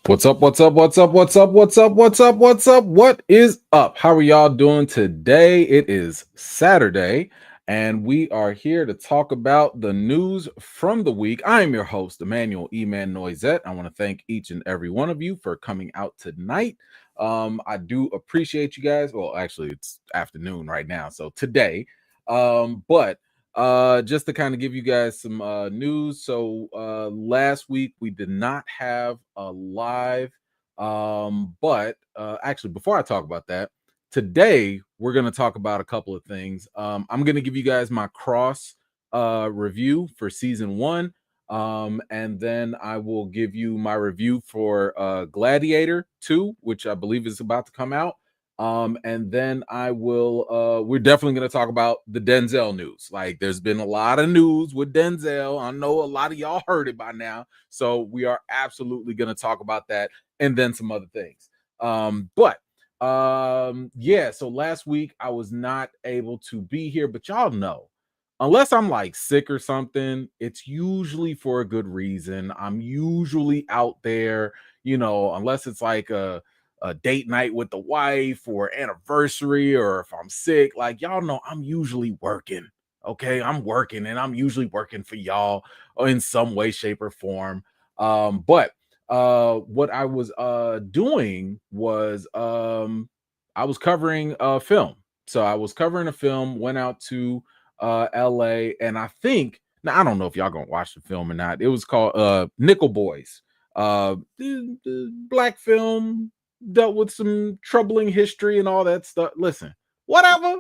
What's up? What's up? What's up? What's up? What's up? What's up? What's up? What is up? How are y'all doing today? It is Saturday, and we are here to talk about the news from the week. I am your host, Emmanuel Noisette. I want to thank each and every one of you for coming out tonight. I do appreciate you guys. Well, actually, it's afternoon right now, so today. But just to kind of give you guys some news. So last week we did not have a live, but actually, before I talk about that, today we're going to talk about a couple of things. I'm going to give you guys my cross review for season one. And then I will give you my review for Gladiator II, which I believe is about to come out. And then I will we're definitely going to talk about the Denzel news. Like, there's been a lot of news with Denzel. I know a lot of y'all heard it by now, so we are absolutely going to talk about that and then some other things. Yeah, so last week I was not able to be here, but y'all know, unless I'm like sick or something, it's usually for a good reason. I'm usually out there, unless it's like a date night with the wife or anniversary, or if I'm sick. Like, y'all know, I'm usually working. Okay, I'm working, and I'm usually working for y'all in some way, shape, or form. But what I was doing was I was covering a film. So I was covering a film, went out to LA, and I think, now I don't know if y'all gonna watch the film or not. It was called Nickel Boys. The black film, dealt with some troubling history and all that stuff. Listen, whatever.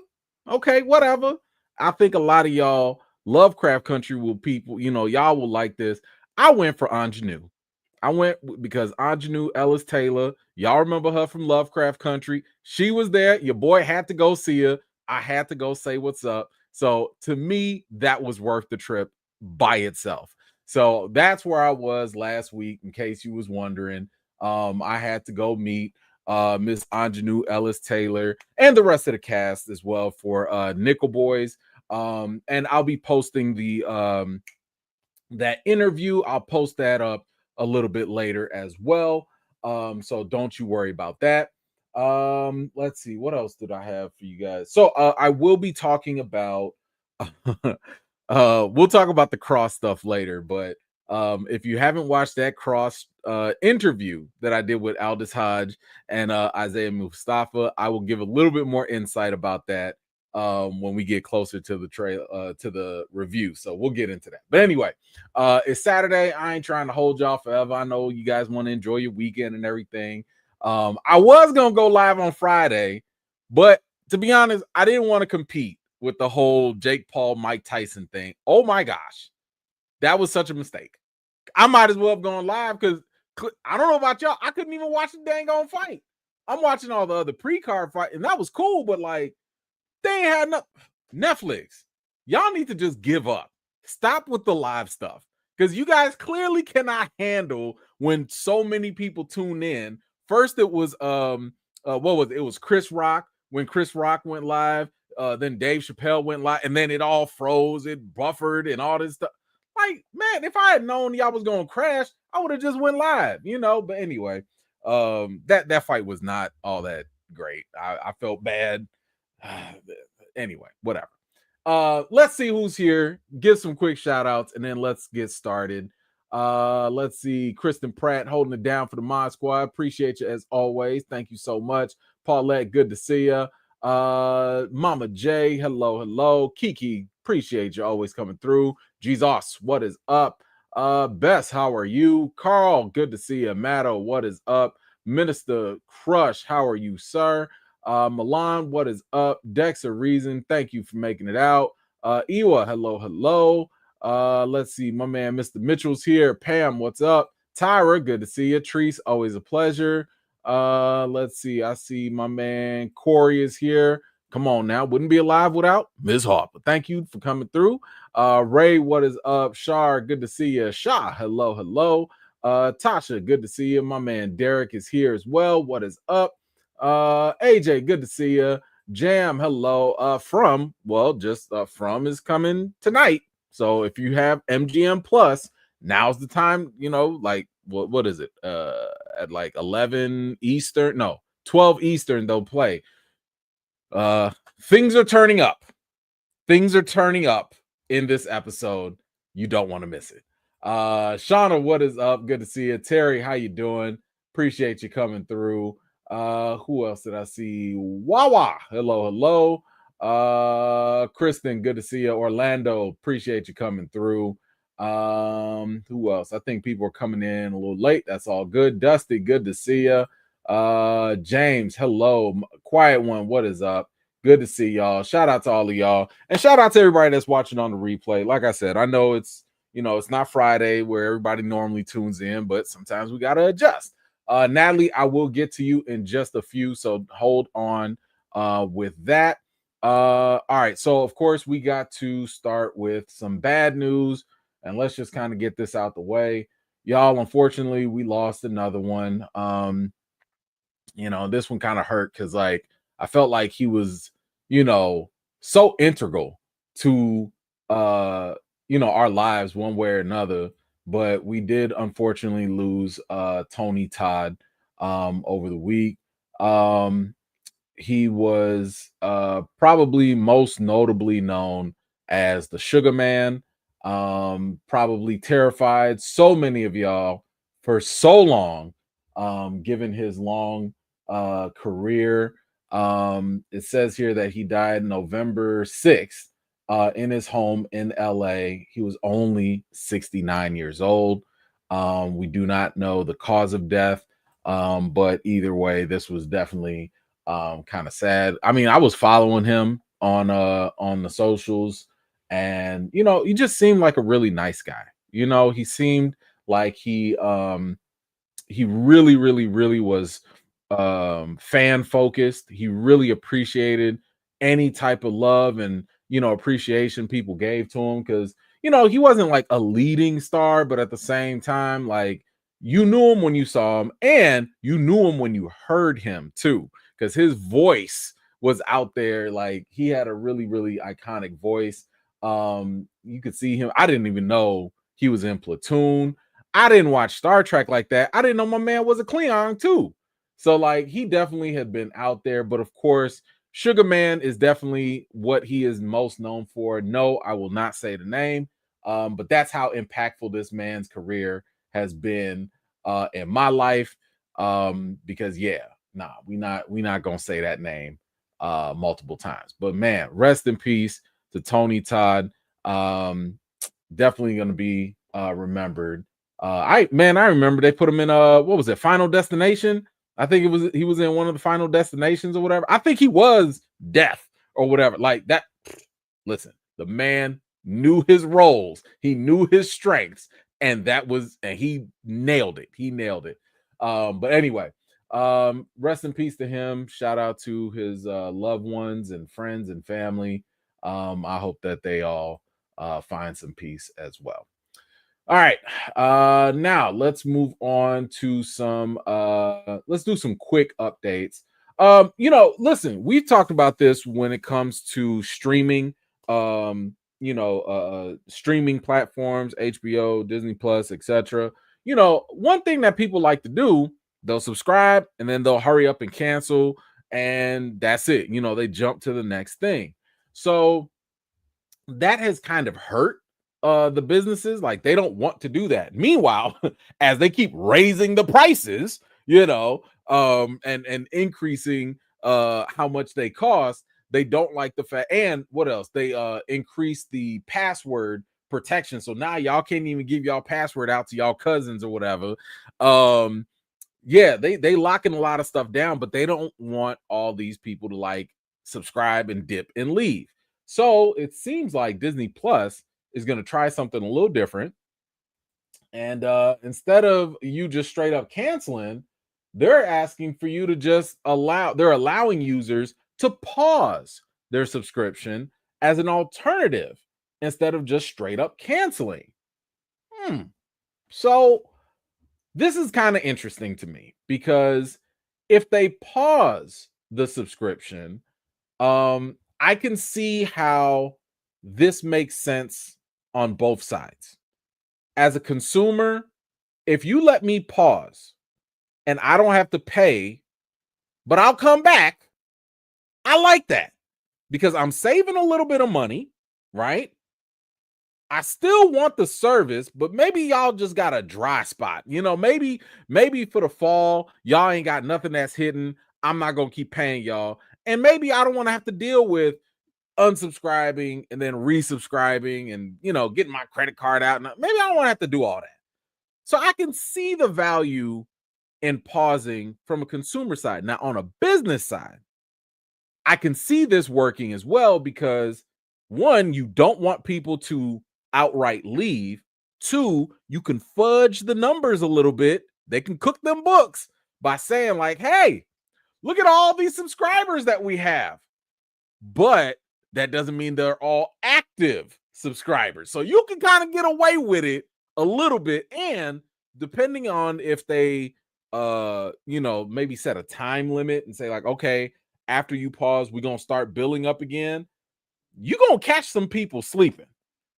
Okay, whatever. I think a lot of y'all, Lovecraft Country will people, y'all will like this. I went for Ingenue. I went because Ingenue Ellis Taylor, y'all remember her from Lovecraft Country. She was there. Your boy had to go see her. I had to go say what's up. So to me, that was worth the trip by itself. So that's where I was last week, in case you was wondering. I had to go meet Miss Ingenue Ellis Taylor and the rest of the cast as well for Nickel Boys. And I'll be posting the that interview. I'll post that up a little bit later as well. So don't you worry about that. Let's see, what else did I have for you guys? So I will be talking about we'll talk about the cross stuff later, but if you haven't watched that cross interview that I did with Aldous Hodge and Isaiah Mustafa, I will give a little bit more insight about that when we get closer to the to the review. So we'll get into that. But anyway, it's Saturday. I ain't trying to hold y'all forever. I know you guys want to enjoy your weekend and everything. I was gonna go live on Friday, but to be honest, I didn't want to compete with the whole Jake Paul, Mike Tyson thing. Oh my gosh, that was such a mistake. I might as well have gone live, because I don't know about y'all, I couldn't even watch the dang on fight. I'm watching all the other pre-card fight, and that was cool, but like, they ain't had enough. Netflix, y'all need to just give up. Stop with the live stuff, because you guys clearly cannot handle when so many people tune in. First, it was what was it? It was Chris Rock, when Chris Rock went live. Then Dave Chappelle went live, and then it all froze, it buffered, and all this stuff. Like, man, if I had known y'all was gonna crash, I would have just went live, But anyway, that fight was not all that great. I felt bad. Anyway, whatever. Let's see who's here. Give some quick shout outs, and then let's get started. Let's see. Kristen Pratt holding it down for the Mod Squad. Appreciate you as always. Thank you so much. Paulette, good to see you. Mama J, hello. Kiki, appreciate you always coming through. Jesus, what is up? Bess, how are you? Carl, good to see you. Matto, what is up? Minister Crush, how are you, sir? Milan, what is up? Dexter Reason, thank you for making it out. Iwa, hello. Let's see, my man Mr. Mitchell's here. Pam, what's up? Tyra, good to see you. Treese, always a pleasure. Let's see, I see my man Corey is here. Come on now, wouldn't be alive without Ms. Harper. Thank you for coming through. Ray, what is up? Shar, good to see you. Shah, hello. Tasha, good to see you. My man Derek is here as well. What is up? AJ, good to see you. Jam, hello. From is coming tonight. So if you have MGM Plus, now's the time. Like, what is it? at like 11 Eastern, no, 12 Eastern they'll play. Things are turning up. Things are turning up in this episode. You don't want to miss it. Shauna, what is up? Good to see you. Terry, how you doing? Appreciate you coming through. Who else did I see? Wawa, hello. Kristen, good to see you. Orlando, appreciate you coming through. Who else? I think people are coming in a little late. That's all good. Dusty, good to see you. James, hello. Quiet one, what is up? Good to see y'all. Shout out to all of y'all, and shout out to everybody that's watching on the replay. Like I said, I know it's not Friday where everybody normally tunes in, but sometimes we gotta adjust. Natalie, I will get to you in just a few, so hold on with that. All right, so of course we got to start with some bad news, and let's just kind of get this out the way. Y'all, unfortunately, we lost another one. This one kind of hurt because I felt like he was, so integral to our lives one way or another. But we did unfortunately lose Tony Todd over the week. He was probably most notably known as the Sugar Man. Probably terrified so many of y'all for so long, given his long career. It says here that he died November 6th in his home in LA. He was only 69 years old. We do not know the cause of death, but either way, this was definitely kind of sad. I mean, I was following him on the socials, and he just seemed like a really nice guy. He seemed like he really was fan focused. He really appreciated any type of love and appreciation people gave to him, because he wasn't like a leading star, but at the same time, like, you knew him when you saw him, and you knew him when you heard him too, because his voice was out there. Like, he had a really iconic voice. You could see him. I didn't even know he was in Platoon. I didn't watch Star Trek like that. I didn't know my man was a Klingon too. So like, he definitely had been out there. But of course, Sugar Man is definitely what he is most known for. No, I will not say the name. But that's how impactful this man's career has been in my life. Because we not gonna say that name multiple times. But man, rest in peace to Tony Todd. Definitely gonna be remembered. I remember they put him in what was it, Final Destination? I think he was in one of the Final Destinations or whatever. I think he was Death or whatever. Like that. Listen, the man knew his roles, he knew his strengths, and he nailed it. He nailed it. But anyway, rest in peace to him. Shout out to his loved ones and friends and family. I hope that they all find some peace as well. All right, now let's move on to let's do some quick updates. Listen, we've talked about this when it comes to streaming, streaming platforms, HBO, Disney Plus, etc. One thing that people like to do, they'll subscribe and then they'll hurry up and cancel, and that's it. They jump to the next thing. So that has kind of hurt the businesses. Like, they don't want to do that. Meanwhile, as they keep raising the prices, and increasing how much they cost, they don't like the fact. And what else? They increase the password protection, so now y'all can't even give y'all password out to y'all cousins or whatever. They locking a lot of stuff down, but they don't want all these people to like subscribe and dip and leave. So it seems like Disney Plus is going to try something a little different. And instead of you just straight up canceling, they're asking for you to they're allowing users to pause their subscription as an alternative instead of just straight up canceling. So this is kind of interesting to me, because if they pause the subscription, I can see how this makes sense on both sides. As a consumer, if you let me pause and I don't have to pay, but I'll come back. I like that because I'm saving a little bit of money, right? I still want the service, but maybe y'all just got a dry spot. Maybe for the fall, y'all ain't got nothing that's hidden. I'm not gonna keep paying y'all. And maybe I don't want to have to deal with unsubscribing and then resubscribing and getting my credit card out. And maybe I don't want to have to do all that. So I can see the value in pausing from a consumer side. Now, on a business side, I can see this working as well because one, you don't want people to outright leave. Two, you can fudge the numbers a little bit. They can cook them books by saying, like, hey, look at all these subscribers that we have. But that doesn't mean they're all active subscribers. So you can kind of get away with it a little bit. And depending on if they maybe set a time limit and say, like, okay, after you pause, we're gonna start billing up again. You're gonna catch some people sleeping.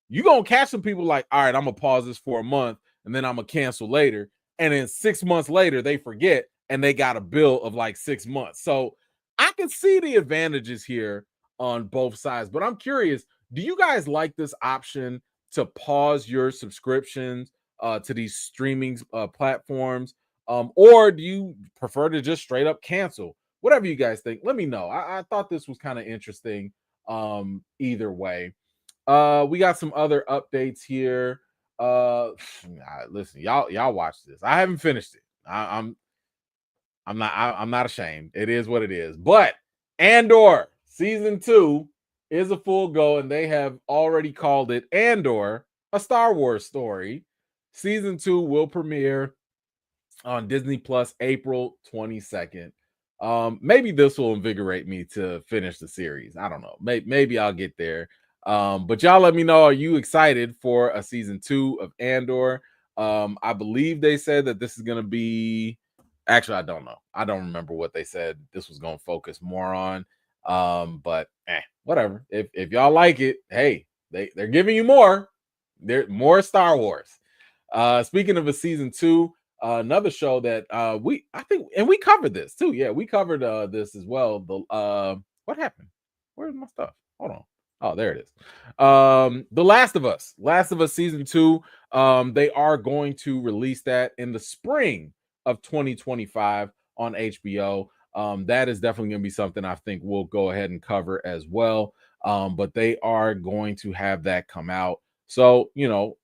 You're gonna catch some people like, all right, I'm gonna pause this for a month and then I'm gonna cancel later. And then 6 months later, they forget and they got a bill of like 6 months. So I can see the advantages here on both sides, but I'm curious, do you guys like this option to pause your subscriptions to these streaming platforms? Or do you prefer to just straight up cancel? Whatever you guys think, let me know. I thought this was kind of interesting either way. We got some other updates here. Listen, y'all watch this. I haven't finished it. I'm not ashamed. It is what it is. But Andor season 2 is a full go, and they have already called it Andor, a Star Wars story. Season 2 will premiere on Disney Plus April 22nd. Maybe this will invigorate me to finish the series. I don't know. Maybe I'll get there. But y'all let me know, are you excited for a season 2 of Andor? I believe they said that this is going to be, actually, I don't know. I don't remember what they said this was going to focus more on. But whatever. If y'all like it, hey, they're giving you more. They're more Star Wars. Speaking of a season 2, another show that we covered this too. Yeah, we covered this as well. The what happened? Where's my stuff? Hold on. Oh, there it is. The Last of Us season 2. They are going to release that in the spring of 2025 on HBO. That is definitely going to be something I think we'll go ahead and cover as well. But they are going to have that come out. So,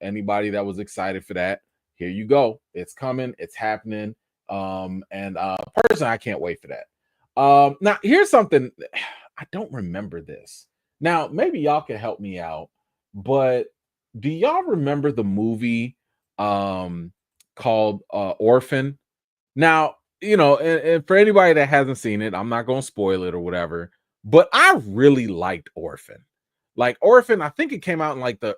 anybody that was excited for that, here you go. It's coming. It's happening. And personally, I can't wait for that. Now, here's something. I don't remember this. Now, maybe y'all can help me out. But do y'all remember the movie called Orphan? Now, and for anybody that hasn't seen it, I'm not going to spoil it or whatever. But I really liked Orphan. Like Orphan, I think it came out in like the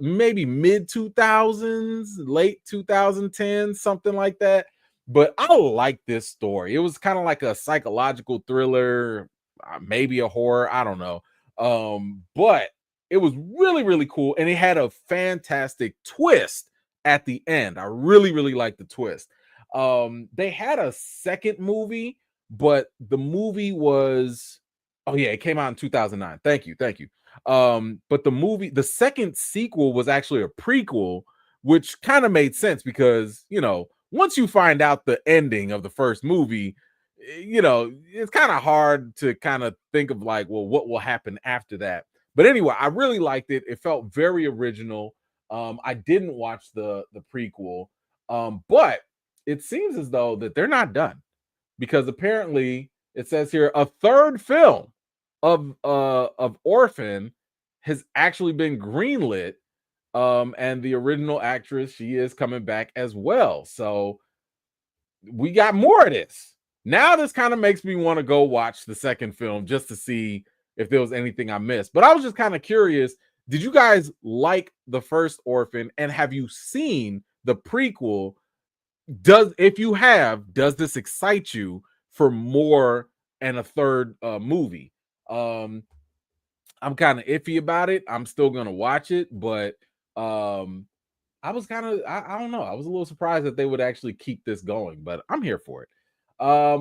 maybe mid 2000s, late 2010s, something like that. But I like this story. It was kind of like a psychological thriller, maybe a horror. I don't know. But it was really, really cool. And it had a fantastic twist at the end. I really, really liked the twist. They had a second movie, but the movie was, oh yeah, it came out in 2009. Thank you. But the second sequel was actually a prequel, which kind of made sense because, once you find out the ending of the first movie, it's kind of hard to kind of think of like, well, what will happen after that? But anyway, I really liked it. It felt very original. I didn't watch the prequel, but it seems as though that they're not done because apparently it says here a third film of Orphan has actually been greenlit. And the original actress, she is coming back as well. So we got more of this. Now this kind of makes me want to go watch the second film just to see if there was anything I missed. But I was just kind of curious. Did you guys like the first Orphan? And have you seen the prequel? If you have, does this excite you for more and a third movie? I'm kind of iffy about it. I'm still gonna watch it, but I was kind of, I don't know. I was a little surprised that they would actually keep this going, but I'm here for it.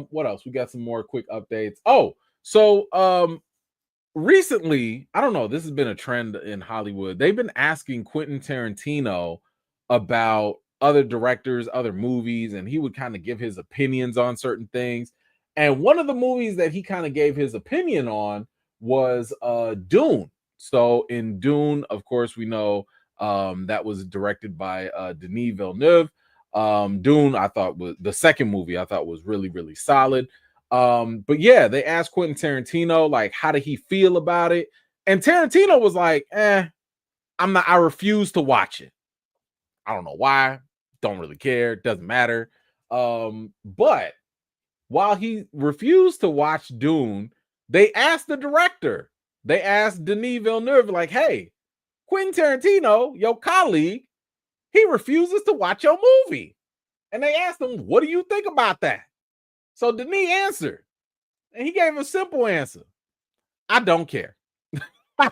What else? We got some more quick updates. Oh, so recently, I don't know, this has been a trend in Hollywood. They've been asking Quentin Tarantino about other directors, other movies, and he would kind of give his opinions on certain things. And one of the movies that he kind of gave his opinion on was Dune. So in Dune, of course, we know that was directed by Denis Villeneuve. Dune, I thought was the second movie, I thought was really, really solid. But yeah, they asked Quentin Tarantino, like, how did he feel about it? And Tarantino was like, I refuse to watch it. I don't know why, don't really care, doesn't matter. But while he refused to watch Dune, they asked the director, they asked Denis Villeneuve, like, hey, Quentin Tarantino, your colleague, he refuses to watch your movie. And they asked him, what do you think about that? So Denis answered, and he gave a simple answer. I don't care. He said,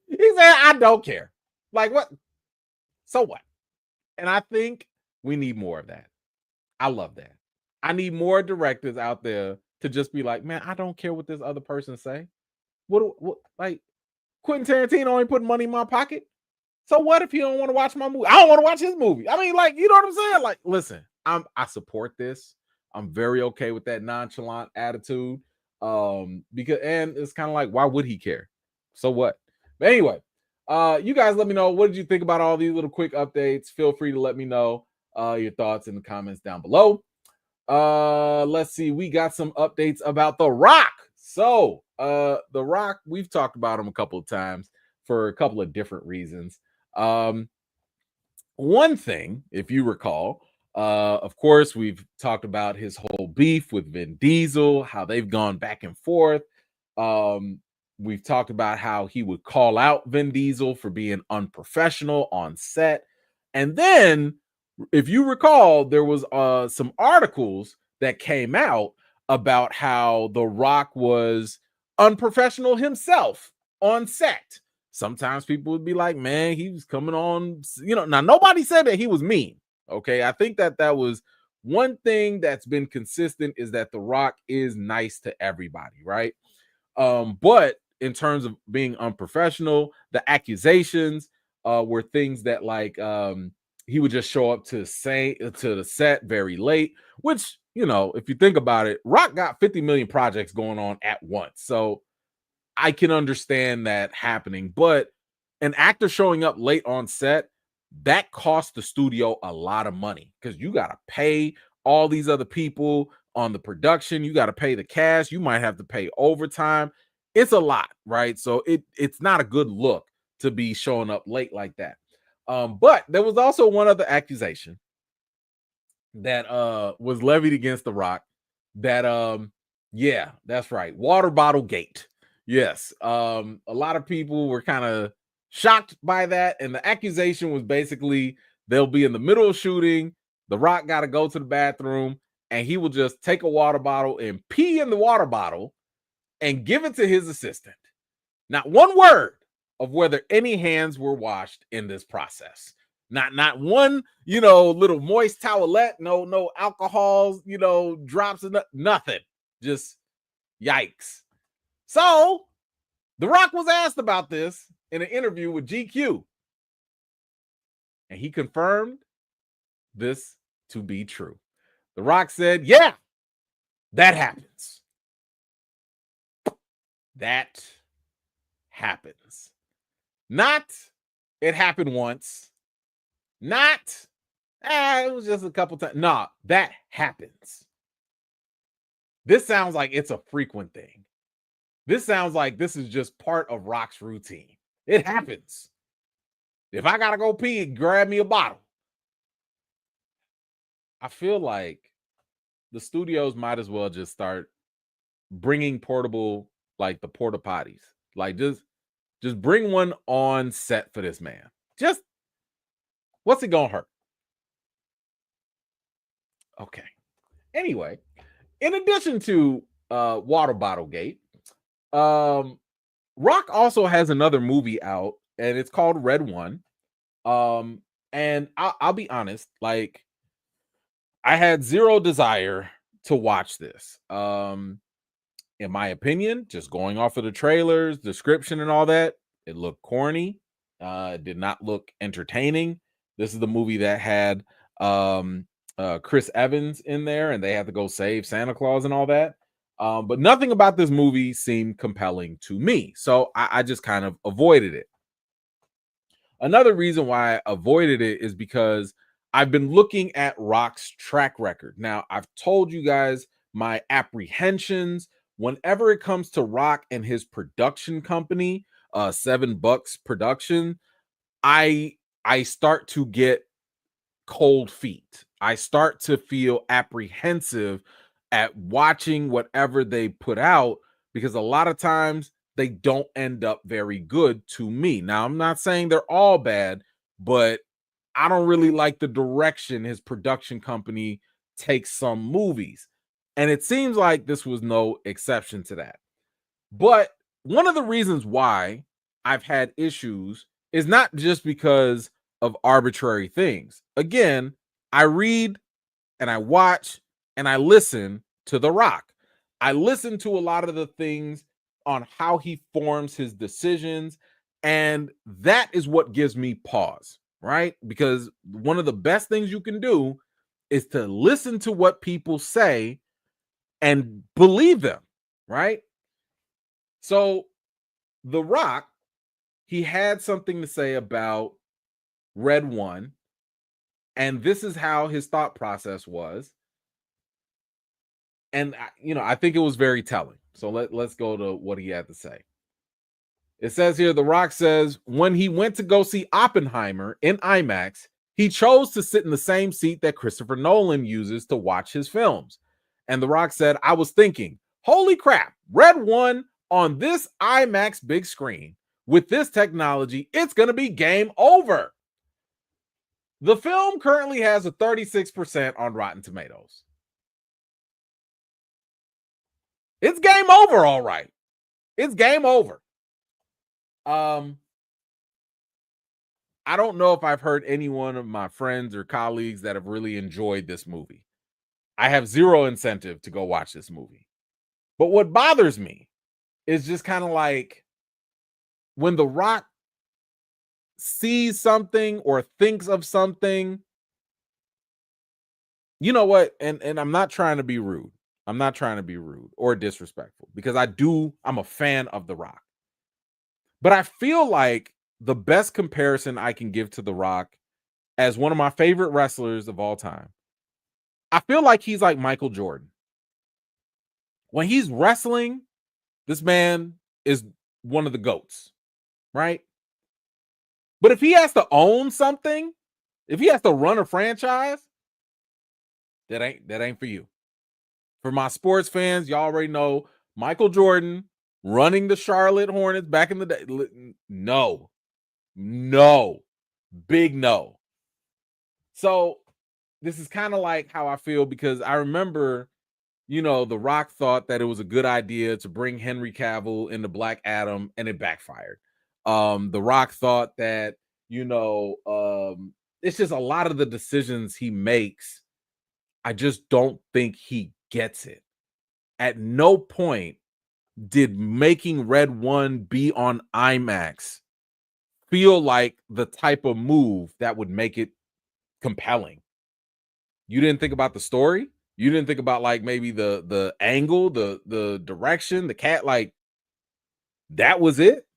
I don't care. Like, what? So what? And I think we need more of that. I love that. I need more directors out there to just be like, man, I don't care what this other person say. What like Quentin Tarantino ain't putting money in my pocket. So what if he don't want to watch my movie? I don't want to watch his movie. I mean, like, you know what I'm saying? Like, listen, I support this. I'm very okay with that nonchalant attitude. Because and it's kind of like, why would he care? So what? But anyway, you guys let me know, what did you think about all these little quick updates? Feel free to let me know your thoughts in the comments down below. Let's see, we got some updates about The Rock. So The Rock, we've talked about him a couple of times for a couple of different reasons. One thing, if you recall, of course, we've talked about his whole beef with Vin Diesel, how they've gone back and forth. We've talked about how he would call out Vin Diesel for being unprofessional on set. And then, if you recall, there was some articles that came out about how The Rock was unprofessional himself on set. Sometimes people would be like, man, he was coming on, now nobody said that he was mean. Okay. I think that was one thing that's been consistent, is that The Rock is nice to everybody, right? But in terms of being unprofessional, the accusations were things that, like, he would just show up to the set very late, which, if you think about it, Rock got 50 million projects going on at once. So I can understand that happening, but an actor showing up late on set, that costs the studio a lot of money, because you got to pay all these other people on the production. You got to pay the cast. You might have to pay overtime. It's a lot, right? So it's not a good look to be showing up late like that. But there was also one other accusation that was levied against The Rock. That yeah, that's right, water bottle gate. Yes. A lot of people were kind of shocked by that. And the accusation was basically, they'll be in the middle of shooting. The Rock got to go to the bathroom, and he will just take a water bottle and pee in the water bottle and give it to his assistant. Not one word of whether any hands were washed in this process. Not one, little moist towelette, no alcohols, drops of nothing. Just yikes. So The Rock was asked about this in an interview with GQ, and he confirmed this to be true. The Rock said, yeah, that happens. That happens. Not, it happened once. Not, it was just a couple times. Nah, that happens. This sounds like it's a frequent thing. This sounds like this is just part of Rock's routine. It happens. If I gotta go pee, grab me a bottle. I feel like the studios might as well just start bringing portable, like the porta potties. Like, just bring one on set for this man. Just, what's it gonna hurt? Okay. Anyway, in addition to water bottle gate, Rock also has another movie out, and it's called Red One. Um, and I'll be honest, like I had zero desire to watch this. In my opinion, just going off of the trailers, description, and all that, it looked corny. It did not look entertaining. This is the movie that had um Chris Evans in there, and they had to go save Santa Claus and all that. But nothing about this movie seemed compelling to me, so I just kind of avoided it. Another reason why I avoided it is because I've been looking at Rock's track record. Now, I've told you guys my apprehensions whenever it comes to Rock and his production company, $7 production. I I start to get cold feet. I start to feel apprehensive at watching whatever they put out because a lot of times they don't end up very good to me. Now, I'm not saying they're all bad, but I don't really like the direction his production company takes some movies. And it seems like this was no exception to that. But one of the reasons why I've had issues is not just because of arbitrary things. Again, I read and I watch and I listen to The Rock. I listen to a lot of the things on how he forms his decisions. And that is what gives me pause, right? Because one of the best things you can do is to listen to what people say and believe them, right? So The Rock, he had something to say about Red One, and this is how his thought process was. And I think it was very telling. So let's go to what he had to say. It says here, The Rock says when he went to go see Oppenheimer in IMAX, he chose to sit in the same seat that Christopher Nolan uses to watch his films. And The Rock said, I was thinking, holy crap, Red One on this IMAX big screen with this technology, it's going to be game over. The film currently has a 36% on Rotten Tomatoes. It's game over, all right. It's game over. I don't know if I've heard any one of my friends or colleagues that have really enjoyed this movie. I have zero incentive to go watch this movie. But what bothers me is just kind of like when The Rock sees something or thinks of something, you know what? And I'm not trying to be rude. I'm not trying to be rude or disrespectful because I'm a fan of The Rock. But I feel like the best comparison I can give to The Rock as one of my favorite wrestlers of all time, I feel like he's like Michael Jordan. When he's wrestling, this man is one of the GOATs, right? But if he has to own something, if he has to run a franchise, that ain't for you. For my sports fans, y'all already know Michael Jordan running the Charlotte Hornets back in the day. No, no, big no. So this is kind of like how I feel because I remember, The Rock thought that it was a good idea to bring Henry Cavill into Black Adam and it backfired. The Rock thought that, it's just a lot of the decisions he makes. I just don't think he gets it. At no point did making Red One be on IMAX feel like the type of move that would make it compelling. You didn't think about the story. You didn't think about like maybe the angle, the direction, the cat, like that was it.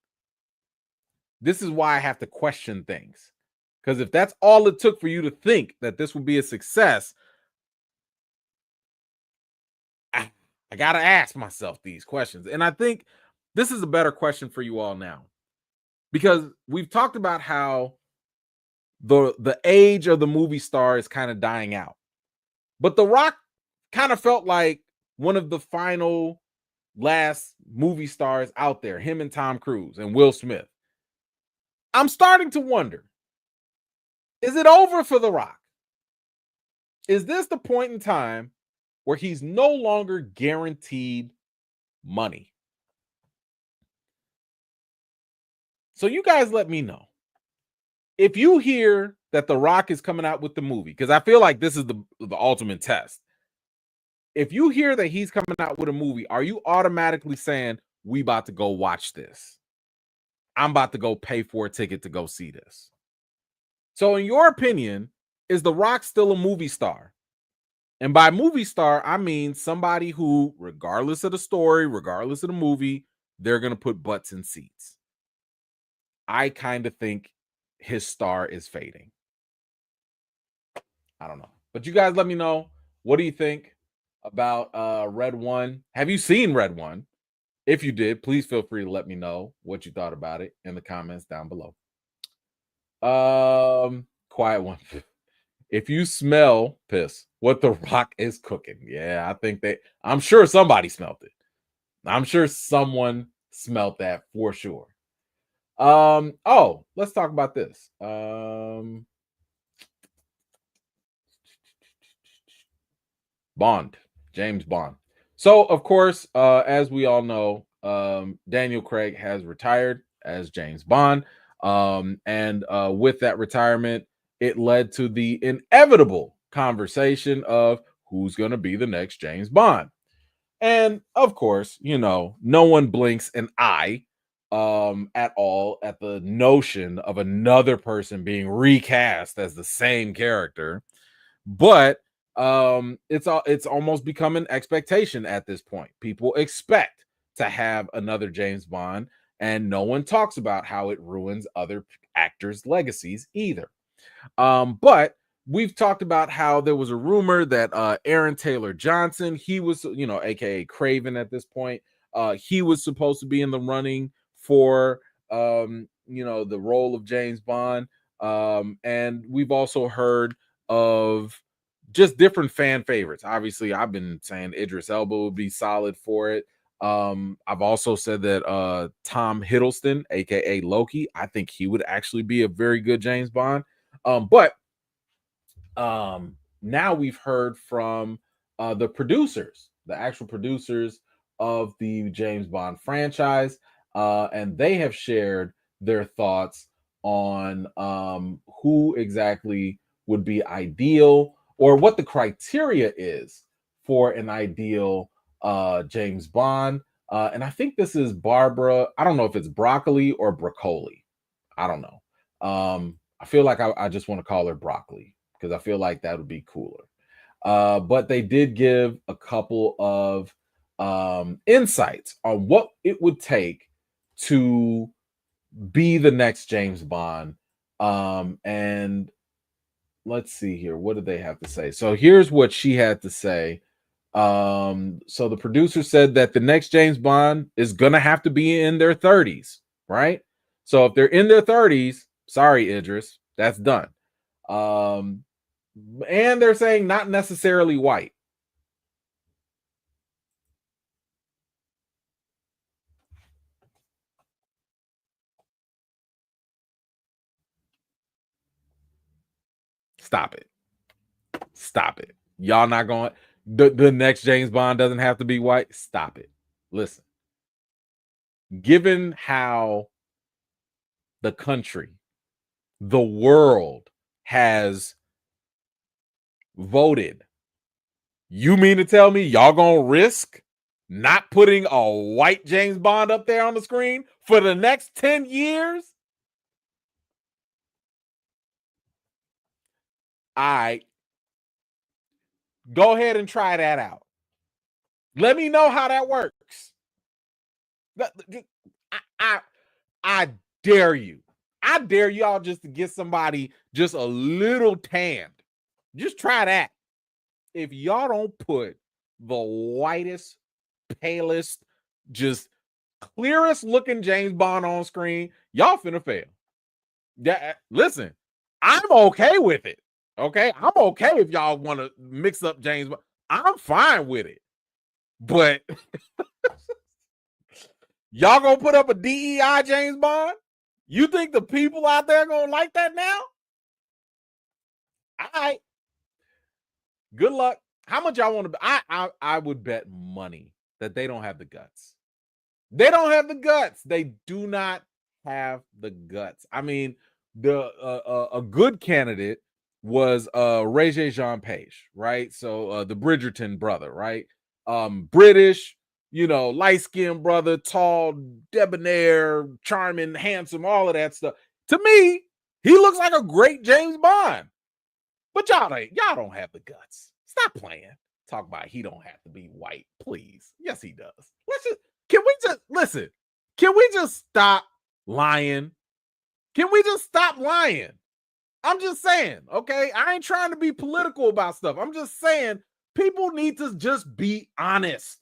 This is why I have to question things. Because if that's all it took for you to think that this would be a success, I gotta ask myself these questions. And I think this is a better question for you all now. Because we've talked about how the age of the movie star is kind of dying out. But The Rock kind of felt like one of the final last movie stars out there, him and Tom Cruise and Will Smith. I'm starting to wonder, is it over for The Rock? Is this the point in time where he's no longer guaranteed money? So you guys let me know. if you hear that The Rock is coming out with the movie, because I feel like this is the ultimate test. If you hear that he's coming out with a movie, are you automatically saying, we about to go watch this? I'm about to go pay for a ticket to go see this. So in your opinion, is The Rock still a movie star? And by movie star, I mean somebody who, regardless of the story, regardless of the movie, they're going to put butts in seats. I kind of think his star is fading. I don't know. But you guys let me know. What do you think about Red One? Have you seen Red One? If you did, please feel free to let me know what you thought about it in the comments down below. Quiet one. If you smell piss, what The Rock is cooking. Yeah, I think I'm sure somebody smelt it. I'm sure someone smelt that for sure. Oh, let's talk about this. Bond, James Bond. So, of course, as we all know, Daniel Craig has retired as James Bond. And with that retirement, it led to the inevitable conversation of who's going to be the next James Bond. And of course, no one blinks an eye at all at the notion of another person being recast as the same character. But it's almost become an expectation at this point. People expect to have another James Bond, and no one talks about how it ruins other actors' legacies either. But we've talked about how there was a rumor that Aaron Taylor Johnson, he was, aka Craven at this point, he was supposed to be in the running for the role of James Bond. And we've also heard of just different fan favorites. Obviously, I've been saying Idris Elba would be solid for it. I've also said that Tom Hiddleston, aka Loki, I think he would actually be a very good James Bond. But now we've heard from the producers, the actual producers of the James Bond franchise, and they have shared their thoughts on who exactly would be ideal or what the criteria is for an ideal James Bond. And I think this is Barbara. I don't know if it's broccoli or broccoli. I don't know. I feel like I just want to call her broccoli because I feel like that would be cooler. But they did give a couple of insights on what it would take to be the next James Bond. And let's see here. What did they have to say? So here's what she had to say. So the producer said that the next James Bond is gonna have to be in their 30s, right? So if they're in their 30s, sorry, Idris, that's done. And they're saying not necessarily white. Stop it. Stop it. Y'all not going. The next James Bond doesn't have to be white. Stop it. Listen. Given how the country, the world has voted, you mean to tell me y'all gonna risk not putting a white James Bond up there on the screen for the next 10 years? I go ahead and try that out. Let me know how that works. I dare you. I dare y'all just to get somebody just a little tanned. Just try that. If y'all don't put the whitest, palest, just clearest looking James Bond on screen, y'all finna fail. Yeah, listen, I'm okay with it. Okay, I'm okay if y'all want to mix up James Bond. I'm fine with it. But y'all gonna put up a DEI James Bond? You think the people out there gonna like that now? All right. Good luck. How much y'all want to? I would bet money that they don't have the guts. They don't have the guts. They do not have the guts. I mean, a good candidate was Regé Jean Page, right? So the Bridgerton brother, right? British, light-skinned brother, tall, debonair, charming, handsome, all of that stuff. To me, he looks like a great James Bond. But y'all don't have the guts. Stop playing. Talk about he don't have to be white, please. Yes, he does. Can we just listen? Can we just stop lying? Can we just stop lying? I'm just saying, okay? I ain't trying to be political about stuff. I'm just saying people need to just be honest.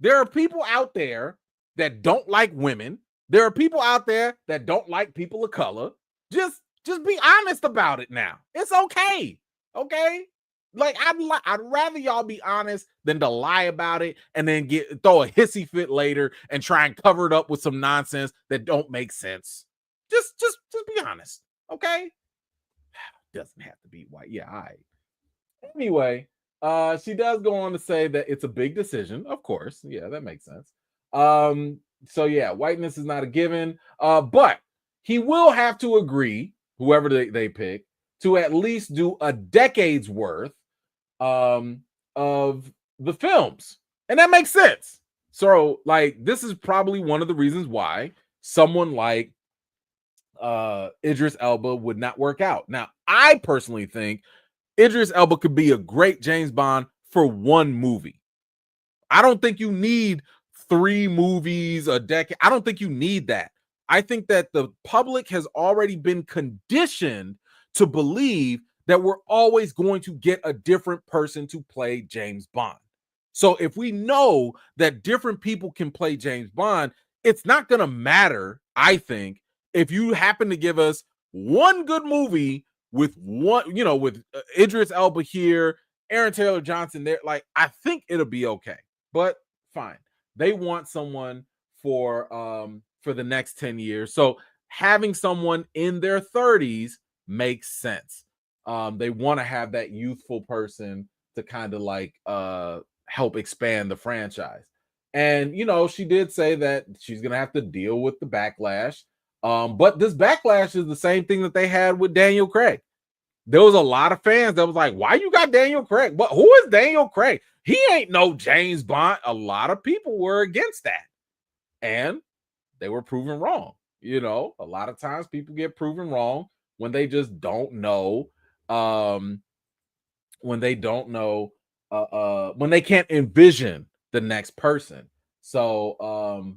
There are people out there that don't like women. There are people out there that don't like people of color. Just be honest about it now. It's okay. Okay? Like I'd rather y'all be honest than to lie about it and then throw a hissy fit later and try and cover it up with some nonsense that don't make sense. Just be honest. Okay? Doesn't have to be white. Yeah, all right. Anyway, she does go on to say that it's a big decision. Of course. Yeah, that makes sense. So yeah, whiteness is not a given. But he will have to agree, whoever they pick, to at least do a decade's worth of the films. And that makes sense. So, like, this is probably one of the reasons why someone like Idris Elba would not work out. Now, I personally think Idris Elba could be a great James Bond for one movie. I don't think you need 3 movies a decade. I don't think you need that. I think that the public has already been conditioned to believe that we're always going to get a different person to play James Bond. So if we know that different people can play James Bond, it's not going to matter, I think, if you happen to give us one good movie with with Idris Elba here, Aaron Taylor Johnson there. Like, I think it'll be okay. But fine. They want someone for the next 10 years. So having someone in their 30s makes sense. They want to have that youthful person to kind of like help expand the franchise. And she did say that she's gonna have to deal with the backlash. But this backlash is the same thing that they had with Daniel Craig. There was a lot of fans that was like, why you got Daniel Craig? But who is Daniel Craig? He ain't no James Bond. A lot of people were against that. And they were proven wrong. A lot of times people get proven wrong when they just don't know. When they don't know, when they can't envision the next person. So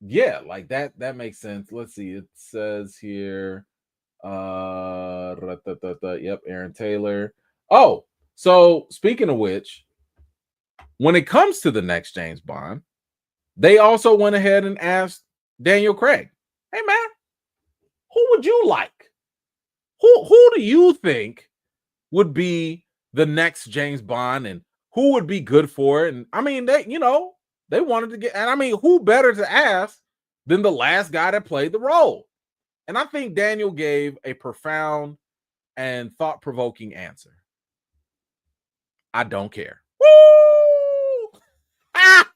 yeah, like that makes sense. Let's see. It says here. Yep, Aaron Taylor. Oh, so speaking of which, when it comes to the next James Bond, they also went ahead and asked Daniel Craig, hey man, who would you like? Who do you think would be the next James Bond, and who would be good for it? And I mean, they wanted to get, and I mean, who better to ask than the last guy that played the role? And I think Daniel gave a profound and thought-provoking answer. I don't care. Woo! Ah!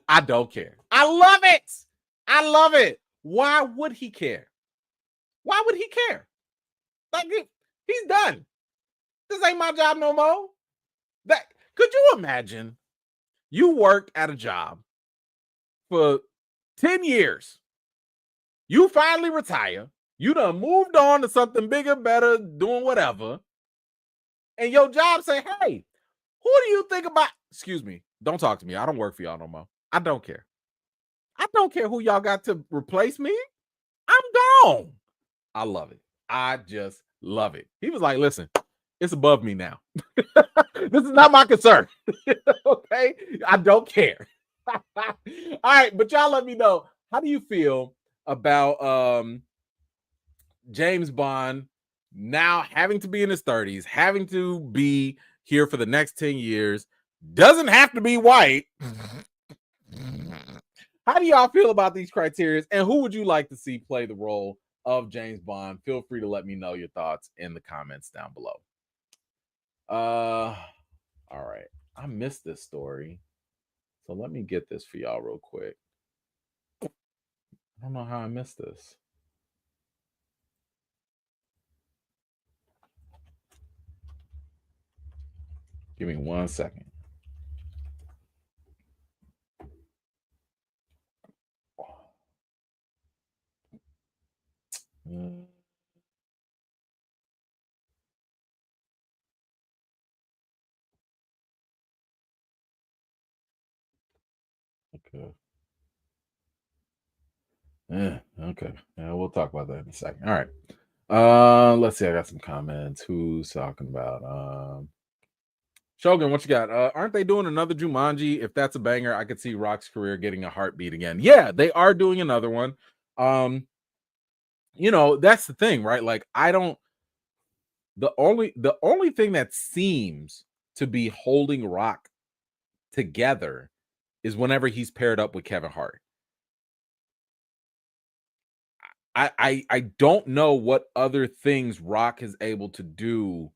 I don't care. I love it. I love it. Why would he care? Why would he care? Like, he's done. This ain't my job no more. Could you imagine you worked at a job for 10 years. You finally retire. You done moved on to something bigger, better, doing whatever. And your job say, hey, who do you think about? Excuse me. Don't talk to me. I don't work for y'all no more. I don't care. I don't care who y'all got to replace me. I'm gone. I love it. I just love it. He was like, listen, it's above me now. This is not my concern. Okay? I don't care. All right, but y'all let me know. How do you feel about James Bond now having to be in his 30s, having to be here for the next 10 years, doesn't have to be white? How do y'all feel about these criteria? And who would you like to see play the role of James Bond? Feel free to let me know your thoughts in the comments down below. All right. I missed this story. So let me get this for y'all real quick. I don't know how I missed this. Give me 1 second. Mm, okay. Okay. Yeah, we'll talk about that in a second. All right. Let's see. I got some comments. Who's talking about? Shogun, what you got? Aren't they doing another Jumanji? If that's a banger, I could see Rock's career getting a heartbeat again. Yeah, they are doing another one. Um, that's the thing, right? Like, I don't the only thing that seems to be holding Rock together is whenever he's paired up with Kevin Hart. I don't know what other things Rock is able to do.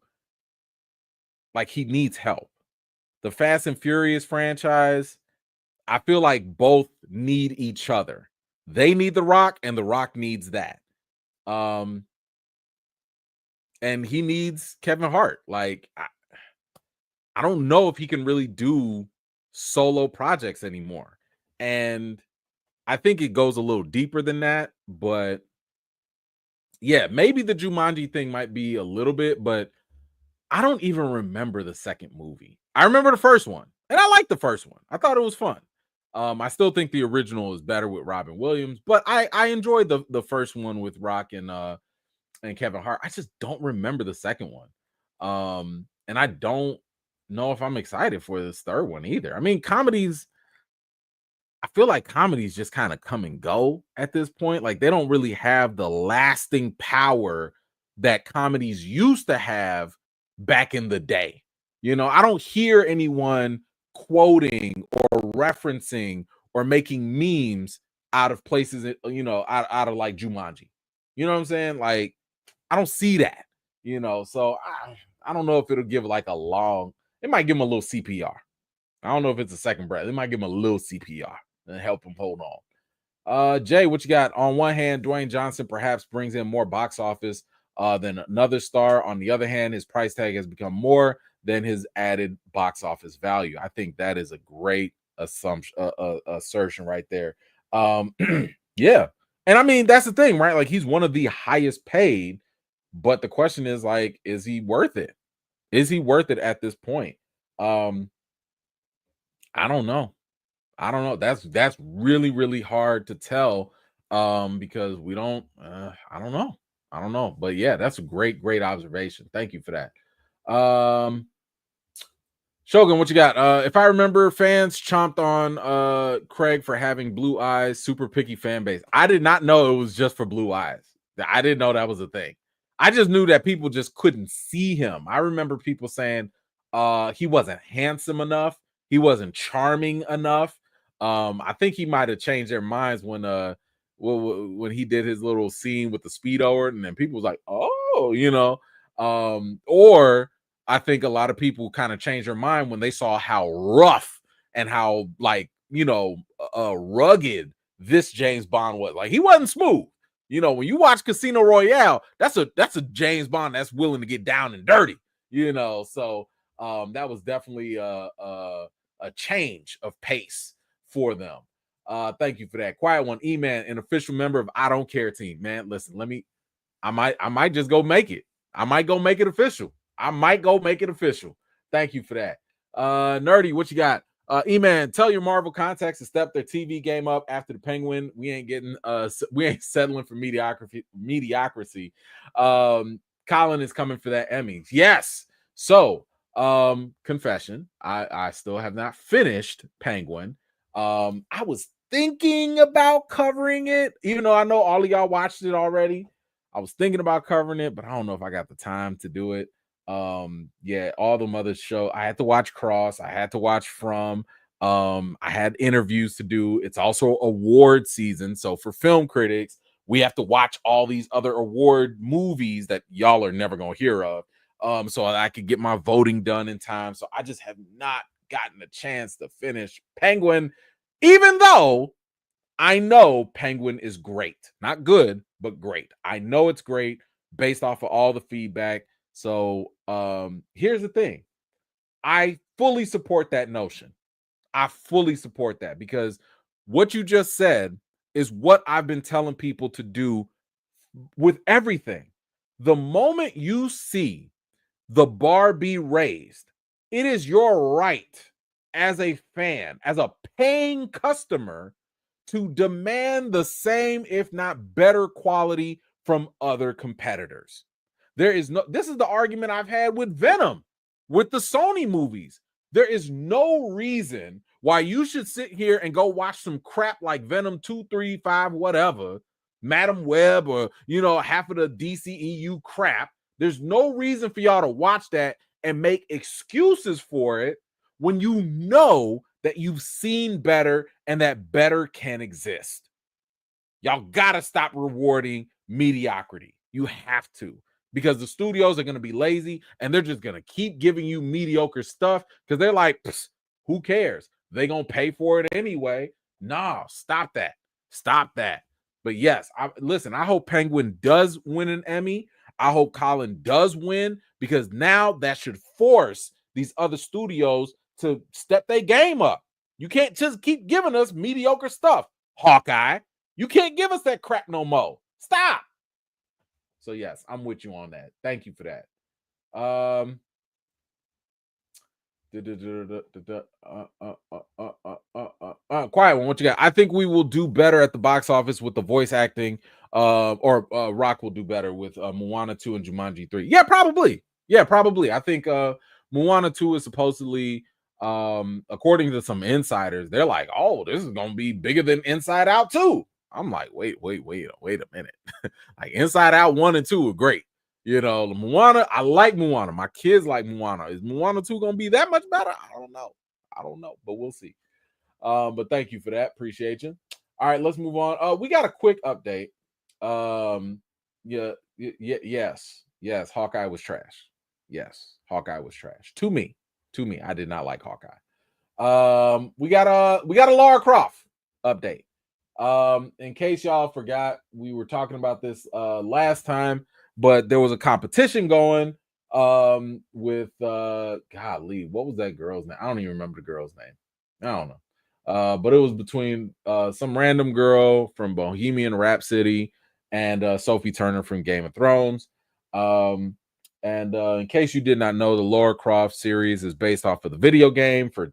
Like, he needs help. The Fast and Furious franchise, I feel like both need each other. They need The Rock, and The Rock needs that. Um, and he needs Kevin Hart. Like, I don't know if he can really do solo projects anymore. And I think it goes a little deeper than that, but yeah, maybe the Jumanji thing might be a little bit, but I don't even remember the second movie. I remember the first one, and I liked the first one. I thought it was fun. I still think the original is better with Robin Williams, but I enjoyed the first one with Rock and Kevin Hart. I just don't remember the second one. And I don't know if I'm excited for this third one either. I mean, I feel like comedies just kind of come and go at this point. Like, they don't really have the lasting power that comedies used to have back in the day. I don't hear anyone quoting or referencing or making memes out of places, out of like Jumanji. You know what I'm saying? Like, I don't see that, so I don't know if it'll give like a long, it might give him a little CPR. I don't know if it's a second breath. It might give him a little CPR and help him hold on. Jay, what you got? On one hand, Dwayne Johnson perhaps brings in more box office than another star. On the other hand, his price tag has become more than his added box office value. I think that is a great assertion right there. Yeah. And I mean, that's the thing, right? Like, he's one of the highest paid, but the question is, like, is he worth it? Is he worth it at this point? I don't know. I don't know. That's really, really hard to tell, because we don't. I don't know. I don't know. But yeah, that's a great, great observation. Thank you for that. Shogun, what you got? If I remember, fans chomped on Craig for having blue eyes, super picky fan base. I did not know it was just for blue eyes. I didn't know that was a thing. I just knew that people just couldn't see him. I remember people saying he wasn't handsome enough, he wasn't charming enough. I think he might have changed their minds when he did his little scene with the speedo, and then people was like, oh, or I think a lot of people kind of changed their mind when they saw how rough and how, like, rugged this James Bond was. Like, he wasn't smooth. When you watch Casino Royale, that's a James Bond that's willing to get down and dirty. So that was definitely a change of pace for them. Thank you for that. Quiet one, E-Man, an official member of I Don't Care team. Man, listen, I might just go make it. I might go make it official. Thank you for that. Nerdy, what you got? E-Man, tell your Marvel contacts to step their TV game up after the Penguin. We ain't settling for mediocrity. Colin is coming for that Emmy. Yes. So, confession, I still have not finished Penguin. I was thinking about covering it, even though I know all of y'all watched it already. I was thinking about covering it, but I don't know if I got the time to do it. Yeah, all the other show. I had to watch Cross. I had to watch From. I had interviews to do. It's also award season, so for film critics, we have to watch all these other award movies that y'all are never gonna hear of. So I could get my voting done in time. So I just have not gotten a chance to finish Penguin, even though I know Penguin is great. Not good, but great. I know it's great based off of all the feedback. So here's the thing. I fully support that notion. I fully support that because what you just said is what I've been telling people to do with everything. The moment you see the bar be raised, it is your right as a fan, as a paying customer, to demand the same, if not better quality from other competitors. This is the argument I've had with Venom, with the Sony movies. There is no reason why you should sit here and go watch some crap like Venom 2, 3, 5, whatever, Madam Web, or, half of the DCEU crap. There's no reason for y'all to watch that and make excuses for it when you know that you've seen better and that better can exist. Y'all gotta stop rewarding mediocrity. You have to, because the studios are going to be lazy and they're just going to keep giving you mediocre stuff because they're like, who cares? They going to pay for it anyway. No, stop that. Stop that. But yes, I hope Penguin does win an Emmy. I hope Colin does win, because now that should force these other studios to step their game up. You can't just keep giving us mediocre stuff, Hawkeye. You can't give us that crap no more. Stop. So yes, I'm with you on that. Thank you for that. Quiet one. What you got? I think we will do better at the box office with the voice acting. Or Rock will do better with Moana 2 and Jumanji 3. Yeah, probably. I think Moana 2 is supposedly, according to some insiders, they're like, oh, this is gonna be bigger than Inside Out 2. I'm like, wait a minute. Like Inside Out 1 and 2 are great. Moana, I like Moana. My kids like Moana. Is Moana 2 gonna be that much better? I don't know, but we'll see. But thank you for that. Appreciate you. All right, let's move on. We got a quick update. Yes, Hawkeye was trash. Yes, Hawkeye was trash. To me, I did not like Hawkeye. We got a Lara Croft update. In case y'all forgot, we were talking about this last time, but there was a competition going with golly, what was that girl's name? I don't even remember the girl's name. I don't know. But it was between some random girl from Bohemian Rhapsody and Sophie Turner from Game of Thrones. And in case you did not know, the Lara Croft series is based off of the video game for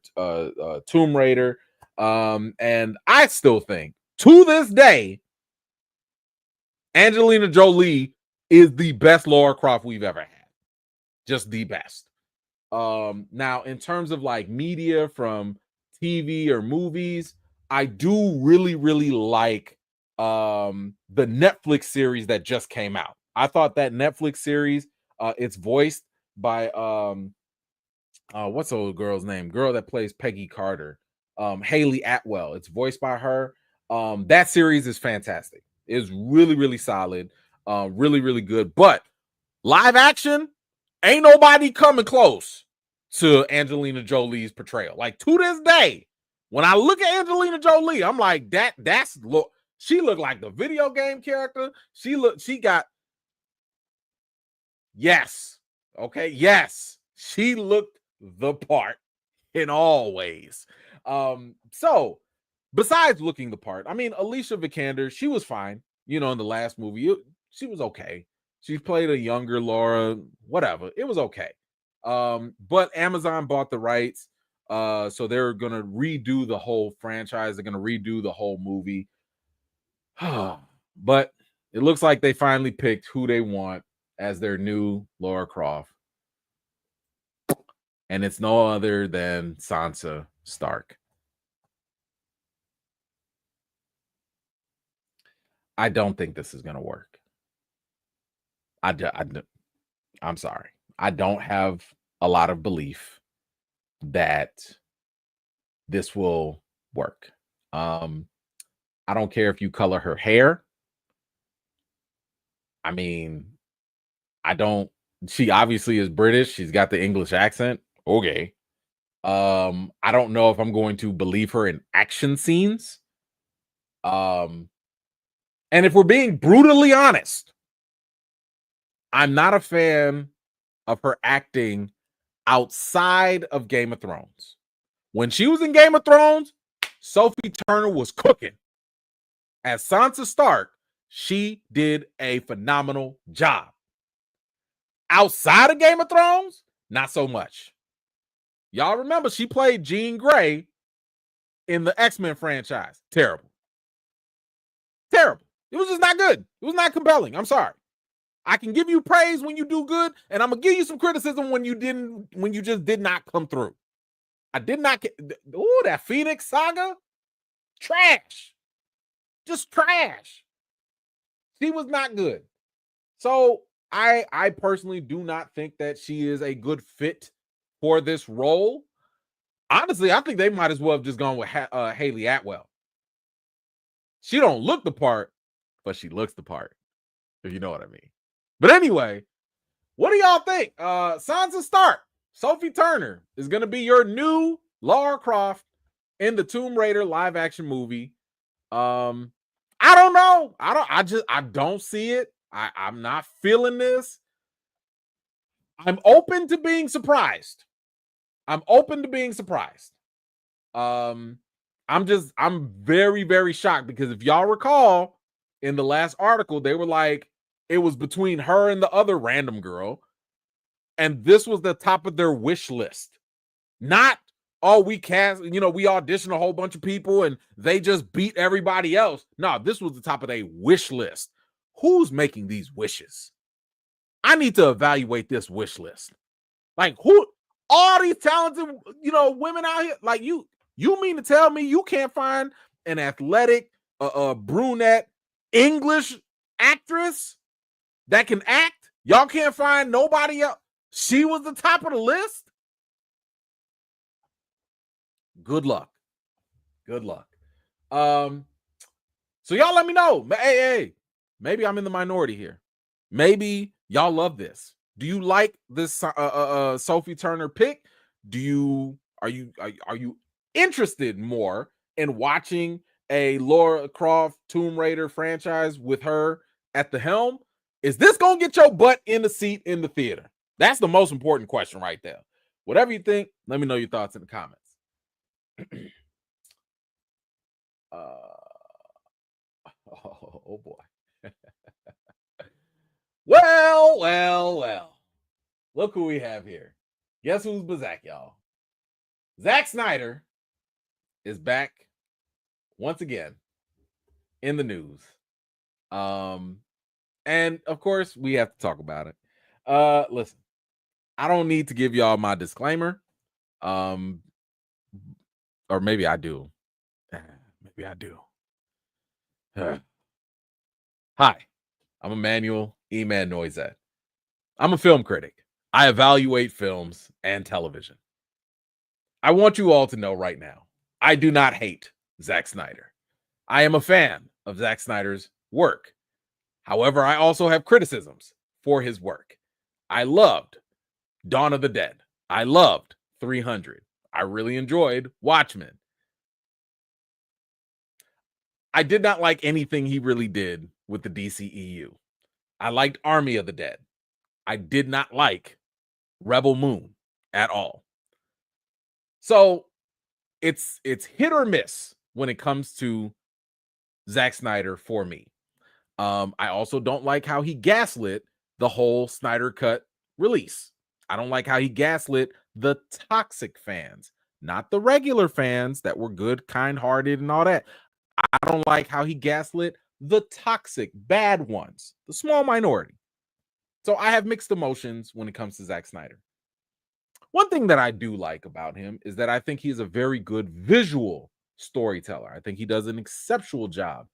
Tomb Raider. And I still think, to this day, Angelina Jolie is the best Lara Croft we've ever had. Just the best. Now, in terms of like media from TV or movies, I do really, really like the Netflix series that just came out. I thought that Netflix series, it's voiced by what's the old girl's name? Girl that plays Peggy Carter, Haley Atwell. It's voiced by her. That series is fantastic. It's really, really solid. Really, really good. But live action, ain't nobody coming close to Angelina Jolie's portrayal. Like, to this day, when I look at Angelina Jolie, I'm like, she looked like the video game character. Yes. Okay. Yes. She looked the part in all ways. So besides looking the part, I mean, Alicia Vikander, she was fine. In the last movie, she was okay. She played a younger Laura, whatever. It was okay. But Amazon bought the rights. So they're going to redo the whole franchise. They're going to redo the whole movie. But it looks like they finally picked who they want as their new Lara Croft. And it's no other than Sansa Stark. I don't think this is going to work. I'm sorry. I don't have a lot of belief that this will work. I don't care if you color her hair. I mean, she obviously is British. She's got the English accent. Okay. I don't know if I'm going to believe her in action scenes. And if we're being brutally honest, I'm not a fan of her acting outside of Game of Thrones. When she was in Game of Thrones, Sophie Turner was cooking. As Sansa Stark, she did a phenomenal job. Outside of Game of Thrones, not so much. Y'all remember she played Jean Grey in the X-Men franchise. Terrible. Terrible. It was just not good. It was not compelling. I'm sorry. I can give you praise when you do good, and I'm gonna give you some criticism when you just did not come through. I did not get that Phoenix saga. Trash. Just trash. She was not good. So I personally do not think that she is a good fit for this role. Honestly, I think they might as well have just gone with Haley Atwell. She don't look the part, but she looks the part, if you know what I mean. But anyway, what do y'all think? Sansa Stark, Sophie Turner is going to be your new Lara Croft in the Tomb Raider live action movie. I don't know. I don't see it. I'm not feeling this. I'm open to being surprised. I'm very, very shocked because if y'all recall in the last article, they were like, it was between her and the other random girl. And this was the top of their wish list. Not, oh, we auditioned a whole bunch of people and they just beat everybody else. No, this was the top of their wish list. Who's making these wishes? I need to evaluate this wish list. Like, who, all these talented, women out here, like you mean to tell me you can't find an athletic, brunette, English actress that can act? Y'all can't find nobody else. She was the top of the list. Good luck. So y'all let me know. Hey, maybe I'm in the minority here. Maybe y'all love this. Do you like this Sophie Turner pick? Are you interested more in watching a Lara Croft Tomb Raider franchise with her at the helm? Is this gonna get your butt in the seat in the theater? That's the most important question right there. Whatever you think, let me know your thoughts in the comments. Oh boy. Well. Look who we have here. Guess who's Bazak, y'all? Zack Snyder is back once again in the news. And of course, we have to talk about it. Listen, I don't need to give y'all my disclaimer. Or maybe I do. Maybe I do. Hi, I'm Emmanuel Noizet. I'm a film critic. I evaluate films and television. I want you all to know right now, I do not hate Zack Snyder. I am a fan of Zack Snyder's work. However, I also have criticisms for his work. I loved Dawn of the Dead. I loved 300. I really enjoyed Watchmen. I did not like anything he really did with the DCEU. I liked Army of the Dead. I did not like Rebel Moon at all. So it's hit or miss when it comes to Zack Snyder for me. I also don't like how he gaslit the whole Snyder Cut release. I don't like how he gaslit the toxic fans, not the regular fans that were good, kind-hearted, and all that. I don't like how he gaslit the toxic, bad ones, the small minority. So I have mixed emotions when it comes to Zack Snyder. One thing that I do like about him is that I think he's a very good visual storyteller. I think he does an exceptional job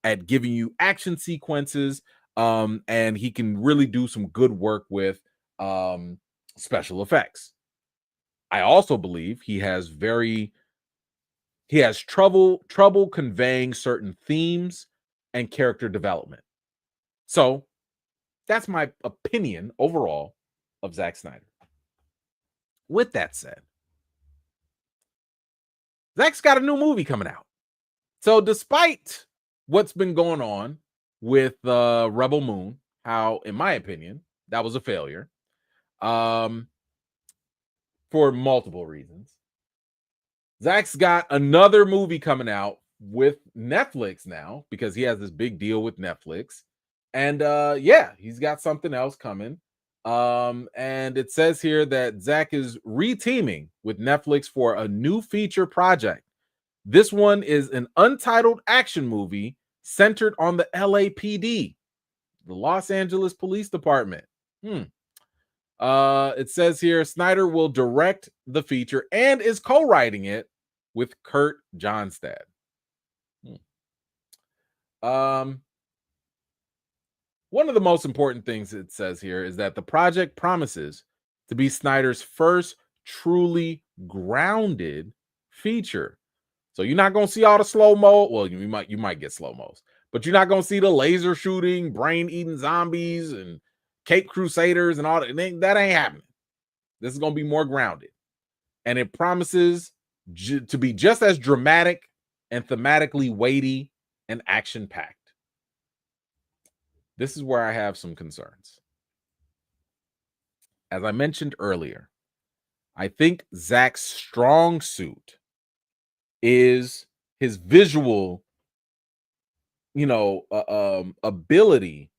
at giving you action sequences, and he can really do some good work with special effects. I also believe he has trouble conveying certain themes and character development. So that's my opinion overall of Zack Snyder. With that said, Zack's got a new movie coming out. So despite what's been going on with Rebel Moon, how, in my opinion, that was a failure. Um, for multiple reasons. Zach's got another movie coming out with Netflix now because he has this big deal with Netflix. And yeah, he's got something else coming. And it says here that Zach is reteaming with Netflix for a new feature project. This one is an untitled action movie centered on the LAPD, the Los Angeles Police Department. It says here Snyder will direct the feature and is co-writing it with Kurt Johnstad. One of the most important things it says here is that the project promises to be Snyder's first truly grounded feature. So you're not gonna see all the slow-mo. Well, you might get slow-mos, but you're not gonna see the laser shooting, brain-eating zombies and Cape Crusaders and all that. That ain't happening. This is gonna be more grounded. And it promises to be just as dramatic and thematically weighty and action-packed. This is where I have some concerns. As I mentioned earlier, I think Zach's strong suit is his visual, ability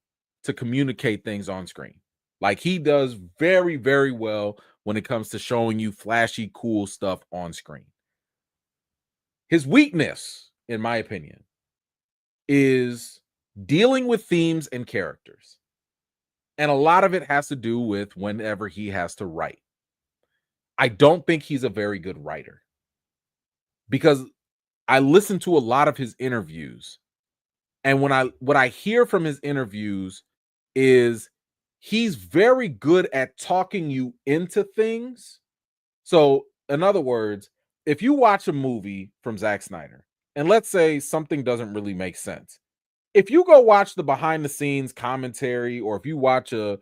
to communicate things on screen. Like he does very, very well when it comes to showing you flashy, cool stuff on screen. His weakness, in my opinion, is dealing with themes and characters. And a lot of it has to do with whenever he has to write. I don't think he's a very good writer because I listen to a lot of his interviews. And what I hear from his interviews is he's very good at talking you into things. So, in other words, if you watch a movie from Zack Snyder, and let's say something doesn't really make sense, if you go watch the behind the scenes commentary, or if you watch the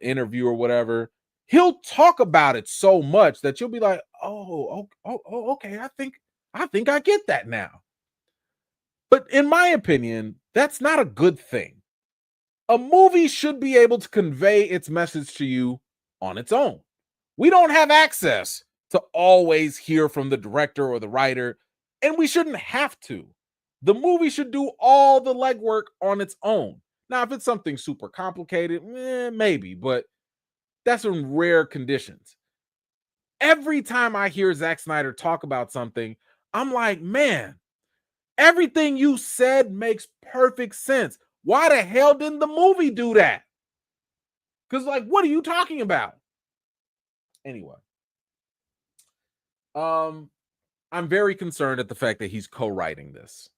interview or whatever, he'll talk about it so much that you'll be like, oh, okay, I think I get that now. But in my opinion, that's not a good thing. A movie should be able to convey its message to you on its own. We don't have access to always hear from the director or the writer, and we shouldn't have to. The movie should do all the legwork on its own. Now, if it's something super complicated, maybe, but that's in rare conditions. Every time I hear Zack Snyder talk about something, I'm like, man, everything you said makes perfect sense. Why the hell didn't the movie do that? Because, like, what are you talking about? Anyway, I'm very concerned at the fact that he's co-writing this.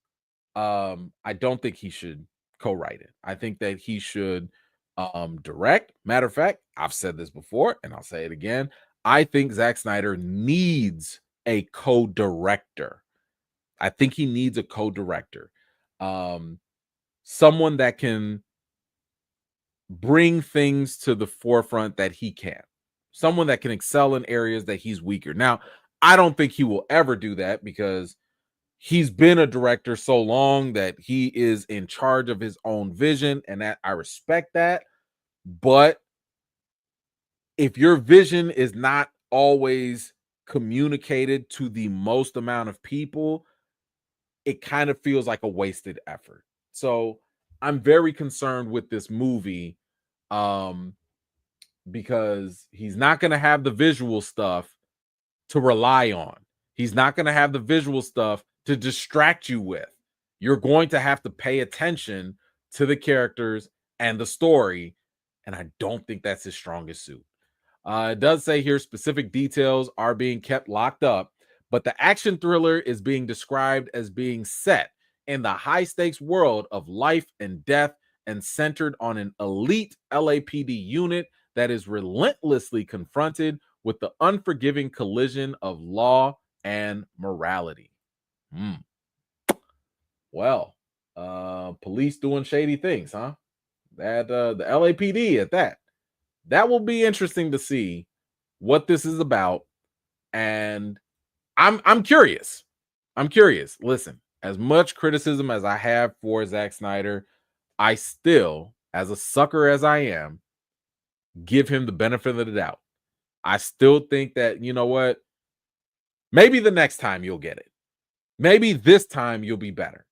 I don't think he should co-write it. I think that he should direct. Matter of fact, I've said this before and I'll say it again. I think Zack Snyder needs a co-director. I think he needs a co-director. Someone that can bring things to the forefront that he can. Someone that can excel in areas that he's weaker. Now, I don't think he will ever do that because he's been a director so long that he is in charge of his own vision, and that I respect that. But if your vision is not always communicated to the most amount of people, it kind of feels like a wasted effort. So I'm very concerned with this movie because he's not going to have the visual stuff to rely on. He's not going to have the visual stuff to distract you with. You're going to have to pay attention to the characters and the story, and I don't think that's his strongest suit. It does say here specific details are being kept locked up, but the action thriller is being described as being set in the high-stakes world of life and death and centered on an elite LAPD unit that is relentlessly confronted with the unforgiving collision of law and morality. Well, police doing shady things, huh? That the LAPD at that. That will be interesting to see what this is about. And I'm curious. I'm curious. Listen, as much criticism as I have for Zack Snyder, I still, as a sucker as I am, give him the benefit of the doubt. I still think that, you know what? Maybe the next time you'll get it. Maybe this time you'll be better.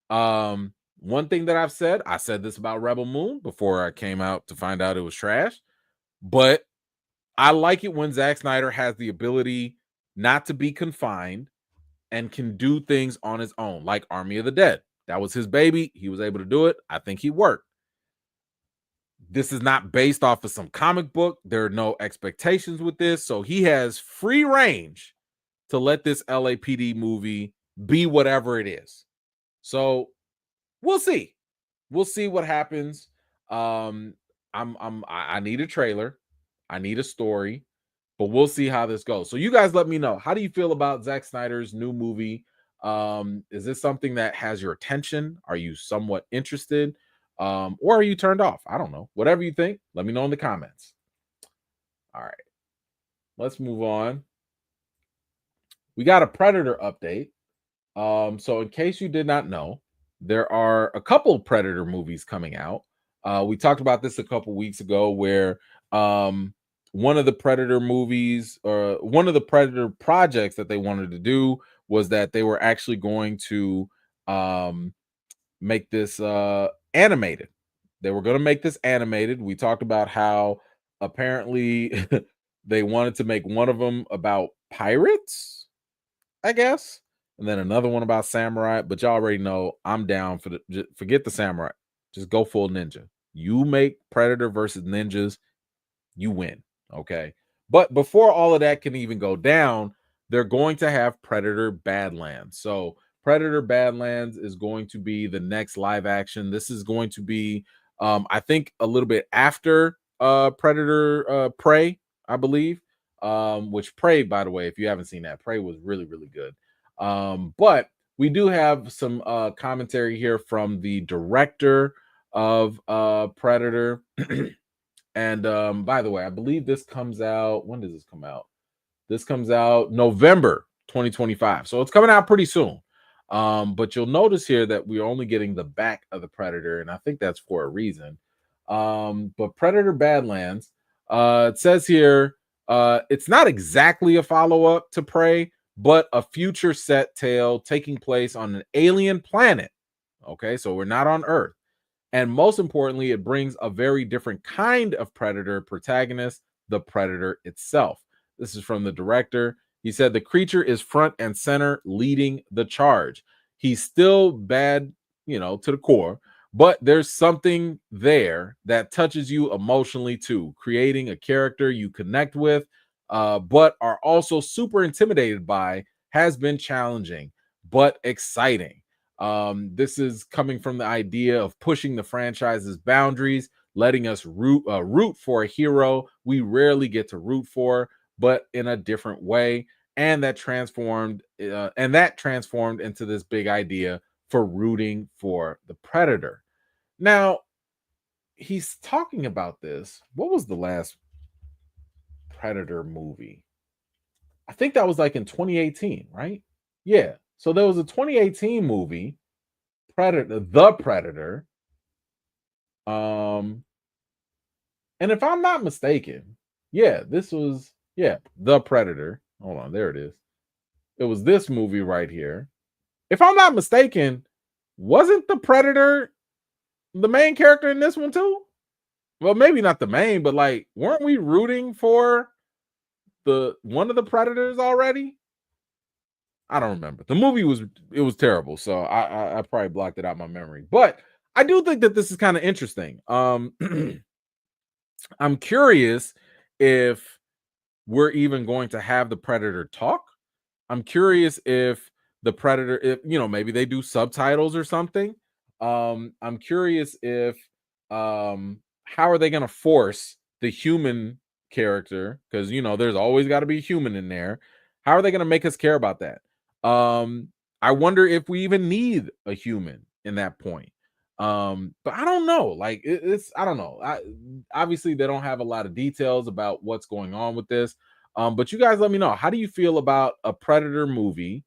One thing that I said this about Rebel Moon before I came out to find out it was trash, but I like it when Zack Snyder has the ability not to be confined and can do things on his own, like Army of the Dead. That was his baby. He was able to do it. I think he worked. This is not based off of some comic book. There are no expectations with this. So he has free range to let this LAPD movie be whatever it is. So we'll see. We'll see what happens. I need a trailer. I need a story, but we'll see how this goes. So you guys let me know. How do you feel about Zack Snyder's new movie? Is this something that has your attention? Are you somewhat interested? Or are you turned off? I don't know. Whatever you think, let me know in the comments. All right. Let's move on. We got a Predator update. So in case you did not know, there are a couple Predator movies coming out. We talked about this a couple weeks ago where one of the Predator movies or one of the Predator projects that they wanted to do was that they were actually going to make this animated. They were going to make this animated. We talked about how apparently they wanted to make one of them about pirates, I guess, and then another one about samurai. But y'all already know I'm down for forget the samurai. Just go full ninja. You make Predator versus ninjas, you win. Okay. But before all of that can even go down, they're going to have Predator Badlands. So Predator Badlands is going to be the next live action. This is going to be, I think, a little bit after Predator Prey, I believe. Which Prey, by the way, if you haven't seen that, Prey was really, really good. But we do have some commentary here from the director of Predator. And by the way, I believe this comes out. When does this come out? This comes out November 2025. So it's coming out pretty soon. But you'll notice here that we're only getting the back of the Predator, and I think that's for a reason. But Predator Badlands, it says here, it's not exactly a follow-up to Prey, but a future set tale taking place on an alien planet. Okay, so we're not on Earth. And most importantly, it brings a very different kind of Predator protagonist, the Predator itself. This is from the director. He said the creature is front and center, leading the charge. He's still bad, to the core, but there's something there that touches you emotionally too, creating a character you connect with, but are also super intimidated by. Has been challenging, but exciting. This is coming from the idea of pushing the franchise's boundaries, letting us root for a hero we rarely get to root for, but in a different way. And that transformed into this big idea for rooting for the Predator. Now, he's talking about this. What was the last Predator movie? I think that was like in 2018, right? Yeah. So there was a 2018 movie, Predator, The Predator. And if I'm not mistaken, this was The Predator. Hold on, there it is. It was this movie right here. If I'm not mistaken, wasn't the Predator the main character in this one too? Well, maybe not the main, but like, weren't we rooting for the one of the Predators already? I don't remember. The movie was terrible, so I probably blocked it out of my memory. But I do think that this is kind of interesting. I'm curious if we're even going to have the Predator talk. I'm curious if the Predator, if maybe they do subtitles or something. I'm curious if how are they going to force the human character, because there's always got to be a human in there. How are they going to make us care about that? I wonder if we even need a human in that point. But I don't know. Like it's I don't know. Obviously they don't have a lot of details about what's going on with this. But you guys let me know. How do you feel about a Predator movie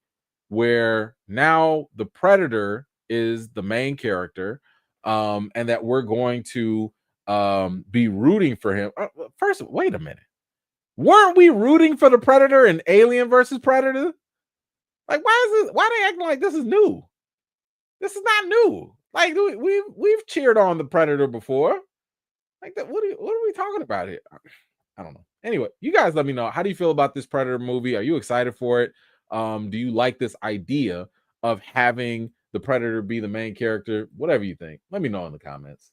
where now the Predator is the main character, and that we're going to be rooting for him. First, wait a minute. Weren't we rooting for the Predator in Alien versus Predator? Like, why are they acting like this is new? This is not new. Like, we've cheered on the Predator before. Like that, what are we talking about here? I don't know. Anyway, you guys let me know. How do you feel about this Predator movie? Are you excited for it? Do you like this idea of having the Predator be the main character? Whatever you think. Let me know in the comments.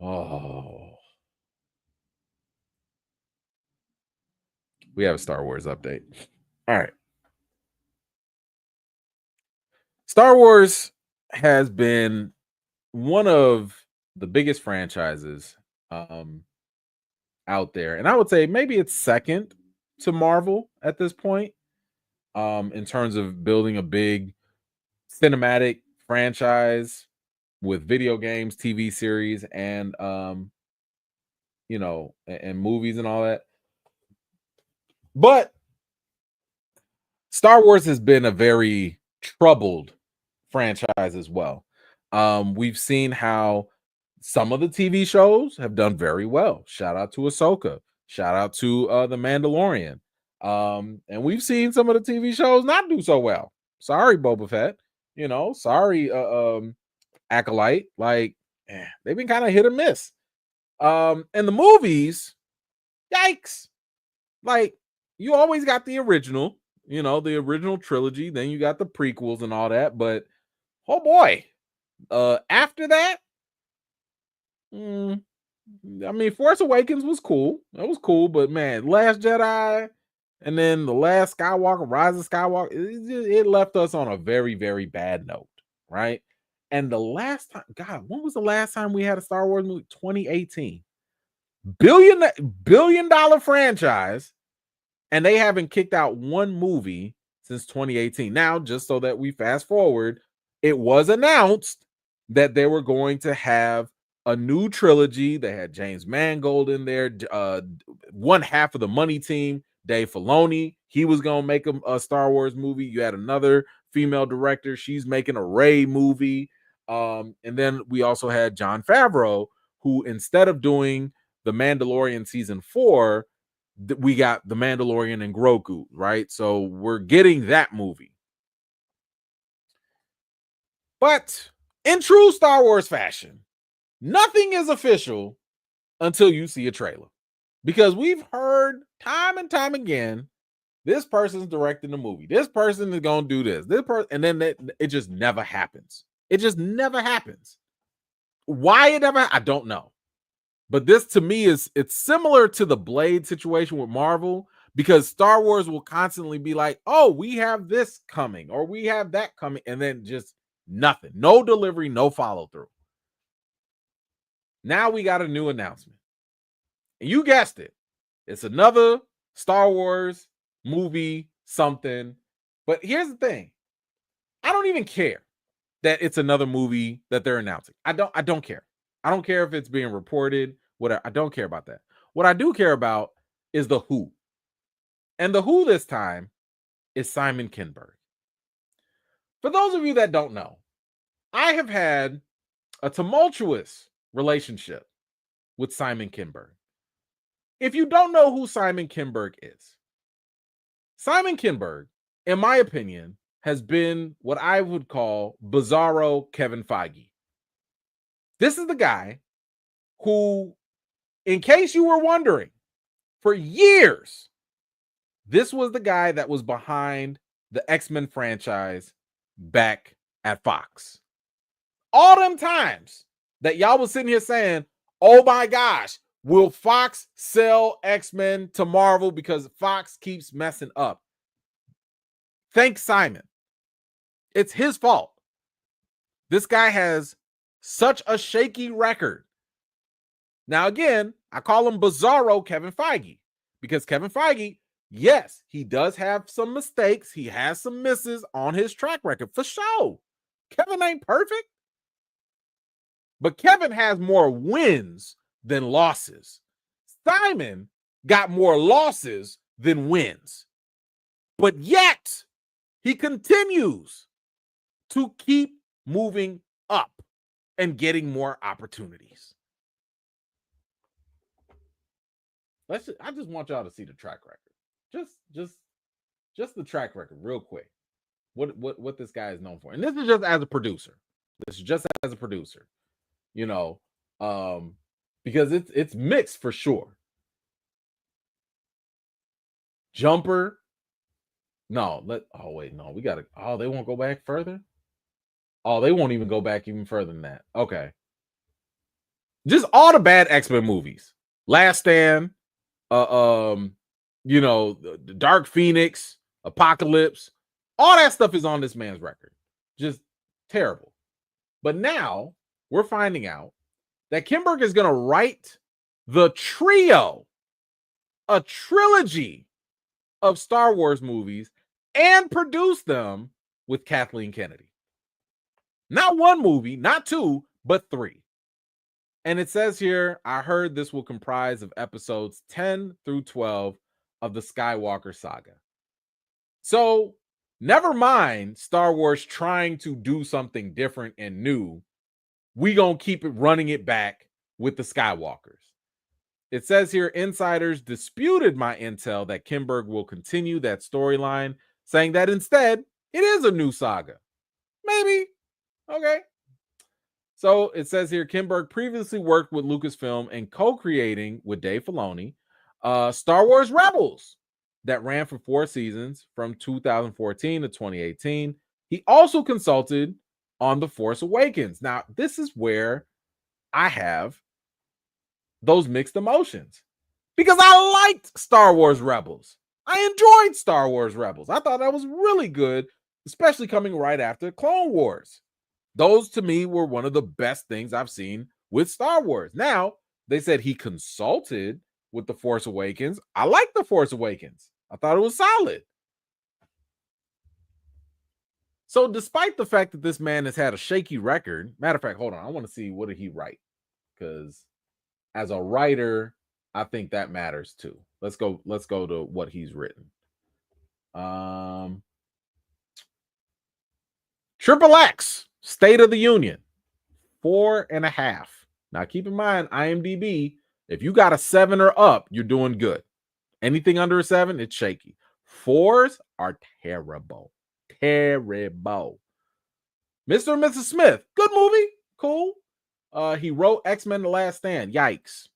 Oh. We have a Star Wars update. All right. Star Wars has been one of the biggest franchises out there. And I would say maybe it's second to Marvel at this point, in terms of building a big cinematic franchise with video games, TV series, and and movies and all that. But Star Wars has been a very troubled franchise as well. We've seen how some of the TV shows have done very well. Shout out to Ahsoka. Shout out to The Mandalorian. And we've seen some of the TV shows not do so well. Sorry, Boba Fett. Sorry, Acolyte. Like, they've been kind of hit or miss. And the movies, yikes. Like, you always got the original, the original trilogy. Then you got the prequels and all that. But, oh boy. After that, Force Awakens was cool. That was cool. But, man, Last Jedi and then The Last Skywalker, Rise of Skywalker, it left us on a very, very bad note, right? And the last time, God, when was the last time we had a Star Wars movie? 2018. Billion dollar franchise, and they haven't kicked out one movie since 2018. Now, just so that we fast forward, it was announced that they were going to have a new trilogy. They had James Mangold in there, one half of the money team, Dave Filoni. He was going to make a Star Wars movie. You had another female director. She's making a Rey movie. And then we also had Jon Favreau, who, instead of doing The Mandalorian season 4, we got The Mandalorian and Grogu, right? So we're getting that movie. But in true Star Wars fashion, nothing is official until you see a trailer. Because we've heard time and time again, this person's directing the movie. This person is going to do this. And then it just never happens. It just never happens. Why it never? I don't know. But this, to me, it's similar to the Blade situation with Marvel, because Star Wars will constantly be like, oh, we have this coming or we have that coming, and then just nothing. No delivery, no follow through. Now we got a new announcement. And you guessed it. It's another Star Wars movie, something. But here's the thing. I don't even care that it's another movie that they're announcing. I don't care. I don't care if it's being reported, whatever. I don't care about that. What I do care about is the who. And the who this time is Simon Kinberg. For those of you that don't know, I have had a tumultuous relationship with Simon Kinberg. If you don't know who Simon Kinberg is, Simon Kinberg, in my opinion, has been what I would call bizarro Kevin Feige. This is the guy who, in case you were wondering, for years, this was the guy that was behind the X-Men franchise back at Fox. All them times that y'all was sitting here saying, oh my gosh, will Fox sell X-Men to Marvel because Fox keeps messing up? Thanks, Simon. It's his fault. This guy has such a shaky record. Now, again, I call him bizarro Kevin Feige because Kevin Feige, yes, he does have some mistakes. He has some misses on his track record for sure. Kevin ain't perfect, but Kevin has more wins than losses. Simon got more losses than wins, but yet he continues to keep moving up and getting more opportunities. I just want y'all to see the track record. Just the track record real quick. What this guy is known for. And this is just as a producer. You know, because it's mixed for sure. Jumper. No, we gotta. Oh, they won't go back further. Oh, they won't even go back even further than that. Okay. Just all the bad X-Men movies. Last Stand, the Dark Phoenix, Apocalypse, all that stuff is on this man's record. Just terrible. But now we're finding out that Kinberg is going to write the trio, a trilogy of Star Wars movies, and produce them with Kathleen Kennedy. Not one movie, not two, but three. And it says here, I heard this will comprise of episodes 10 through 12 of the Skywalker saga. So, never mind Star Wars trying to do something different and new. We gonna keep it running it back with the Skywalkers. It says here, insiders disputed my intel that Kinberg will continue that storyline, saying that instead, it is a new saga. Maybe. Okay. So it says here, Kinberg previously worked with Lucasfilm and co-creating with Dave Filoni Star Wars Rebels that ran for 4 seasons from 2014 to 2018. He also consulted on The Force Awakens. Now, this is where I have those mixed emotions because I liked Star Wars Rebels. I enjoyed Star Wars Rebels. I thought that was really good, especially coming right after Clone Wars. Those to me were one of the best things I've seen with Star Wars. Now, they said he consulted with The Force Awakens. I like The Force Awakens. I thought it was solid. So despite the fact that this man has had a shaky record, matter of fact, hold on, I want to see what did he write? Because as a writer, I think that matters too. Let's go to what he's written. Triple X, State of the Union, 4.5. Now keep in mind, IMDb, if you got a 7 or up, you're doing good. Anything under a 7, it's shaky. 4s are terrible. Terrible. Mr. and Mrs. Smith, good movie. Cool. He wrote X-Men The Last Stand. Yikes.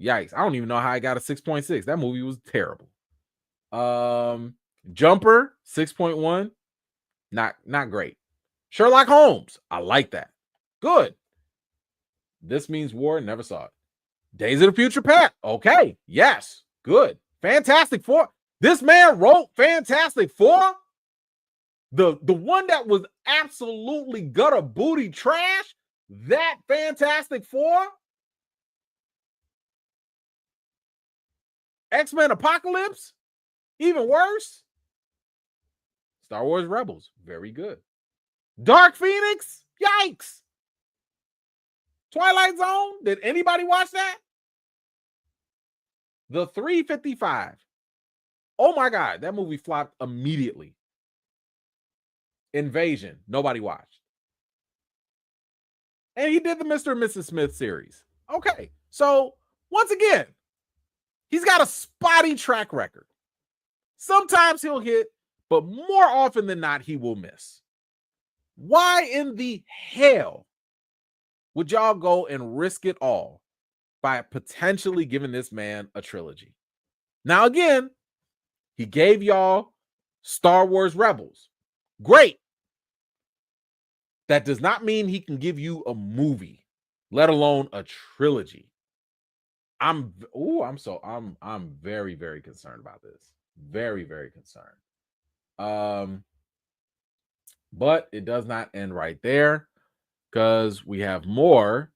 I don't even know how I got a 6.6. That movie was terrible. Jumper, 6.1. Not great. Sherlock Holmes, I like that. Good. This Means War, never saw it. Days of the Future Past, okay. Yes, good. Fantastic Four. This man wrote Fantastic Four. The one that was absolutely gutter booty trash. That Fantastic Four. X-Men Apocalypse, even worse. Star Wars Rebels, very good. Dark Phoenix, yikes. Twilight Zone, did anybody watch that? The 355. Oh my God, that movie flopped immediately. Invasion, nobody watched. And he did the Mr. and Mrs. Smith series. Okay, so once again, he's got a spotty track record. Sometimes he'll hit, but more often than not, he will miss. Why in the hell would y'all go and risk it all by potentially giving this man a trilogy? Now, again, he gave y'all Star Wars Rebels. Great. That does not mean he can give you a movie, let alone a trilogy. I'm very, very concerned about this. Very, very concerned. But it does not end right there because we have more.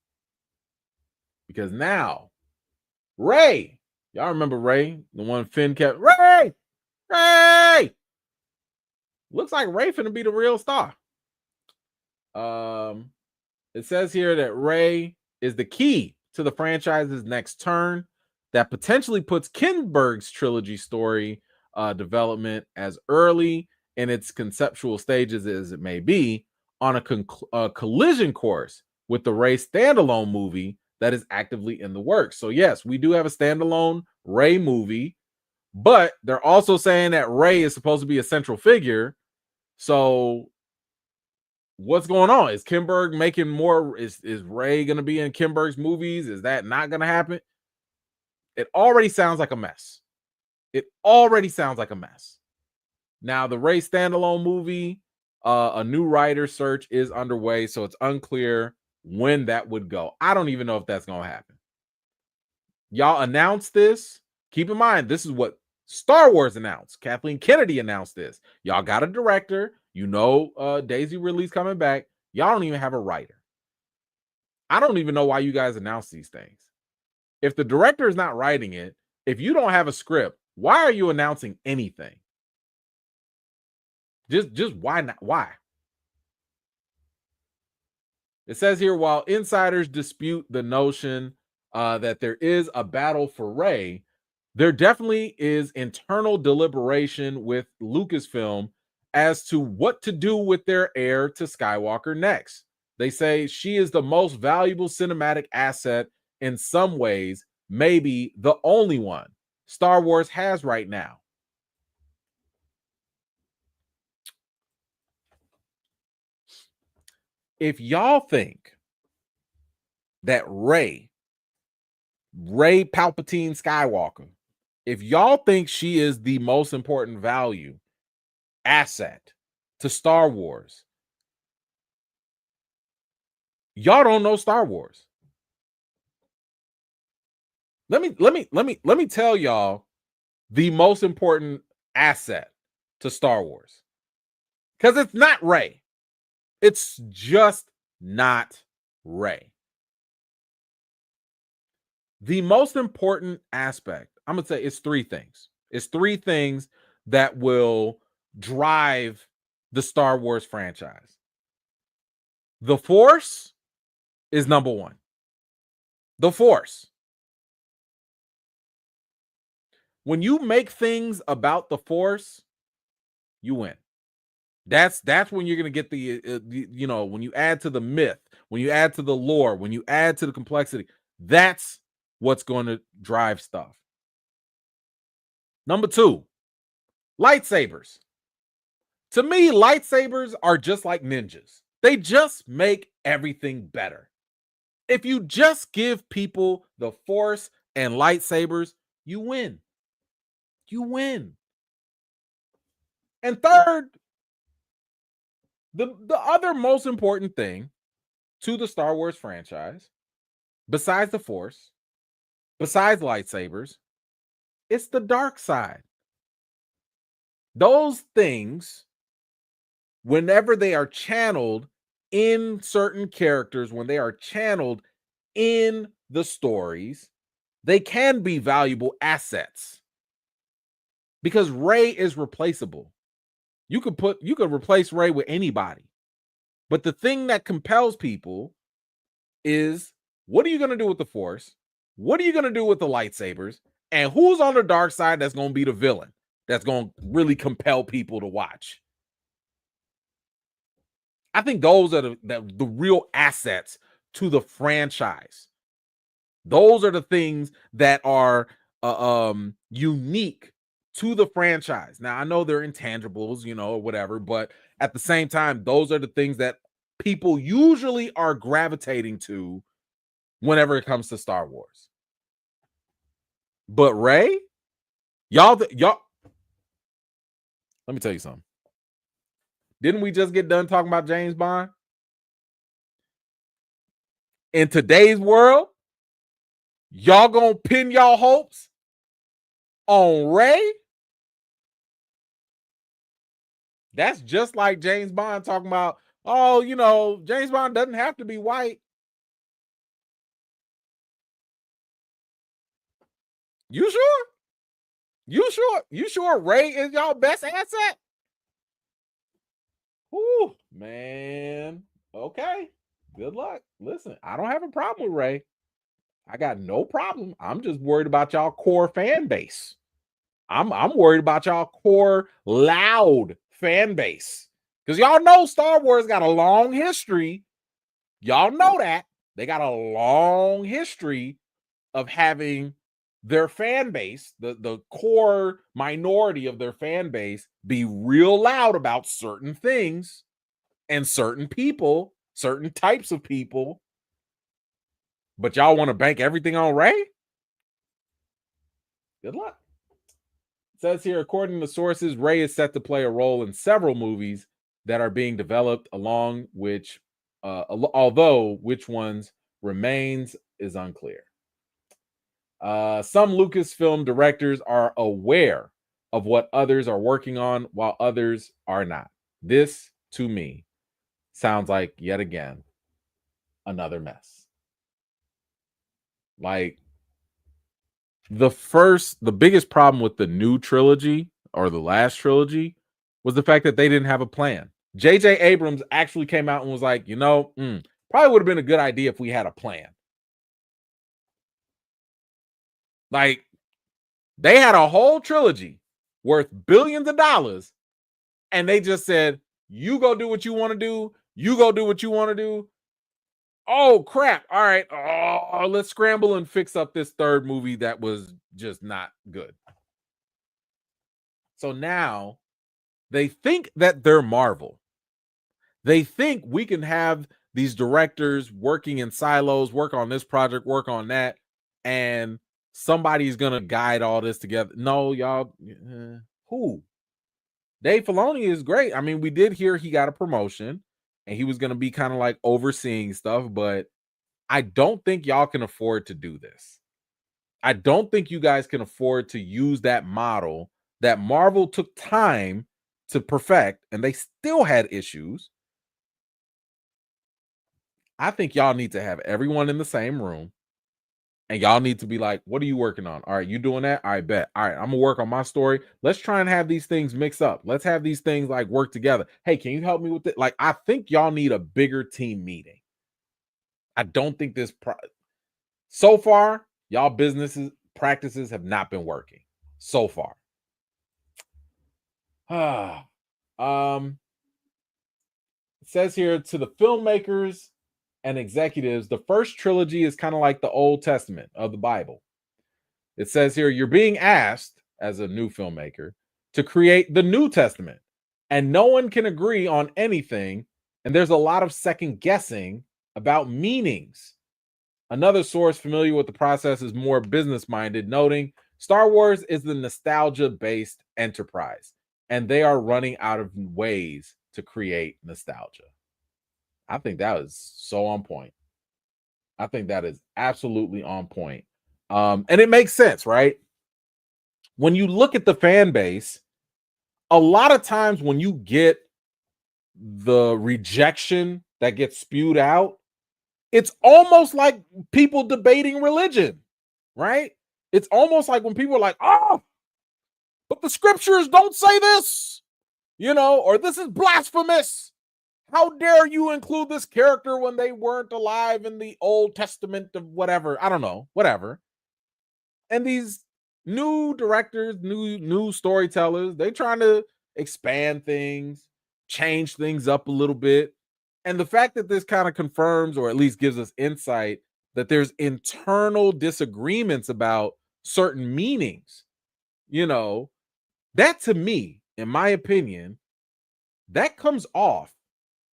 Because now, Ray, y'all remember Ray, the one Finn kept, Ray! Looks like Ray finna be the real star. It says here that Ray is the key to the franchise's next turn that potentially puts Kinberg's trilogy story development as early in its conceptual stages as it may be, on a collision course with the Rey standalone movie that is actively in the works. So yes, we do have a standalone Rey movie, but they're also saying that Rey is supposed to be a central figure. So what's going on? Is Kinberg making more? Is Rey going to be in Kinberg's movies? Is that not going to happen? It already sounds like a mess. It already sounds like a mess. Now, the Rey standalone movie, a new writer search is underway, so it's unclear when that would go. I don't even know if that's going to happen. Y'all announced this. Keep in mind, this is what Star Wars announced. Kathleen Kennedy announced this. Y'all got a director. You know Daisy Ridley's coming back. Y'all don't even have a writer. I don't even know why you guys announce these things. If the director is not writing it, if you don't have a script, why are you announcing anything? Just why not? Why? It says here, while insiders dispute the notion that there is a battle for Rey, there definitely is internal deliberation with Lucasfilm as to what to do with their heir to Skywalker next. They say she is the most valuable cinematic asset in some ways, maybe the only one Star Wars has right now. If y'all think that Rey Palpatine Skywalker, if y'all think she is the most important value asset to Star Wars, y'all don't know Star Wars. Let me tell y'all the most important asset to Star Wars. Because it's not Rey. It's just not Rey. The most important aspect, I'm going to say, it's three things. It's three things that will drive the Star Wars franchise. The Force is number one. The Force. When you make things about the Force, you win. That's when you're going to get the when you add to the myth, when you add to the lore, when you add to the complexity, that's what's going to drive stuff. Number two, lightsabers. To me, lightsabers are just like ninjas. They just make everything better. If you just give people the Force and lightsabers, you win. You win. And third, the other most important thing to the Star Wars franchise, besides the Force, besides lightsabers, it's the dark side. Those things, whenever they are channeled in certain characters, when they are channeled in the stories, they can be valuable assets. Because Rey is replaceable. You could replace Rey with anybody. But the thing that compels people is, what are you going to do with the Force? What are you going to do with the lightsabers? And who's on the dark side that's going to be the villain? That's going to really compel people to watch. I think those are the real assets to the franchise. Those are the things that are unique to the franchise. Now, I know they're intangibles, or whatever, but at the same time, those are the things that people usually are gravitating to whenever it comes to Star Wars. But Rey, y'all, let me tell you something. Didn't we just get done talking about James Bond? In today's world, y'all gonna pin y'all hopes on Rey? That's just like James Bond talking about, James Bond doesn't have to be white. You sure? You sure Rey is y'all best asset? Ooh, man. Okay. Good luck. Listen, I don't have a problem with Rey. I got no problem. I'm just worried about y'all core fan base. I'm worried about y'all core loud fan base. Because y'all know Star Wars got a long history. Y'all know that. They got a long history of having their fan base, the core minority of their fan base, be real loud about certain things and certain people, certain types of people. But y'all want to bank everything on Rey? Good luck. It says here, according to sources, Rey is set to play a role in several movies that are being developed, along which, although which ones remains is unclear. Some Lucasfilm directors are aware of what others are working on, while others are not. This, to me, sounds like, yet again, another mess. Like, the biggest problem with the new trilogy, or the last trilogy, was the fact that they didn't have a plan. J.J. Abrams actually came out and was like, probably would have been a good idea if we had a plan. Like, they had a whole trilogy worth billions of dollars, and they just said, you go do what you want to do. You go do what you want to do. Oh, crap. All right. Oh, let's scramble and fix up this third movie that was just not good. So now they think that they're Marvel. They think we can have these directors working in silos, work on this project, work on that, and somebody's going to guide all this together. No, y'all. Who? Dave Filoni is great. I mean, we did hear he got a promotion and he was going to be kind of like overseeing stuff, but I don't think y'all can afford to do this. I don't think you guys can afford to use that model that Marvel took time to perfect, and they still had issues. I think y'all need to have everyone in the same room, and y'all need to be like, what are you working on? All right, you doing that? I bet. All right, I'm gonna work on my story. Let's try and have these things mix up. Let's have these things like work together. Hey, can you help me with it? Like, I think y'all need a bigger team meeting. I don't think so far, y'all businesses practices have not been working so far. It says here, to the filmmakers and executives, the first trilogy is kind of like the Old Testament of the Bible. It says here, you're being asked as a new filmmaker to create the New Testament, and no one can agree on anything, and there's a lot of second guessing about meanings. Another source familiar with the process is more business-minded, noting Star Wars is the nostalgia-based enterprise, and they are running out of ways to create nostalgia. I think that is so on point. I think that is absolutely on point. And it makes sense, right? When you look at the fan base, a lot of times when you get the rejection that gets spewed out, it's almost like people debating religion, right? It's almost like when people are like, oh, but the scriptures don't say this, or this is blasphemous. How dare you include this character when they weren't alive in the Old Testament of whatever? I don't know, whatever. And these new directors, new storytellers, they trying to expand things, change things up a little bit. And the fact that this kind of confirms, or at least gives us insight, that there's internal disagreements about certain meanings, that to me, in my opinion, that comes off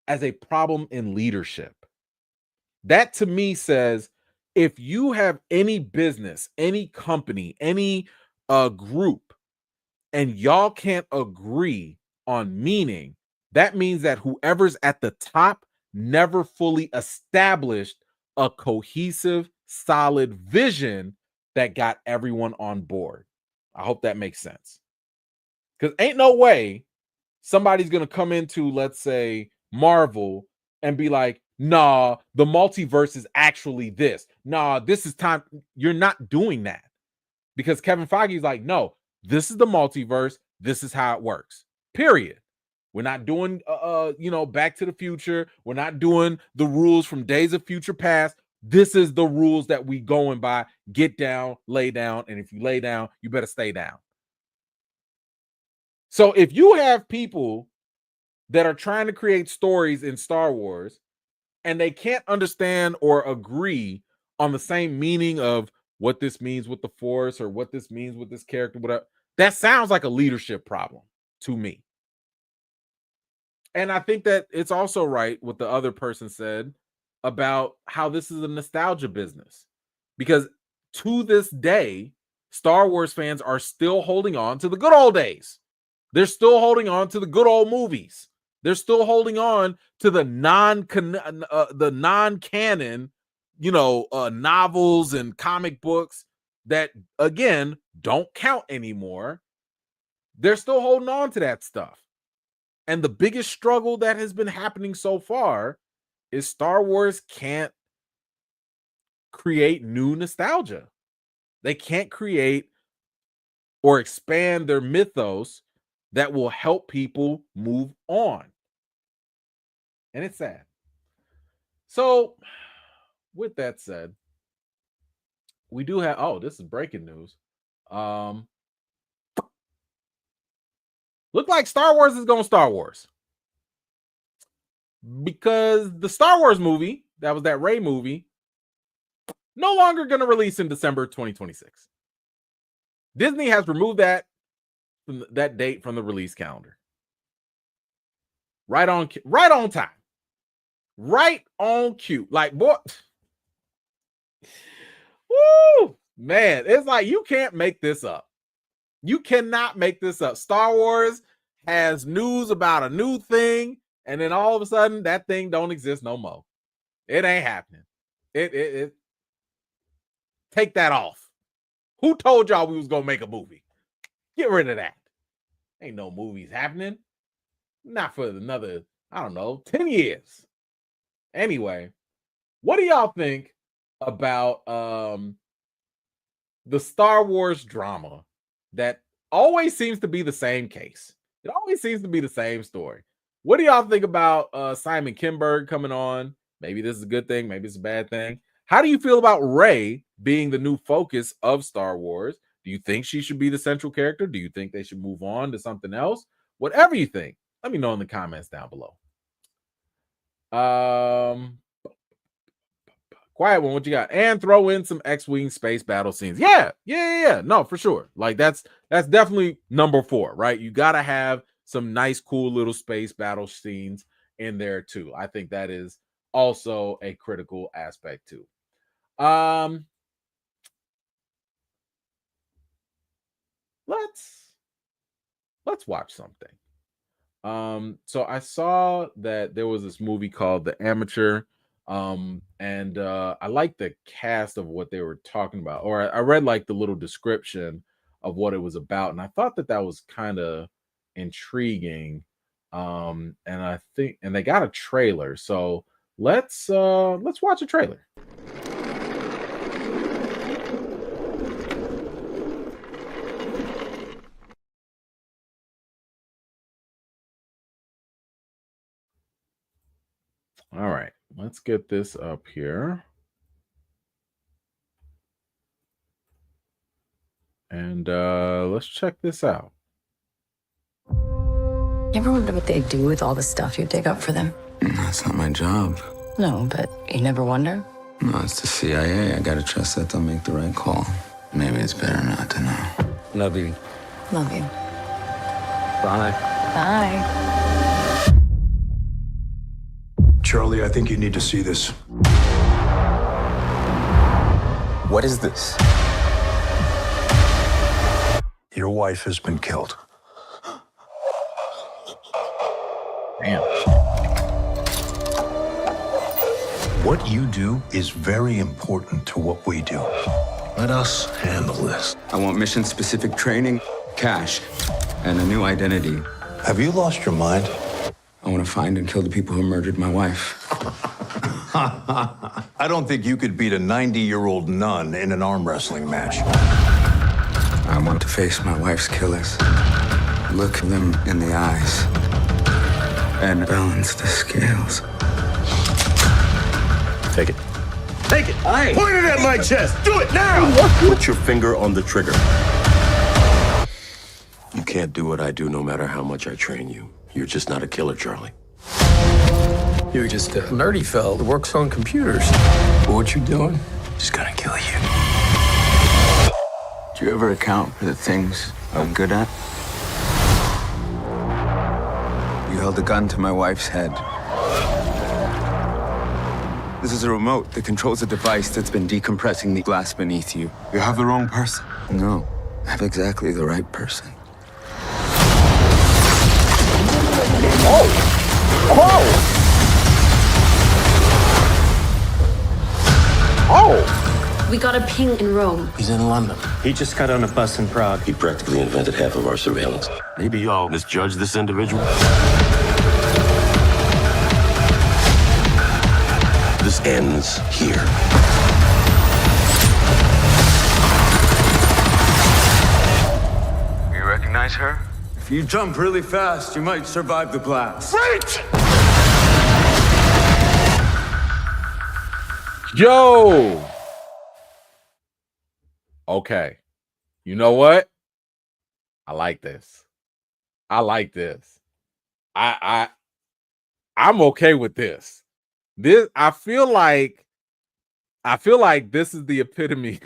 as a problem in leadership. That to me says, if you have any business, any company, any group, and y'all can't agree on meaning, that means that whoever's at the top never fully established a cohesive, solid vision that got everyone on board. I hope that makes sense. Because ain't no way somebody's going to come into, let's say, Marvel and be like, nah, the multiverse is actually this. Nah, this is time. You're not doing that. Because Kevin Feige is like, no, this is the multiverse. This is how it works. Period. We're not doing, Back to the Future. We're not doing the rules from Days of Future Past. This is the rules that we going by. Get down, lay down, and if you lay down, you better stay down. So if you have people that are trying to create stories in Star Wars, and they can't understand or agree on the same meaning of what this means with the Force or what this means with this character, whatever. That sounds like a leadership problem to me. And I think that it's also right what the other person said about how this is a nostalgia business, because to this day, Star Wars fans are still holding on to the good old days. They're still holding on to the good old movies. They're still holding on to the non-canon, novels and comic books that, again, don't count anymore. They're still holding on to that stuff. And the biggest struggle that has been happening so far is Star Wars can't create new nostalgia. They can't create or expand their mythos that will help people move on. And it's sad. So, with that said, we do have, this is breaking news. Look like Star Wars is going Star Wars. Because the Star Wars movie, that was that Rey movie, no longer going to release in December 2026. Disney has removed that date from the release calendar. Right on time. Right on cue. Like, boy. Woo! Man, it's like you can't make this up. You cannot make this up. Star Wars has news about a new thing, and then all of a sudden that thing don't exist no more. It ain't happening. It take that off. Who told y'all we was gonna make a movie? Get rid of that. Ain't no movies happening. Not for another, 10 years. Anyway, what do y'all think about the Star Wars drama that always seems to be the same case? It always seems to be the same story. What do y'all think about Simon Kinberg coming on? Maybe this is a good thing, maybe it's a bad thing. How do you feel about Rey being the new focus of Star Wars? Do you think she should be the central character? Do you think they should move on to something else? Whatever you think, let me know in the comments down below. Quiet one, what you got? And throw in some X-Wing space battle scenes. Yeah. No, for sure. Like that's definitely number 4, right? You got to have some nice, cool little space battle scenes in there too. I think that is also a critical aspect too. Let's watch something. So I saw that there was this movie called The Amateur, and I liked the cast of what they were talking about, or I read like the little description of what it was about, and I thought that was kind of intriguing. And they got a trailer, so let's watch a trailer. All right, let's get this up here. And let's check this out. You ever wonder what they do with all the stuff you dig up for them? That's not my job. No, but you never wonder? No, it's the CIA. I gotta trust that they'll make the right call. Maybe it's better not to know. Love you. Love you. Bye. Bye. Charlie, I think you need to see this. What is this? Your wife has been killed. Damn. What you do is very important to what we do. Let us handle this. I want mission-specific training, cash, and a new identity. Have you lost your mind? I want to find and kill the people who murdered my wife. I don't think you could beat a 90-year-old nun in an arm wrestling match. I want to face my wife's killers, look them in the eyes, and balance the scales. Take it. Take it! Aye. Point it at my chest! Do it now! Put your finger on the trigger. You can't do what I do no matter how much I train you. You're just not a killer, Charlie. You're just a nerdy fella that works on computers. But what you're doing is gonna kill you. Do you ever account for the things I'm good at? You held a gun to my wife's head. This is a remote that controls a device that's been decompressing the glass beneath you. You have the wrong person. No, I have exactly the right person. We got a ping in Rome. He's in London. He just got on a bus in Prague. He practically invented half of our surveillance. Maybe y'all misjudged this individual. This ends here. You recognize her? If you jump really fast, you might survive the blast. Yo. Okay. You know what? I like this. I'm okay with this. I feel like this is the epitome.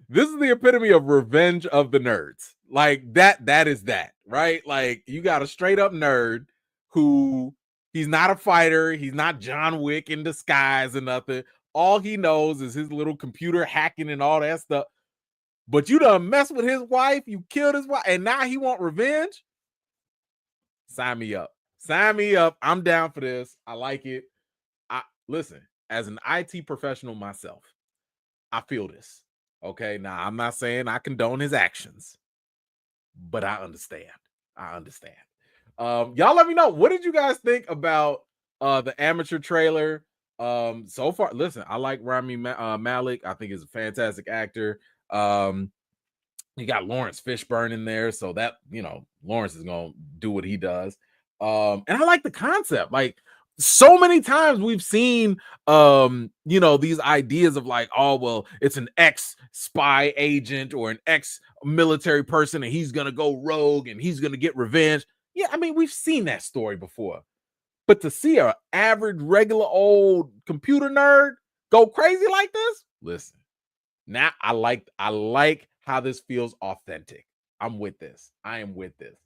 This is the epitome of Revenge of the Nerds. Like that is that, right? Like you got a straight up nerd who he's not a fighter, he's not John Wick in disguise and nothing. All he knows is his little computer hacking and all that stuff. But you done mess with his wife, you killed his wife, and now he want revenge? Sign me up. Sign me up. I'm down for this. I like it. Listen, as an IT professional myself, I feel this. Okay. Now I'm not saying I condone his actions, but I understand. Y'all let me know. What did you guys think about the amateur trailer? So far, listen, I like Rami Malek. I think he's a fantastic actor. You got Lawrence Fishburne in there, so that Lawrence is gonna do what he does. And I like the concept. Like so many times we've seen these ideas of like, oh well, it's an ex-spy agent or an ex-military person, and he's gonna go rogue and he's gonna get revenge. Yeah, I mean, we've seen that story before. But to see an average, regular old computer nerd go crazy like this, listen. Now I like how this feels authentic. I'm with this. I am with this.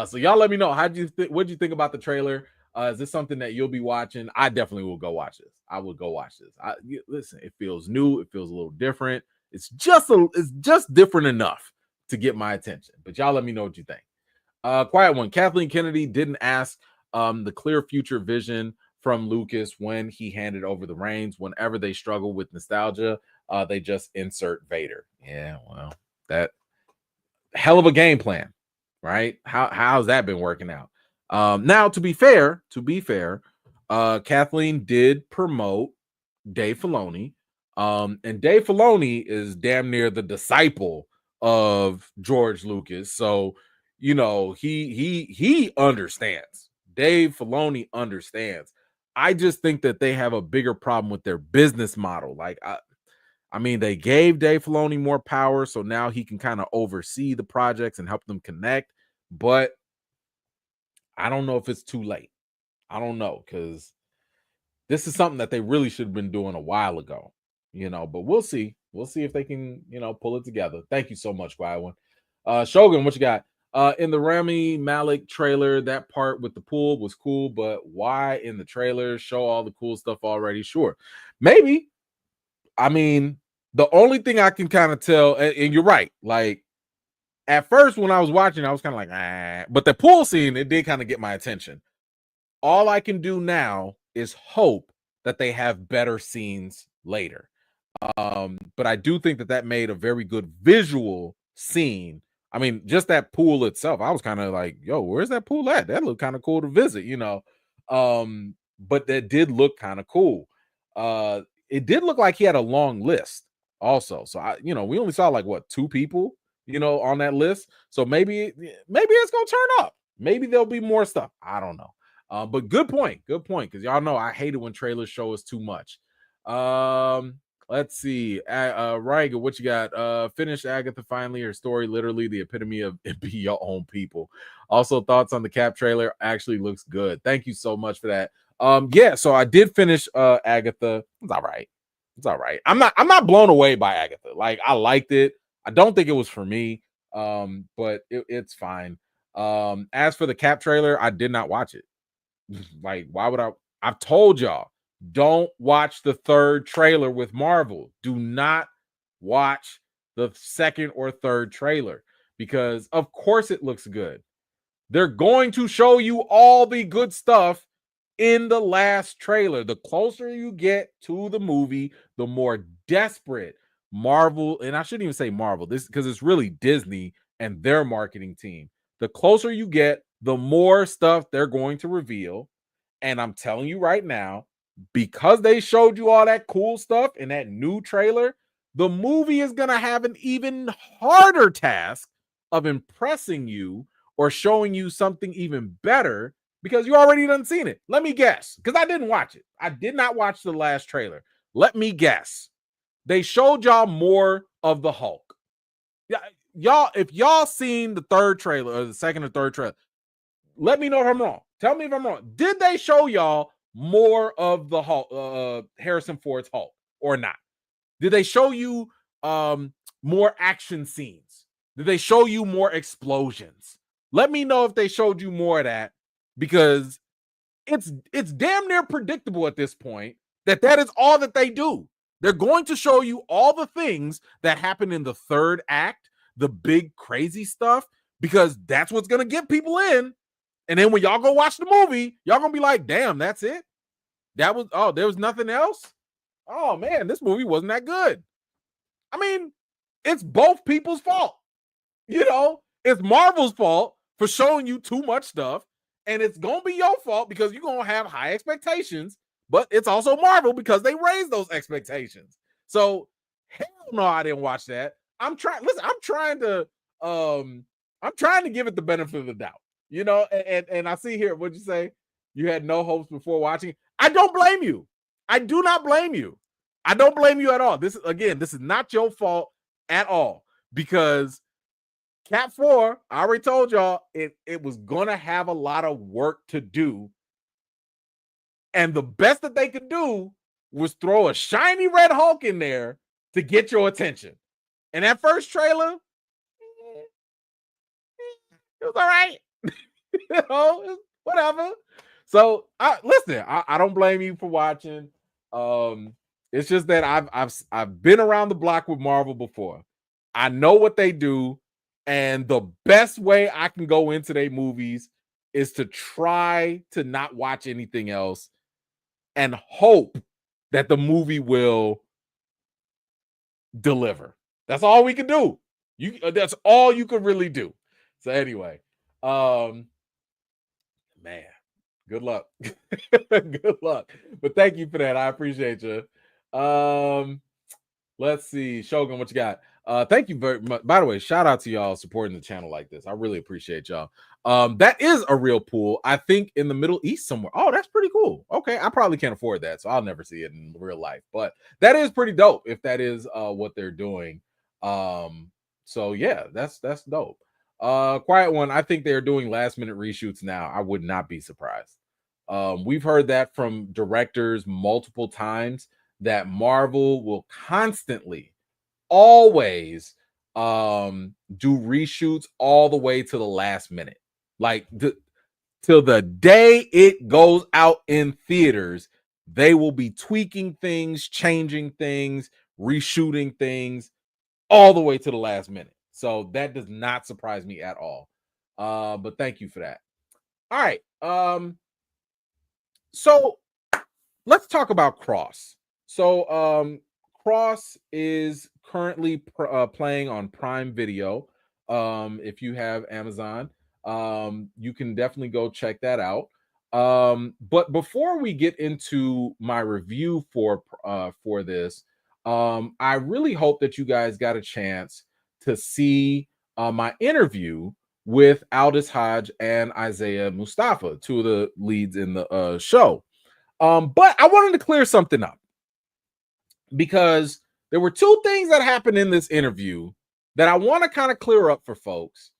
So y'all let me know. What'd you think about the trailer? Is this something that you'll be watching? I definitely will go watch this. I will go watch this. Listen, it feels new. It feels a little different. It's just different enough to get my attention. But y'all let me know what you think. Quiet one. Kathleen Kennedy didn't ask the clear future vision from Lucas when he handed over the reins. Whenever they struggle with nostalgia, they just insert Vader. Yeah, well, that hell of a game plan, right? How's that been working out? Now, to be fair, Kathleen did promote Dave Filoni, and Dave Filoni is damn near the disciple of George Lucas, so he understands. Dave Filoni understands. I just think that they have a bigger problem with their business model. Like, I mean, they gave Dave Filoni more power, so now he can kind of oversee the projects and help them connect. But I don't know if it's too late. I don't know, because this is something that they really should have been doing a while ago, but we'll see. We'll see if they can, pull it together. Thank you so much, Quiet One. Shogun, what you got? In the Rami Malek trailer, that part with the pool was cool, but why in the trailer show all the cool stuff already? Sure. Maybe. I mean, the only thing I can kind of tell, and you're right, like at first when I was watching, I was kind of like, but the pool scene, it did kind of get my attention. All I can do now is hope that they have better scenes later. But I do think that made a very good visual scene. I mean, just that pool itself, I was kind of like, yo, where's that pool at? That looked kind of cool to visit, but that did look kind of cool. It did look like he had a long list also. So we only saw like what, 2 people, on that list. So maybe it's gonna turn up. Maybe there'll be more stuff. I don't know. But good point. Because y'all know I hate it when trailers show us too much. Let's see. Riga, what you got? Finished Agatha finally. Her story, literally the epitome of it be your own people. Also, thoughts on the Cap trailer? Actually looks good. Thank you so much for that. Yeah, so I did finish Agatha. It's all right. It's all right. I'm not blown away by Agatha. Like, I liked it. I don't think it was for me. But it's fine. As for the Cap trailer, I did not watch it. Like, why would I? I've told y'all, don't watch the third trailer with Marvel. Do not watch the second or third trailer because, of course, it looks good. They're going to show you all the good stuff in the last trailer. The closer you get to the movie, the more desperate Marvel, and I shouldn't even say Marvel, this because it's really Disney and their marketing team. The closer you get, the more stuff they're going to reveal. And I'm telling you right now, because they showed you all that cool stuff in that new trailer, the movie is going to have an even harder task of impressing you or showing you something even better because you already done seen it. Let me guess, because I didn't watch it. I did not watch the last trailer. Let me guess. They showed y'all more of the Hulk. Yeah, y'all, if y'all seen the third trailer or the second or third trailer, let me know if I'm wrong. Tell me if I'm wrong. Did they show y'all more of the Hulk, Harrison Ford's Hulk, or not? Did they show you more action scenes? Did they show you more explosions? Let me know if they showed you more of that, because it's damn near predictable at this point that is all that they do. They're going to show you all the things that happen in the third act, the big crazy stuff, because that's what's going to get people in. And then when y'all go watch the movie, y'all gonna be like, damn, that's it? There was nothing else? Oh man, this movie wasn't that good. I mean, it's both people's fault. You know, it's Marvel's fault for showing you too much stuff, and it's gonna be your fault because you're gonna have high expectations, but it's also Marvel because they raised those expectations. So hell no, I didn't watch that. I'm trying to give it the benefit of the doubt. You know, and I see here, what'd you say? You had no hopes before watching. I don't blame you. I do not blame you. I don't blame you at all. This is not your fault at all, because Cat 4, I already told y'all, it was gonna have a lot of work to do. And the best that they could do was throw a shiny red Hulk in there to get your attention. And that first trailer, it was all right. You know, whatever. So listen, I don't blame you for watching. It's just that I've been around the block with Marvel before. I know what they do, and the best way I can go into their movies is to try to not watch anything else and hope that the movie will deliver. That's all we can do. That's all you can really do. So anyway, man, good luck. Good luck. But thank you for that. I appreciate you. Let's see. Shogun, what you got? Thank you very much. By the way, shout out to y'all supporting the channel like this. I really appreciate y'all. That is a real pool, I think, in the Middle East somewhere. Oh, that's pretty cool. Okay, I probably can't afford that, so I'll never see it in real life. But that is pretty dope if that is what they're doing. So yeah, that's dope. Quiet One, I think they're doing last minute reshoots now. I would not be surprised. We've heard that from directors multiple times, that Marvel will constantly, always do reshoots all the way to the last minute. Like till the day it goes out in theaters, they will be tweaking things, changing things, reshooting things all the way to the last minute. So that does not surprise me at all. But thank you for that. All right. So let's talk about Cross. So Cross is currently playing on Prime Video. If you have Amazon, you can definitely go check that out. But before we get into my review for this, I really hope that you guys got a chance to see my interview with Aldis Hodge and Isaiah Mustafa, two of the leads in the show. But I wanted to clear something up. because there were two things that happened in this interview that I want to kind of clear up for folks.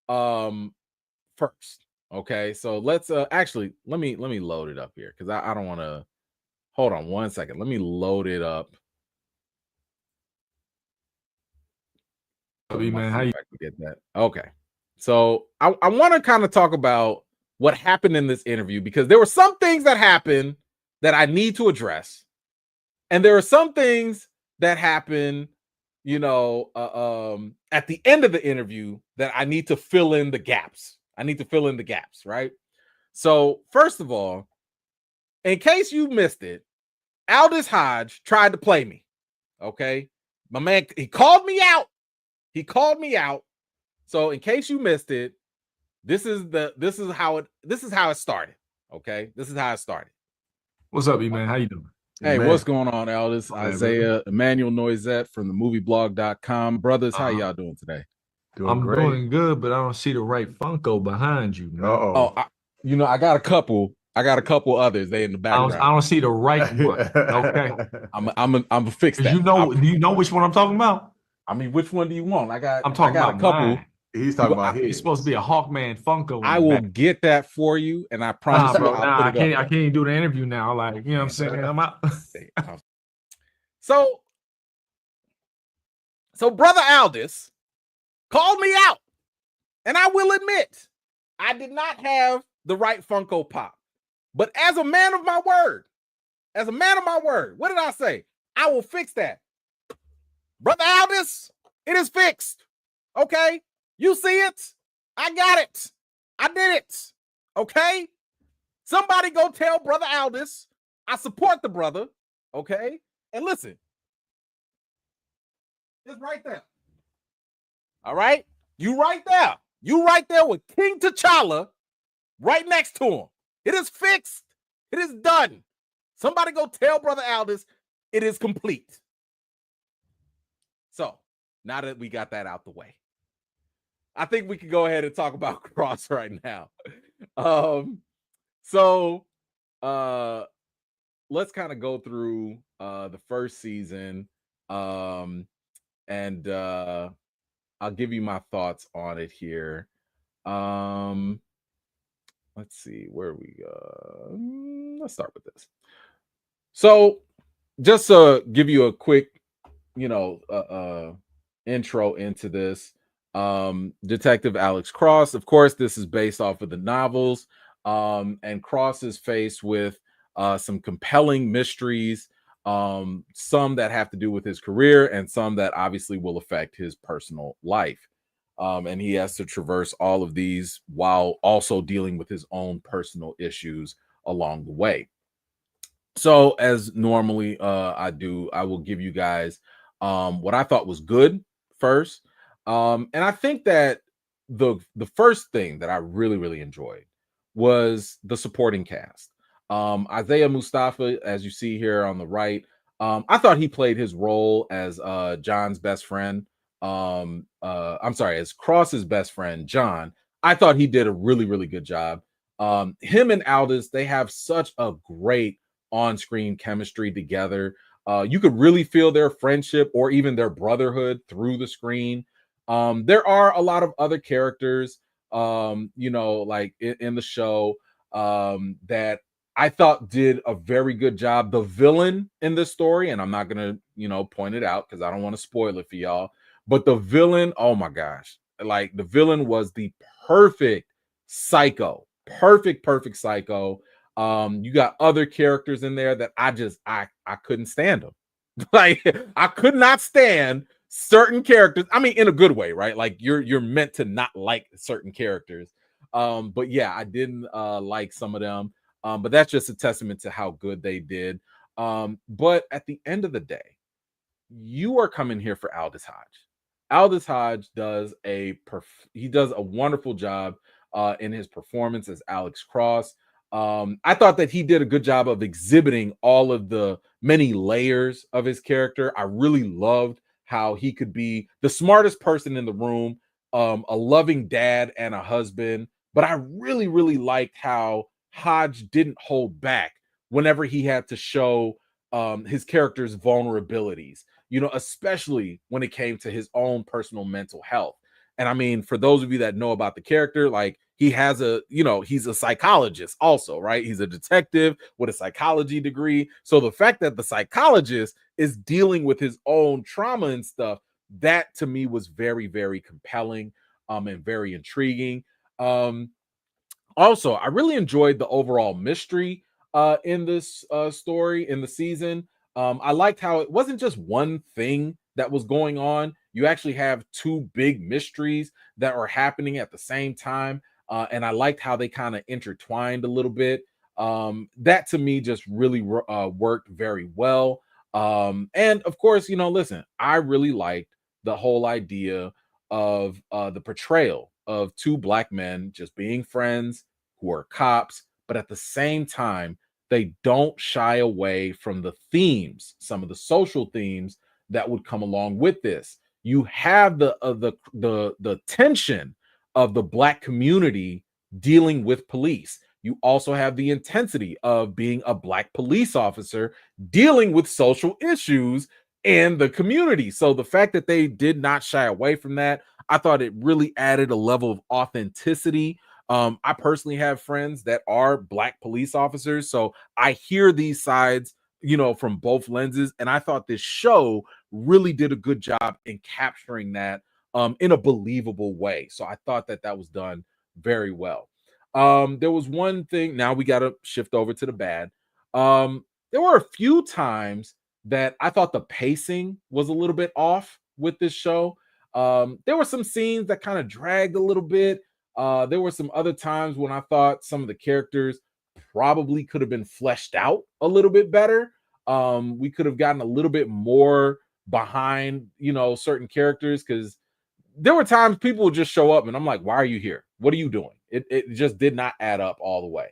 First, okay, so let's actually let me load it up here because I don't want to. Hold on one second. Let me load it up. Man, how you? I can get that? Okay, so I want to kind of talk about what happened in this interview because there were some things that happened that I need to address, and there are some things that happen, you know, at the end of the interview that I need to fill in the gaps. Right? So first of all, in case you missed it, Aldis Hodge tried to play me. Okay, my man, he called me out. So in case you missed it, this is how it started. Okay, this is how it started. What's up, man? How you doing? Hey, man. What's going on, Aldis? Isaiah, Emmanuel Noisette from the movieblog.com. Brothers, how y'all doing today? I'm doing good, but I don't see the right Funko behind you, man. I got a couple. Others. They in the background. I don't see the right one. Okay, I'm fix that. Do you know which one I'm talking about? I mean, which one do you want? I got a couple. Mine. He's talking about his. It's supposed to be a Hawkman Funko. I will get that for you, and I promise you, I can't even do the interview now. Like, you know what I'm saying? I'm out. So brother Aldis called me out, and I will admit, I did not have the right Funko Pop. But as a man of my word, what did I say? I will fix that. Brother Aldis, it is fixed. Okay? You see it? I got it. I did it. Okay? Somebody go tell Brother Aldis I support the brother. Okay? And listen. It's right there. All right? You right there. You right there with King T'Challa right next to him. It is fixed. It is done. Somebody go tell Brother Aldis it is complete. So, now that we got that out the way, I think we can go ahead and talk about Cross right now. Let's kind of go through the first season, and I'll give you my thoughts on it here. Let's see where we go. Let's start with this. So, just to give you a quick, intro into this, Detective Alex Cross. Of course, this is based off of the novels, and Cross is faced with some compelling mysteries, some that have to do with his career and some that obviously will affect his personal life. And he has to traverse all of these while also dealing with his own personal issues along the way. So as normally I do, I will give you guys what I thought was good first. And I think that the first thing that I really, really enjoyed was the supporting cast. Isaiah Mustafa, as you see here on the right, I thought he played his role as John's best friend. As Cross's best friend, John. I thought he did a really, really good job. Him and Aldis, they have such a great on-screen chemistry together. You could really feel their friendship or even their brotherhood through the screen. There are a lot of other characters, like in the show, that I thought did a very good job. The villain in this story, and I'm not going to, point it out because I don't want to spoil it for y'all, but the villain, oh my gosh, like the villain was the perfect psycho, perfect psycho. You got other characters in there that I couldn't stand them. Like I could not stand certain characters. I mean, in a good way, right? Like you're meant to not like certain characters. But yeah, I didn't like some of them. But that's just a testament to how good they did. But at the end of the day, you are coming here for Aldis Hodge. Aldis Hodge does a wonderful job in his performance as Alex Cross. I thought that he did a good job of exhibiting all of the many layers of his character. I really loved how he could be the smartest person in the room, a loving dad and a husband. But I really, really liked how Hodge didn't hold back whenever he had to show his character's vulnerabilities, especially when it came to his own personal mental health. And I mean, for those of you that know about the character, like he has he's a psychologist also, right? He's a detective with a psychology degree. So the fact that the psychologist is dealing with his own trauma and stuff, that to me was very, very compelling and very intriguing. Also, I really enjoyed the overall mystery in this story in the season. I liked how it wasn't just one thing that was going on. You actually have two big mysteries that are happening at the same time. And I liked how they kind of intertwined a little bit. That to me just really worked very well. And of course, listen, I really liked the whole idea of the portrayal of two black men just being friends who are cops, but at the same time, they don't shy away from the themes, some of the social themes that would come along with this. You have the tension of the black community dealing with police. You also have the intensity of being a black police officer dealing with social issues in the community. So the fact that they did not shy away from that, I thought it really added a level of authenticity. I personally have friends that are black police officers, so I hear these sides, from both lenses, and I thought this show really did a good job in capturing that in a believable way. So I thought that was done very well. There was one thing. Now we got to shift over to the bad. There were a few times that I thought the pacing was a little bit off with this show. There were some scenes that kind of dragged a little bit. There were some other times when I thought some of the characters probably could have been fleshed out a little bit better. We could have gotten a little bit more behind, certain characters, because there were times people would just show up and I'm like, why are you here? What are you doing? It just did not add up all the way.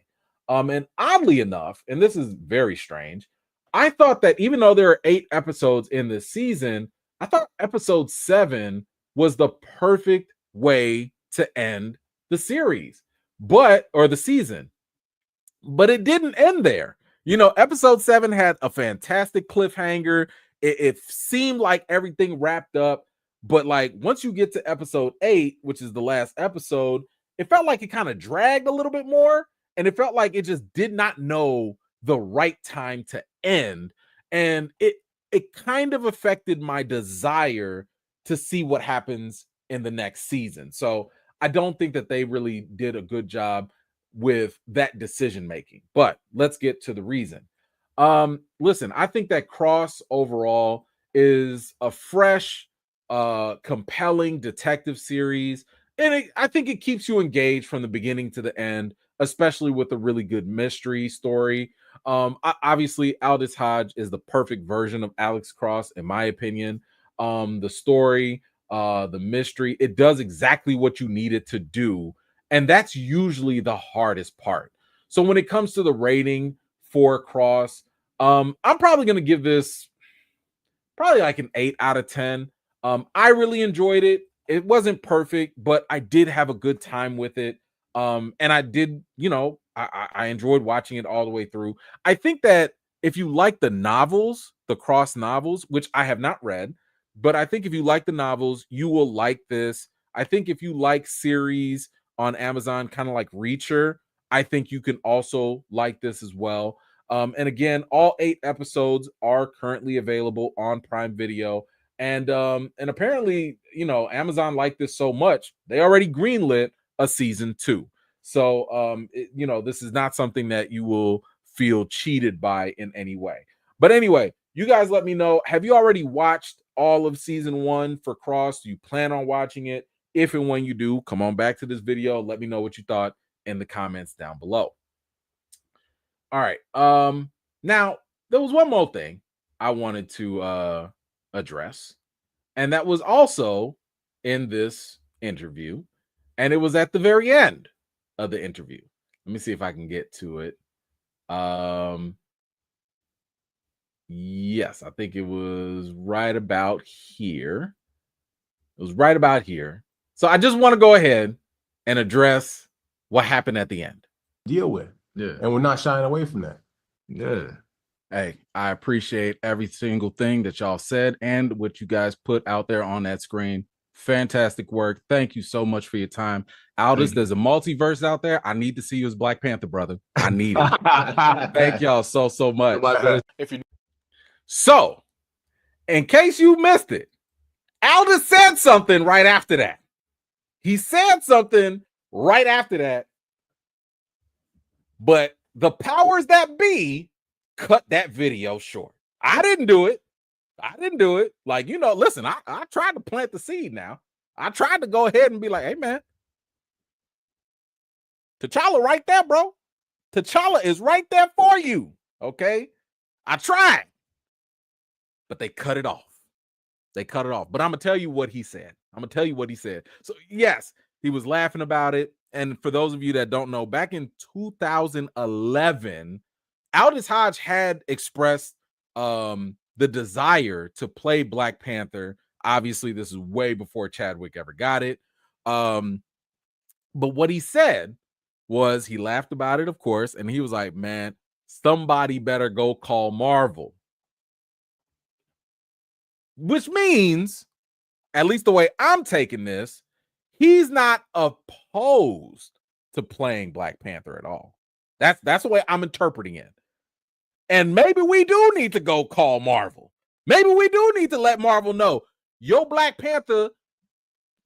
And oddly enough, and this is very strange, I thought that even though there are 8 episodes in this season, I thought episode 7 was the perfect way to end the series, or the season. But it didn't end there. Episode 7 had a fantastic cliffhanger. It seemed like everything wrapped up, but like once you get to episode 8, which is the last episode, it felt like it kind of dragged a little bit more, and it felt like it just did not know the right time to end, and it kind of affected my desire to see what happens in the next season. So I don't think that they really did a good job with that decision making. But let's get to the reason. Listen, I think that Cross overall is a fresh, compelling detective series, and I think it keeps you engaged from the beginning to the end, especially with a really good mystery story. Obviously, Aldous Hodge is the perfect version of Alex Cross, in my opinion. The story, the mystery, it does exactly what you need it to do, and that's usually the hardest part. So when it comes to the rating for Cross, I'm probably going to give this probably like an 8 out of 10. I really enjoyed it. It wasn't perfect, but I did have a good time with it. And I did, I enjoyed watching it all the way through. I think that if you like the novels, the Cross novels, which I have not read, but I think if you like the novels, you will like this. I think if you like series on Amazon, kind of like Reacher, I think you can also like this as well. And again, all 8 episodes are currently available on Prime Video. And apparently, Amazon liked this so much, they already greenlit a season 2. So, this is not something that you will feel cheated by in any way. But anyway, you guys let me know. Have you already watched all of season 1 for Cross? Do you plan on watching it? If and when you do, come on back to this video. Let me know what you thought in the comments down below. All right. Now, there was one more thing I wanted to address, and that was also in this interview, and it was at the very end of the interview. Let me see if I can get to it. Yes, I think it was right about here. It was right about here. So I just want to go ahead and address what happened at the end. Deal with. Yeah. And we're not shying away from that. Yeah. Hey, I appreciate every single thing that y'all said and what you guys put out there on that screen. Fantastic work. Thank you so much for your time. Aldous, there's a multiverse out there. I need to see you as Black Panther, brother. I need it. Thank y'all so much. So, in case you missed it, Aldous said something right after that. He said something right after that, but the powers that be cut that video short. I didn't do it. Like, listen, I tried to plant the seed now. I tried to go ahead and be like, hey, man, T'Challa right there, bro. T'Challa is right there for you, okay? I tried, but they cut it off. But I'm going to tell you what he said. So, yes, he was laughing about it. And for those of you that don't know, back in 2011, Aldous Hodge had expressed the desire to play Black Panther. Obviously, this is way before Chadwick ever got it. But what he said was he laughed about it, of course, and he was like, man, somebody better go call Marvel. Which means, at least the way I'm taking this, he's not opposed to playing Black Panther at all. That's the way I'm interpreting it. And maybe we do need to go call Marvel. Maybe we do need to let Marvel know your Black Panther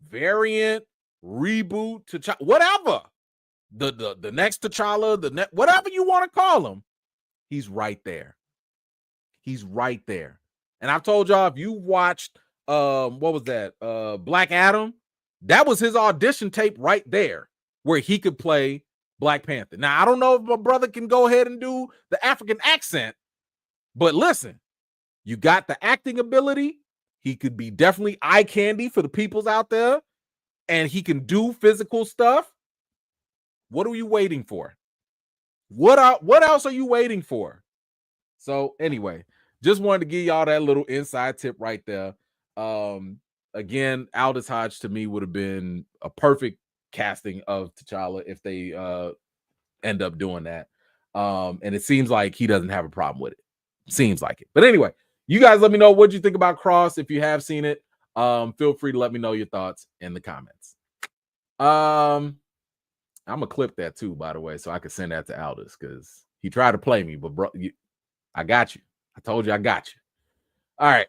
variant, reboot, T'Challa, whatever. The next T'Challa, whatever you want to call him, he's right there. And I've told y'all, if you watched what was that? Black Adam, that was his audition tape right there where he could play Black Panther. Now, I don't know if my brother can go ahead and do the African accent, but listen, you got the acting ability. He could be definitely eye candy for the peoples out there, and he can do physical stuff. What are you waiting for? What else are you waiting for? So anyway, just wanted to give y'all that little inside tip right there. Again, Aldous Hodge to me would have been a perfect casting of T'Challa if they end up doing that. And it seems like he doesn't have a problem with it. Seems like it. But anyway, you guys let me know what you think about Cross. If you have seen it, feel free to let me know your thoughts in the comments. I'm gonna clip that too, by the way, so I can send that to Aldous because he tried to play me, but bro, I got you. I told you I got you. All right.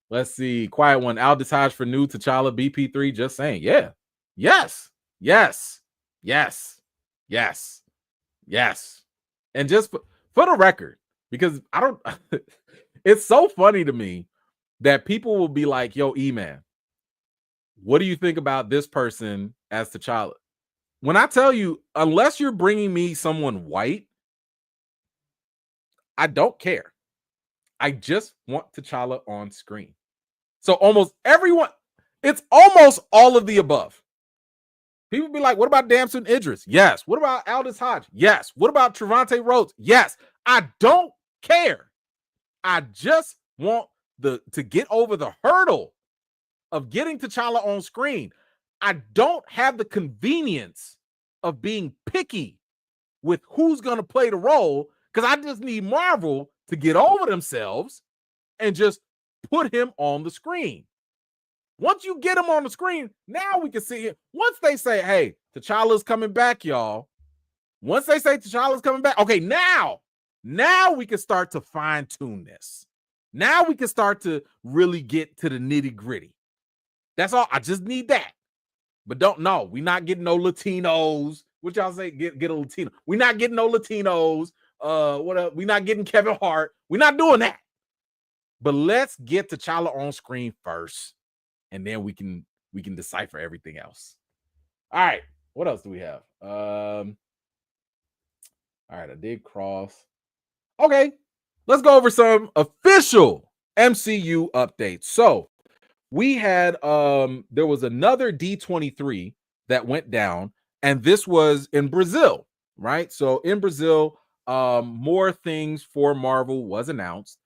Let's see. Quiet one. Aldous Hodge for new T'Challa BP3. Just saying. Yeah. Yes. And just for the record, because I don't, it's so funny to me that people will be like, yo, E-Man, what do you think about this person as T'Challa? When I tell you, unless you're bringing me someone white, I don't care. I just want T'Challa on screen. So almost everyone, it's almost all of the above. People be like, what about Damson Idris? Yes. What about Aldous Hodge? Yes. What about Trevante Rhodes? Yes. I don't care. I just want to get over the hurdle of getting T'Challa on screen. I don't have the convenience of being picky with who's going to play the role because I just need Marvel to get over themselves and just put him on the screen. Once you get him on the screen, now we can see it. Once they say, hey, T'Challa's coming back, y'all. Once they say T'Challa's coming back, okay, now we can start to fine-tune this. Now we can start to really get to the nitty-gritty. That's all. I just need that. But we're not getting no Latinos. What y'all say? Get a Latino. We're not getting no Latinos. What else? We're not getting Kevin Hart. We're not doing that. But let's get T'Challa on screen first, and then we can decipher everything else. All right. What else do we have? All right, I did Cross. Okay, let's go over some official MCU updates. So we had there was another D23 that went down, and this was in Brazil, right? So in Brazil, more things for Marvel was announced,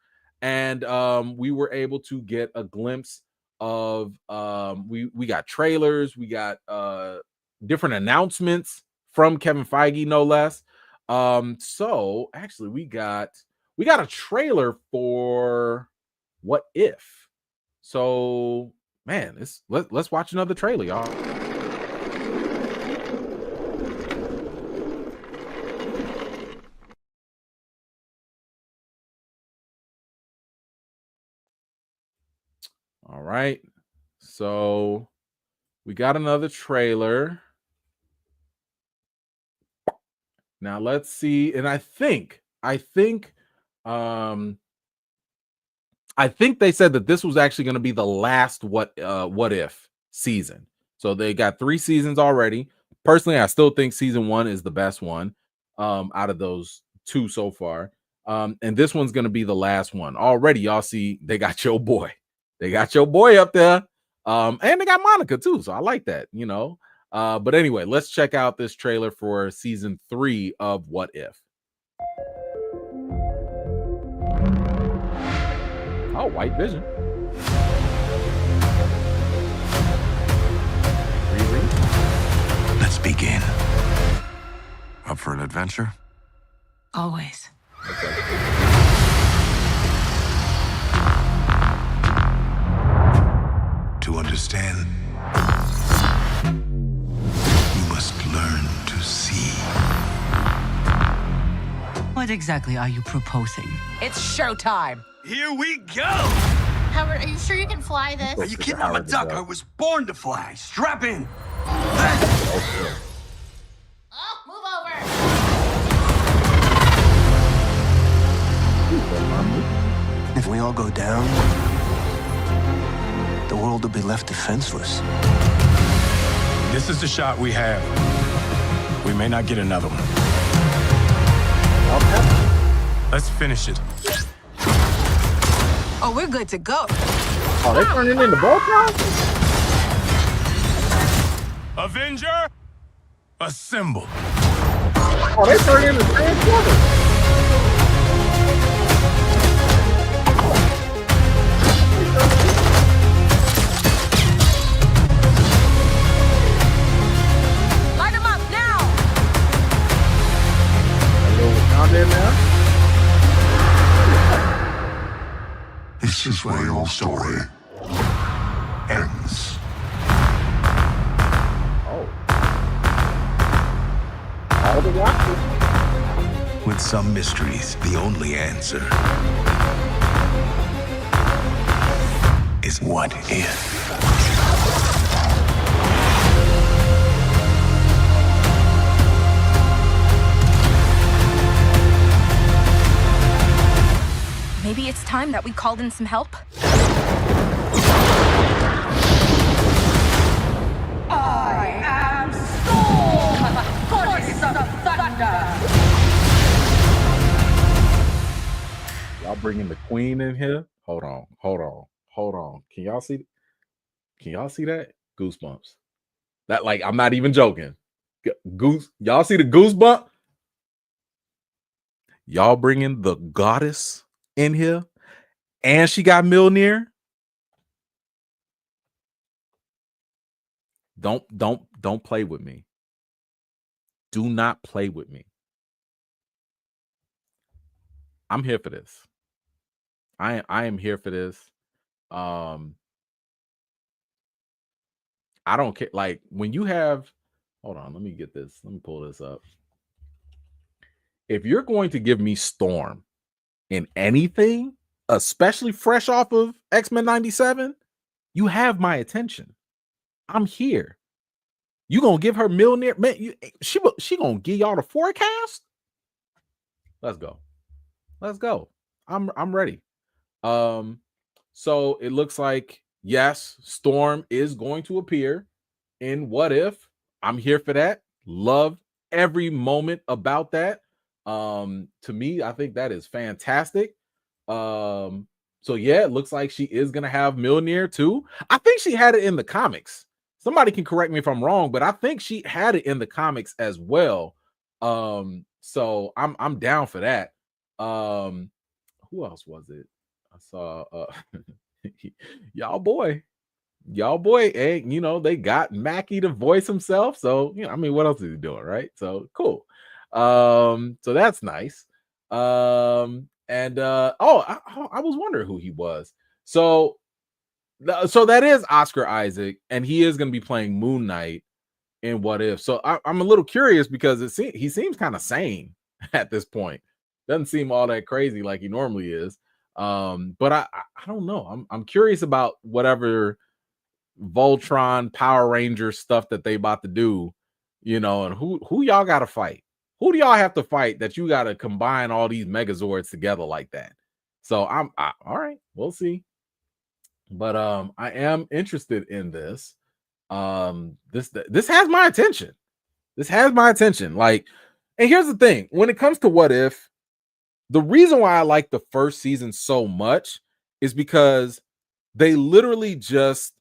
and we were able to get a glimpse of we got trailers, we got different announcements from Kevin Feige, no less. So actually we got a trailer for What If. So man, let's watch another trailer, y'all. All right. So we got another trailer. Now let's see. And I think they said that this was actually going to be the last What If season. So they got 3 seasons already. Personally, I still think season 1 is the best one out of those 2 so far. And this one's going to be the last one. Already y'all see they got your boy. They got your boy up there. And they got Monica too. So I like that, you know. But anyway, let's check out this trailer for season 3 of What If. Oh, White Vision. Let's begin. Up for an adventure? Always. To understand, you must learn to see. What exactly are you proposing? It's showtime. Here we go! Howard, are you sure you can fly this? Are you kidding? I'm a duck. I was born to fly. Strap in. Oh, move over. If we all go down, the world will be left defenseless. This is the shot we have. We may not get another one. Let's finish it. Oh, we're good to go. Oh, they turning into Voltron? Avenger, assemble. Oh, they turning into Transformers. Light them up now. There now. This is where your story ends. Oh. All the watches. With some mysteries, the only answer is what if? Maybe it's time that we called in some help. I am Storm, goddess of thunder. Y'all bringing the queen in here? Hold on. Can y'all see that? Goosebumps. That, like, I'm not even joking. Y'all see the goosebump? Y'all bringing the goddess in here, and she got Mjolnir. Don't play with me. Do not play with me. I'm here for this. I am here for this. I don't care. Like, when you have, hold on, let me get this. Let me pull this up. If you're going to give me Storm in anything, especially fresh off of X-Men 97, you have my attention. I'm here. You gonna give her Mjolnir? Man, she gonna give y'all the forecast? Let's go. I'm ready. So it looks like, yes, Storm is going to appear in What If. I'm here for that. Love every moment about that. To me, I think that is fantastic. So yeah, it looks like she is gonna have Mjolnir too. I think she had it in the comics. Somebody can correct me if I'm wrong, but I think she had it in the comics as well. So I'm down for that. Who else was it? I saw y'all boy, hey, you know, they got Mackie to voice himself. So, you know, I mean, what else is he doing, right? So cool. So that's nice. I was wondering who he was. So that is Oscar Isaac, and he is going to be playing Moon Knight in What If. So I'm a little curious because he seems kind of sane at this point. Doesn't seem all that crazy like he normally is. But I don't know. I'm curious about whatever Voltron Power Ranger stuff that they about to do, and who y'all got to fight. Who do y'all have to fight that you got to combine all these Megazords together like that? So all right, we'll see. But I am interested in this. This has my attention. This has my attention. Like, and here's the thing: when it comes to What If, the reason why I like the first season so much is because they literally just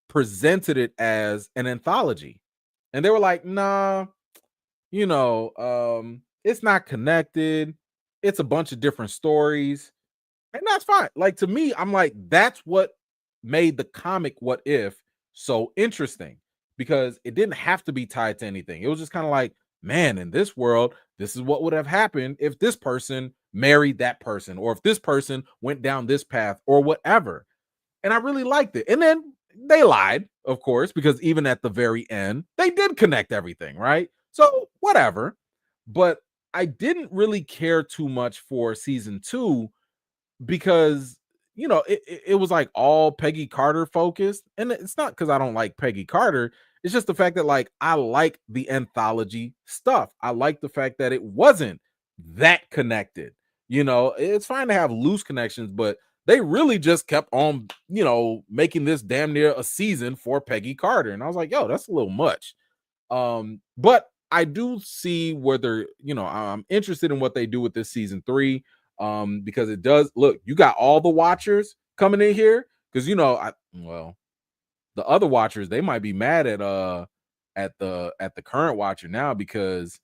presented it as an anthology, and they were like, nah, it's not connected. It's a bunch of different stories, and that's fine. Like, to me, I'm like, that's what made the comic What If so interesting, because it didn't have to be tied to anything. It was just kind of like, man, in this world, this is what would have happened if this person married that person, or if this person went down this path, or whatever. And I really liked it. And then they lied, of course, because even at the very end, they did connect everything, right? So whatever. But I didn't really care too much for season 2 because it was like all Peggy Carter focused. And it's not because I don't like Peggy Carter. It's just the fact that, like, I like the anthology stuff. I like the fact that it wasn't that connected. It's fine to have loose connections, but they really just kept on, making this damn near a season for Peggy Carter. And I was like, yo, that's a little much. But I do see where they're, I'm interested in what they do with this season 3. Because it does look, you got all the Watchers coming in here, because the other Watchers, they might be mad at the current Watcher now, because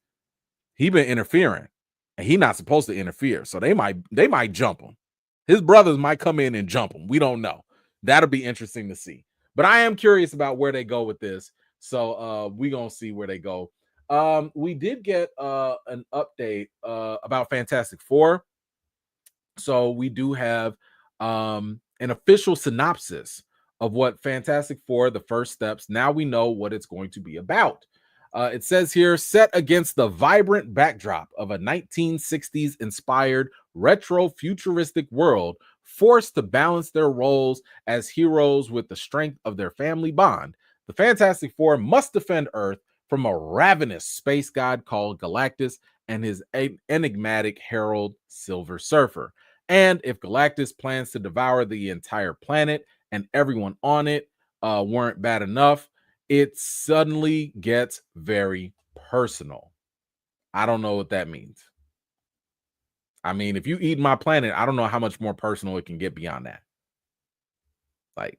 he been interfering and he not supposed to interfere. So they might jump him. His brothers might come in and jump him. We don't know. That'll be interesting to see. But I am curious about where they go with this. So we gonna see where they go. We did get an update about Fantastic Four. So we do have an official synopsis of what Fantastic Four, the first steps. Now we know what it's going to be about. It says here, set against the vibrant backdrop of a 1960s inspired retro futuristic world, forced to balance their roles as heroes with the strength of their family bond, the Fantastic Four must defend Earth from a ravenous space god called Galactus and his enigmatic herald Silver Surfer. And if Galactus plans to devour the entire planet and everyone on it weren't bad enough, it suddenly gets very personal. I don't know what that means. I mean, if you eat my planet, I don't know how much more personal it can get beyond that. Like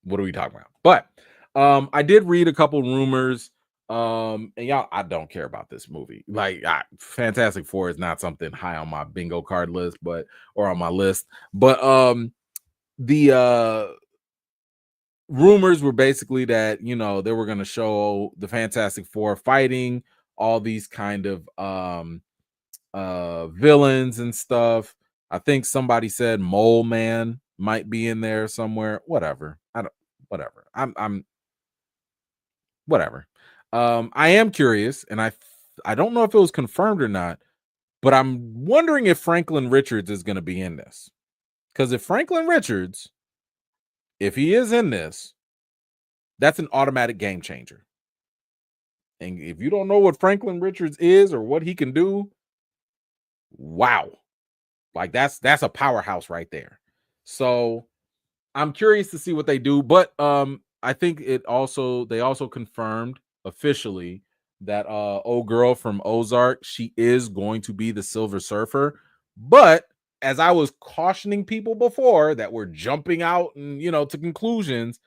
what are we talking about? But I did read a couple rumors. And y'all, I don't care about this movie. Like, Fantastic Four is not something high on my bingo card list, or on my list. But the rumors were basically that they were going to show the Fantastic Four fighting all these kind of villains and stuff. I think somebody said Mole Man might be in there somewhere. Whatever. Whatever. I'm whatever. I am curious, and I don't know if it was confirmed or not, but I'm wondering if Franklin Richards is going to be in this. Because if Franklin Richards, if he is in this, that's an automatic game changer. And if you don't know what Franklin Richards is or what he can do, wow. Like, that's a powerhouse right there. So I'm curious to see what they do, but I think they also confirmed officially that old girl from Ozark, she is going to be the Silver Surfer. But as I was cautioning people before that were jumping out and to conclusions,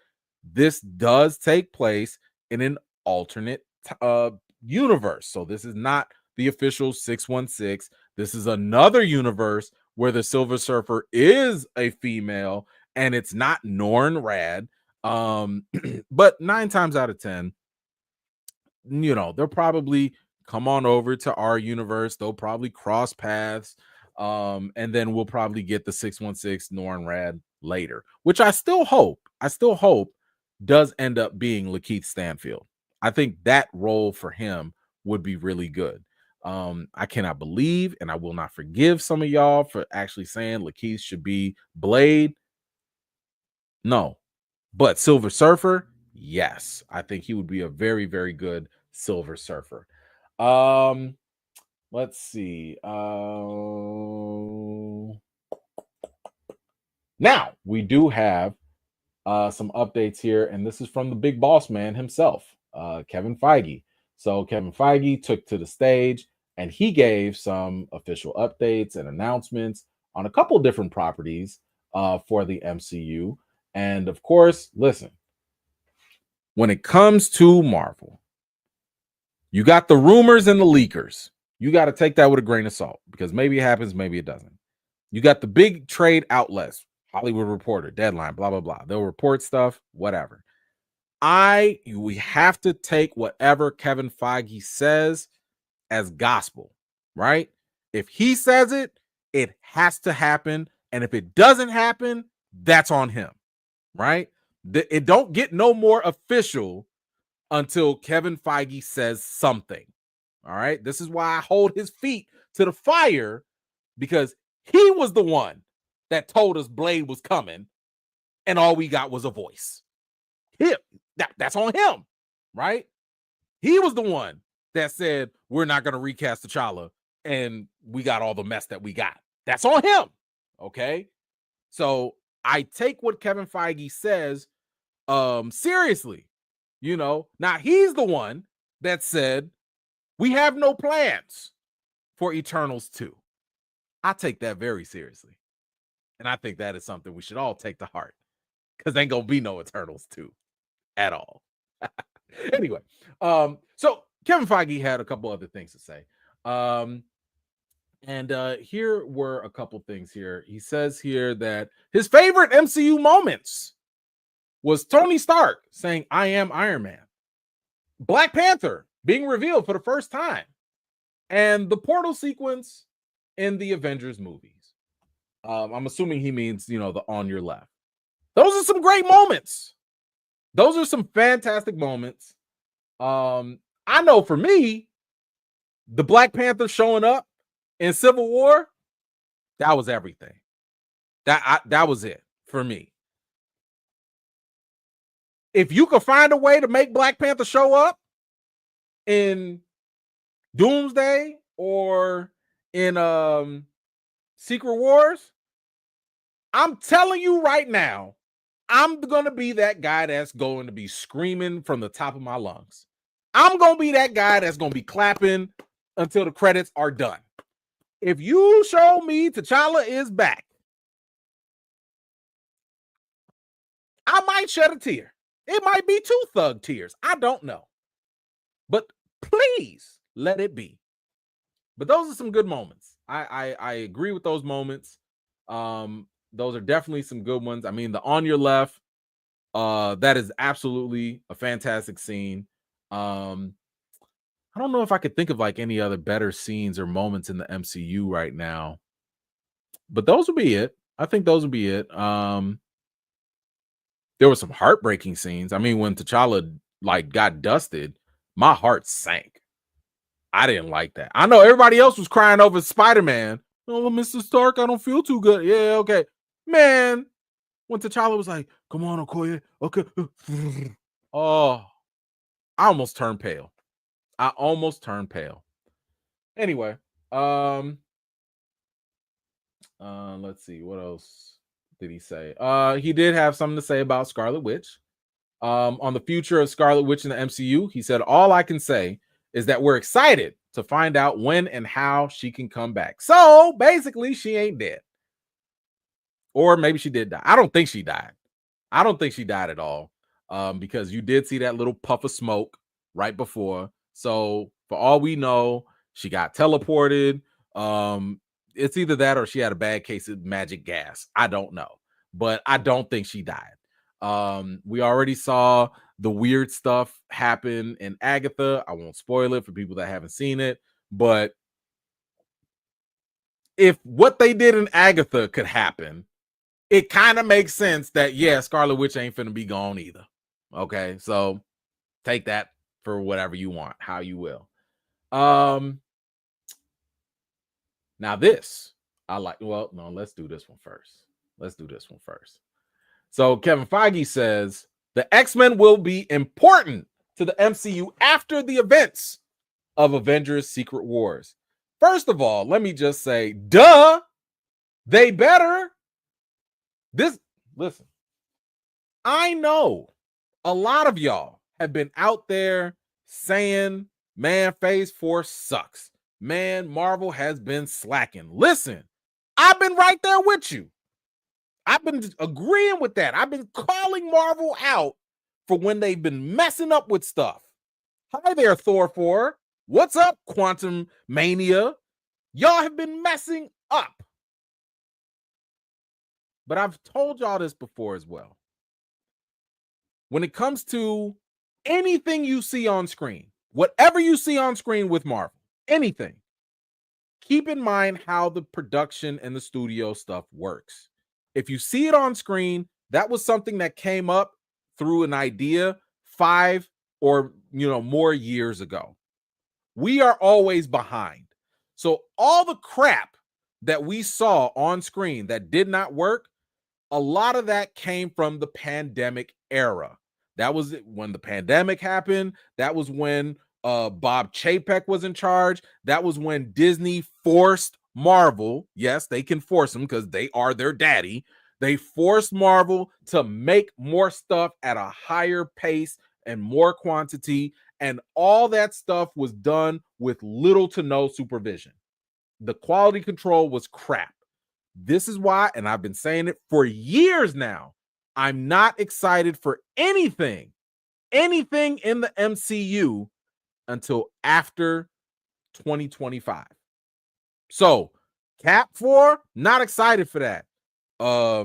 this does take place in an alternate universe. So this is not the official 616. This is another universe where the Silver Surfer is a female, and it's not Norn Rad. But 9 times out of 10, they're probably come on over to our universe. They'll probably cross paths. And then we'll probably get the 616 Norn Rad later, which I still hope does end up being Lakeith Stanfield. I think that role for him would be really good. I cannot believe and I will not forgive some of y'all for actually saying Lakeith should be Blade. No, but Silver Surfer, yes, I think he would be a very, very good Silver Surfer. Let's see. Now we do have some updates here, and this is from the big boss man himself, Kevin Feige. So Kevin Feige took to the stage and he gave some official updates and announcements on a couple different properties for the MCU. And of course, listen, when it comes to Marvel, you got the rumors and the leakers. You got to take that with a grain of salt because maybe it happens, maybe it doesn't. You got the big trade outlets, Hollywood Reporter, Deadline, blah, blah, blah. They'll report stuff, whatever. We have to take whatever Kevin Feige says as gospel, right? If he says it, it has to happen. And if it doesn't happen, that's on him, right? It don't get no more official until Kevin Feige says something. All right. This is why I hold his feet to the fire, because he was the one that told us Blade was coming, and all we got was a voice. That's on him, right? He was the one that said we're not going to recast T'Challa, and we got all the mess that we got. That's on him. Okay. So I take what Kevin Feige says seriously. You know, now he's the one that said we have no plans for Eternals 2. I take that very seriously. And I think that is something we should all take to heart, because ain't gonna be no Eternals 2 at all. Anyway, so Kevin Feige had a couple other things to say. And here were a couple things here. He says here that his favorite MCU moments was Tony Stark saying, "I am Iron Man," Black Panther being revealed for the first time, and the portal sequence in the Avengers movies. I'm assuming he means, the on your left. Those are some great moments. Those are some fantastic moments. I know for me, the Black Panther showing up in Civil War, that was everything. That was it for me. If you could find a way to make Black Panther show up in Doomsday or in Secret Wars, I'm telling you right now, I'm going to be that guy that's going to be screaming from the top of my lungs. I'm going to be that guy that's going to be clapping until the credits are done. If you show me T'Challa is back, I might shed a tear. It might be 2 thug tears. I don't know. But please let it be. But those are some good moments. I agree with those moments. Those are definitely some good ones. I mean, the on your left, that is absolutely a fantastic scene. I don't know if I could think of like any other better scenes or moments in the MCU right now. But those would be it. I think those would be it. There were some heartbreaking scenes. I mean, when T'Challa got dusted, my heart sank. I didn't like that. I know everybody else was crying over Spider-Man. Oh, Mr. Stark, I don't feel too good. Yeah, okay. Man, when T'Challa was like, "Come on, Okoye." Okay. Oh, I almost turned pale. Anyway, let's see. What else did he say? He did have something to say about Scarlet Witch. On the future of Scarlet Witch in the MCU, he said, "All I can say is that we're excited to find out when and how she can come back." So basically, she ain't dead. Or maybe she did die. I don't think she died. I don't think she died at all. Because you did see that little puff of smoke right before. So for all we know, she got teleported. It's either that or she had a bad case of magic gas. I don't know. But I don't think she died. We already saw the weird stuff happen in Agatha. I won't spoil it for people that haven't seen it, but if what they did in Agatha could happen, it kind of makes sense that, yeah, Scarlet Witch ain't finna be gone either. Okay, so take that for whatever you want, how you will. Now this, I like, well, no, let's do this one first. So Kevin Feige says the X-Men will be important to the MCU after the events of Avengers Secret Wars. First of all, let me just say, duh, they better. Listen, I know a lot of y'all have been out there saying, man, Phase 4 sucks. Man, Marvel has been slacking. Listen, I've been right there with you. I've been agreeing with that. I've been calling Marvel out for when they've been messing up with stuff. Hi there, Thor 4. What's up, Quantum Mania? Y'all have been messing up. But I've told y'all this before as well. When it comes to anything you see on screen, whatever you see on screen with Marvel, anything, keep in mind how the production and the studio stuff works. If you see it on screen, that was something that came up through an idea 5 or more years ago. We are always behind. So all the crap that we saw on screen that did not work, a lot of that came from the pandemic era. That was when the pandemic happened. That was when Bob Chapek was in charge. That was when Disney forced Marvel. Yes, they can force them because they are their daddy. They forced Marvel to make more stuff at a higher pace and more quantity. And all that stuff was done with little to no supervision. The quality control was crap. This is why, and I've been saying it for years now, I'm not excited for anything in the MCU until after 2025. So, Cap 4, not excited for that. I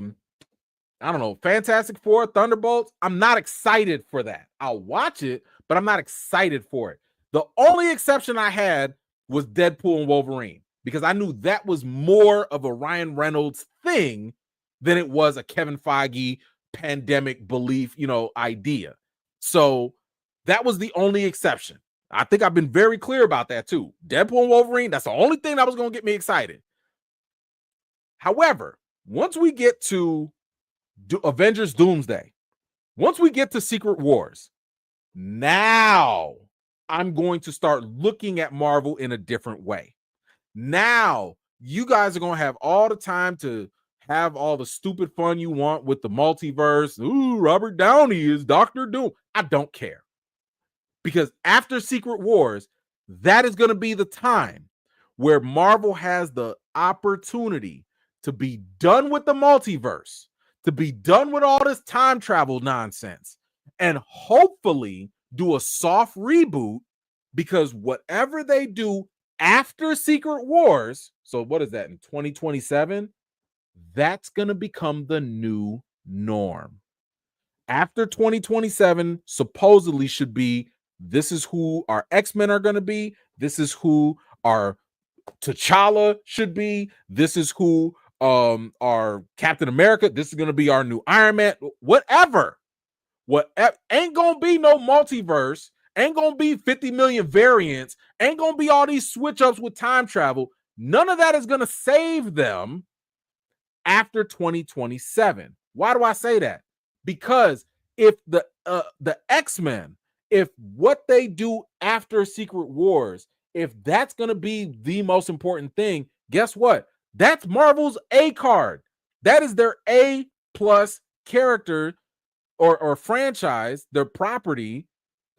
don't know, Fantastic Four, Thunderbolts, I'm not excited for that. I'll watch it, but I'm not excited for it. The only exception I had was Deadpool and Wolverine, because I knew that was more of a Ryan Reynolds thing than it was a Kevin Feige pandemic belief, idea. So that was the only exception. I think I've been very clear about that too. Deadpool and Wolverine, that's the only thing that was going to get me excited. However, once we get to Avengers Doomsday, once we get to Secret Wars, now I'm going to start looking at Marvel in a different way. Now you guys are going to have all the time to have all the stupid fun you want with the multiverse. Ooh, Robert Downey is Dr. Doom. I don't care. Because after Secret Wars, that is going to be the time where Marvel has the opportunity to be done with the multiverse, to be done with all this time travel nonsense, and hopefully do a soft reboot, because whatever they do after Secret Wars, so what is that, in 2027? That's going to become the new norm. After 2027, supposedly should be, this is who our X-Men are going to be. This is who our T'Challa should be. This is who our Captain America. This is going to be our new Iron Man. Whatever. Ain't going to be no multiverse. Ain't going to be 50 million variants. Ain't going to be all these switch ups with time travel. None of that is going to save them after 2027. Why do I say that? Because if the X-Men, if what they do after Secret Wars, if that's going to be the most important thing, guess what? That's Marvel's A card. That is their A+ character or franchise, their property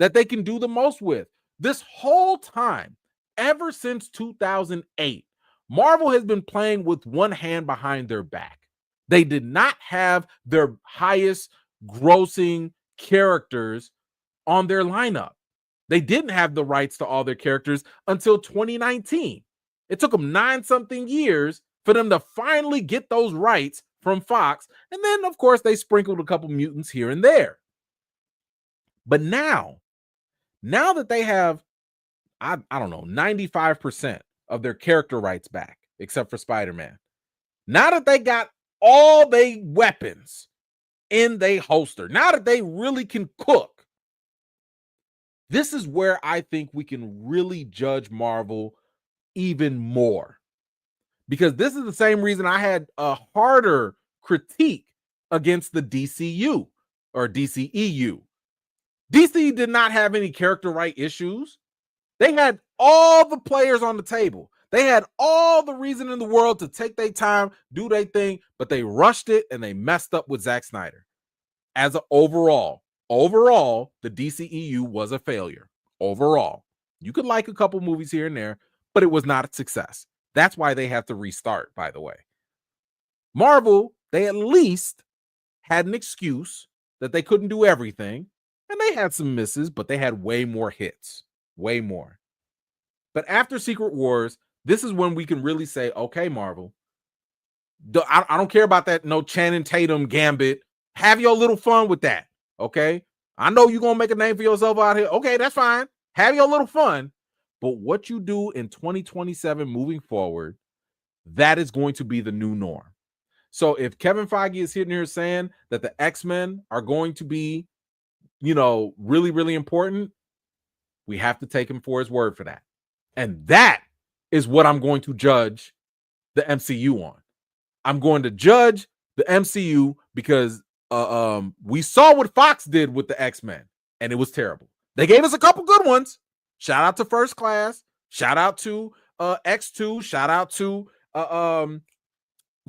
that they can do the most with. This whole time, ever since 2008, Marvel has been playing with one hand behind their back. They did not have their highest grossing characters on their lineup. They didn't have the rights to all their characters until 2019. It took them 9-something years for them to finally get those rights from Fox. And then, of course, they sprinkled a couple mutants here and there. But now that they have, I don't know, 95% of their character rights back, except for Spider-Man. Now that they got all they weapons in they holster, now that they really can cook, this is where I think we can really judge Marvel even more. Because this is the same reason I had a harder critique against the DCU or DCEU. DC did not have any character right issues. They had all the players on the table. They had all the reason in the world to take their time, do their thing, but they rushed it and they messed up with Zack Snyder. As an overall, the DCEU was a failure. Overall, you could like a couple movies here and there, but it was not a success. That's why they have to restart, by the way. Marvel, they at least had an excuse that they couldn't do everything, and they had some misses, but they had way more hits, way more. But after Secret Wars, this is when we can really say, okay, Marvel, I don't care about that no Channing Tatum gambit. Have your little fun with that, okay? I know you're going to make a name for yourself out here. Okay, that's fine. Have your little fun. But what you do in 2027 moving forward, that is going to be the new norm. So if Kevin Feige is sitting here saying that the X-Men are going to be, really, really important, we have to take him for his word for that. And that is what I'm going to judge the MCU on. I'm going to judge the MCU because we saw what Fox did with the X-Men, and it was terrible. They gave us a couple good ones. Shout out to First Class. Shout out to X2. Shout out to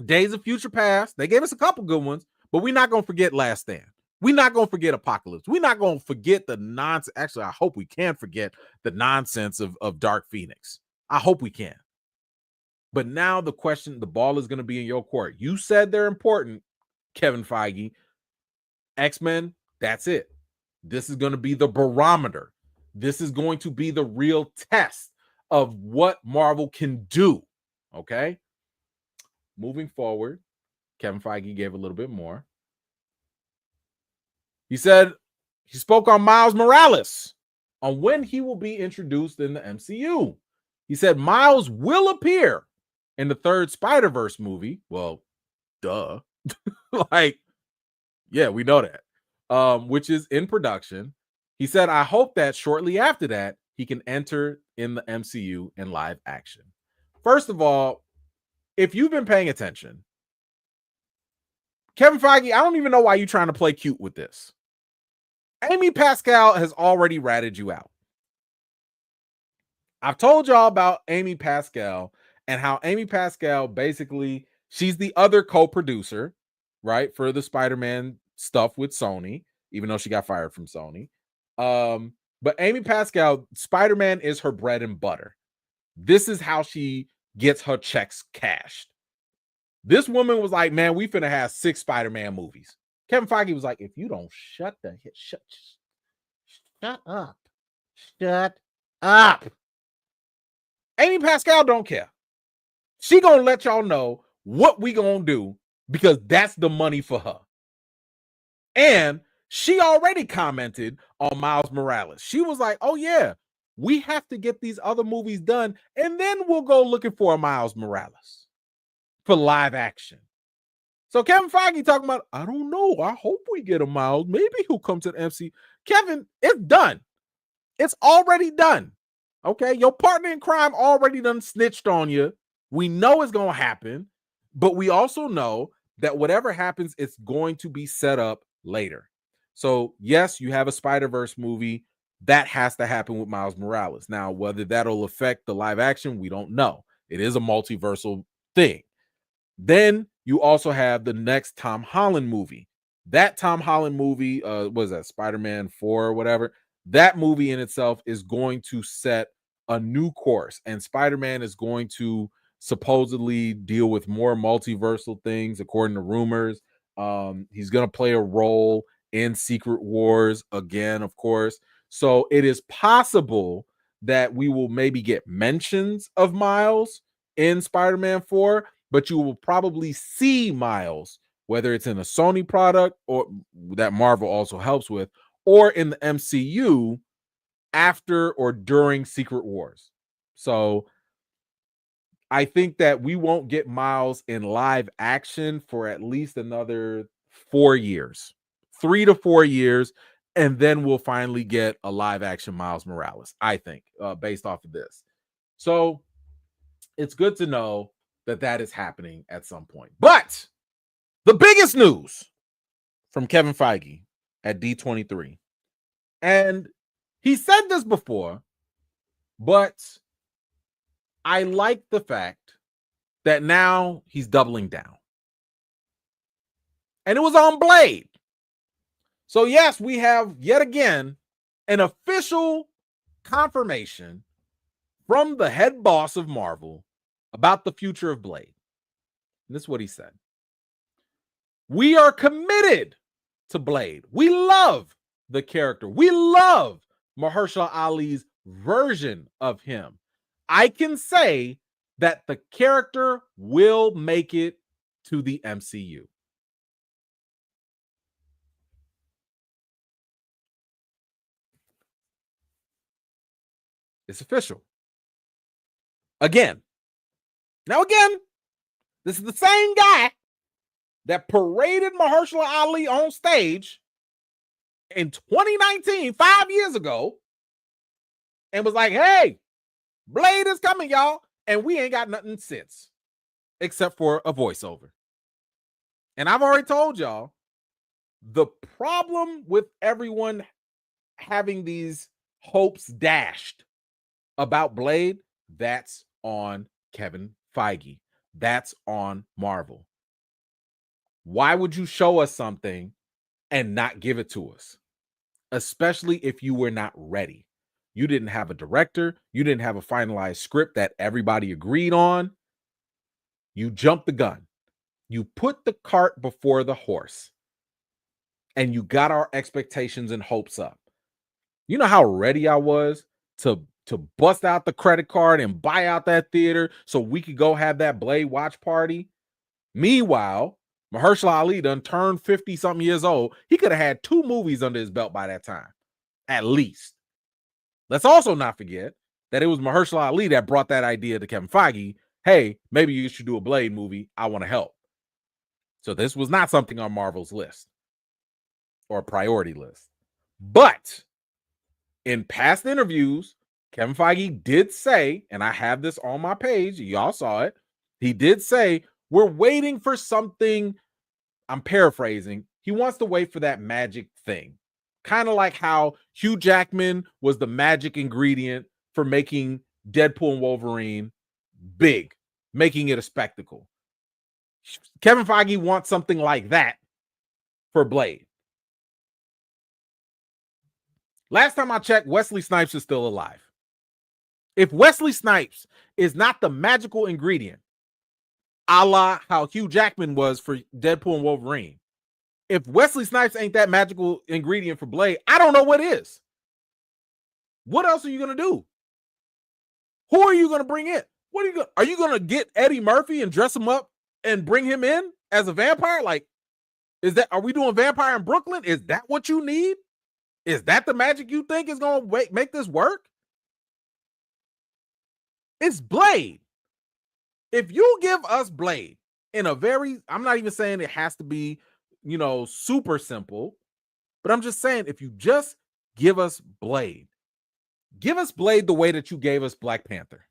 Days of Future Past. They gave us a couple good ones, but we're not going to forget Last Stand. We're not going to forget Apocalypse. We're not going to forget the nonsense. Actually, I hope we can forget the nonsense of Dark Phoenix. I hope we can. But now the ball is going to be in your court. You said they're important, Kevin Feige. X-Men, that's it. This is going to be the barometer. This is going to be the real test of what Marvel can do. Okay? Moving forward, Kevin Feige gave a little bit more. He said he spoke on Miles Morales, on when he will be introduced in the MCU. He said Miles will appear in the third Spider-Verse movie. Well, duh. Yeah, we know that. Which is in production. He said, I hope that shortly after that, he can enter in the MCU in live action. First of all, if you've been paying attention, Kevin Feige, I don't even know why you're trying to play cute with this. Amy Pascal has already ratted you out. I've told y'all about Amy Pascal and how Amy Pascal basically, she's the other co-producer, right, for the Spider-Man stuff with Sony, even though she got fired from Sony. But Amy Pascal, Spider-Man is her bread and butter. This is how she gets her checks cashed. This woman was like, man, we finna have 6 Spider-Man movies. Kevin Feige was like, if you don't shut up. Amy Pascal don't care. She gonna let y'all know what we gonna do because that's the money for her. And she already commented on Miles Morales. She was like, oh yeah, we have to get these other movies done, and then we'll go looking for a Miles Morales for live action. So Kevin Feige talking about, I don't know. I hope we get a Miles. Maybe he'll come to the MC. Kevin, it's done. It's already done. Okay, your partner in crime already done snitched on you. We know it's going to happen, but we also know that whatever happens, it's going to be set up later. So yes, you have a Spider-Verse movie. That has to happen with Miles Morales. Now, whether that'll affect the live action, we don't know. It is a multiversal thing. Then you also have the next Tom Holland movie. That Tom Holland movie, what is that, Spider-Man 4 or whatever? That movie in itself is going to set a new course, and Spider-Man is going to supposedly deal with more multiversal things, according to rumors. He's going to play a role in Secret Wars again, of course. So it is possible that we will maybe get mentions of Miles in Spider-Man 4, but you will probably see Miles, whether it's in a Sony product or that Marvel also helps with, or in the MCU after or during Secret Wars. So I think that we won't get Miles in live action for at least another 4 years, 3 to 4 years, and then we'll finally get a live action Miles Morales, I think, based off of this. So it's good to know that that is happening at some point. But the biggest news from Kevin Feige at D23, and he said this before, but I like the fact that now he's doubling down. And it was on Blade. So yes, we have yet again an official confirmation from the head boss of Marvel about the future of Blade. And this is what he said. We are committed to Blade. We love the character. We love Mahershala Ali's version of him. I can say that the character will make it to the MCU. It's official. Again. Now again, this is the same guy that paraded Mahershala Ali on stage in 2019, 5 years ago, and was like, hey, Blade is coming, y'all. And we ain't got nothing since, except for a voiceover. And I've already told y'all, the problem with everyone having these hopes dashed about Blade, that's on Kevin Feige. That's on Marvel. Why would you show us something and not give it to us? Especially if you were not ready. You didn't have a director. You didn't have a finalized script that everybody agreed on. You jumped the gun. You put the cart before the horse. And you got our expectations and hopes up. You know how ready I was to bust out the credit card and buy out that theater so we could go have that Blade watch party? Meanwhile, Mahershala Ali done turned 50-something years old. He could have had 2 movies under his belt by that time, at least. Let's also not forget that it was Mahershala Ali that brought that idea to Kevin Feige. Hey, maybe you should do a Blade movie. I want to help. So this was not something on Marvel's list or a priority list. But in past interviews, Kevin Feige did say, and I have this on my page, y'all saw it. He did say, we're waiting for something. I'm paraphrasing. He wants to wait for that magic thing. Kind of like how Hugh Jackman was the magic ingredient for making Deadpool and Wolverine big, making it a spectacle. Kevin Feige wants something like that for Blade. Last time I checked, Wesley Snipes is still alive. If Wesley Snipes is not the magical ingredient, a la how Hugh Jackman was for Deadpool and Wolverine, if Wesley Snipes ain't that magical ingredient for Blade, I don't know what is. What else are you going to do? Who are you going to bring in? Are you going to get Eddie Murphy and dress him up and bring him in as a vampire? Like, are we doing Vampire in Brooklyn? Is that what you need? Is that the magic you think is going to make this work? It's Blade. If you give us Blade in a I'm not even saying it has to be, super simple, but I'm just saying, if you just give us Blade the way that you gave us Black Panther.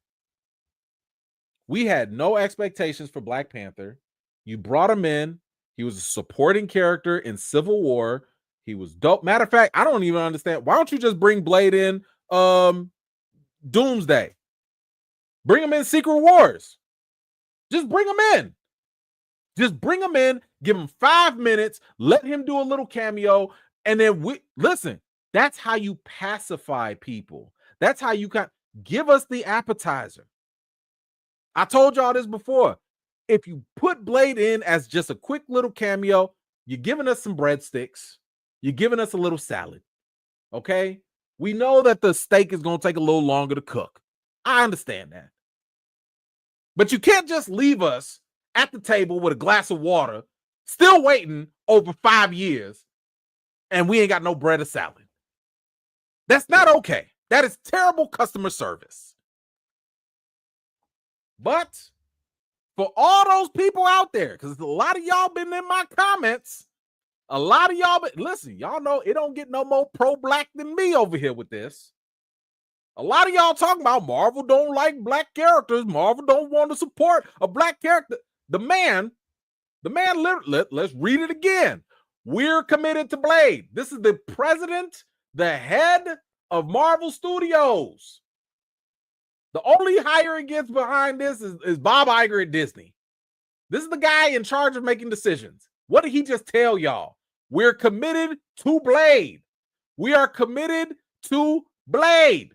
We had no expectations for Black Panther. You brought him in. He was a supporting character in Civil War. He was dope. Matter of fact, I don't even understand. Why don't you just bring Blade in Doomsday? Bring him in Secret Wars. Just bring him in. Just bring him in, give him 5 minutes, let him do a little cameo, and then listen, that's how you pacify people. That's how you give us the appetizer. I told y'all this before. If you put Blade in as just a quick little cameo, you're giving us some breadsticks. You're giving us a little salad. Okay? We know that the steak is going to take a little longer to cook. I understand that. But you can't just leave us at the table with a glass of water, still waiting over 5 years, and we ain't got no bread or salad. That's not okay. That is terrible customer service. But for all those people out there, because a lot of y'all been in my comments, a lot of y'all, listen, y'all know it don't get no more pro-black than me over here with this. A lot of y'all talking about Marvel don't like black characters. Marvel don't want to support a black character. The man, let's read it again. We're committed to Blade. This is the president, the head of Marvel Studios. The only hire he gets behind this is Bob Iger at Disney. This is the guy in charge of making decisions. What did he just tell y'all? We're committed to Blade. We are committed to Blade.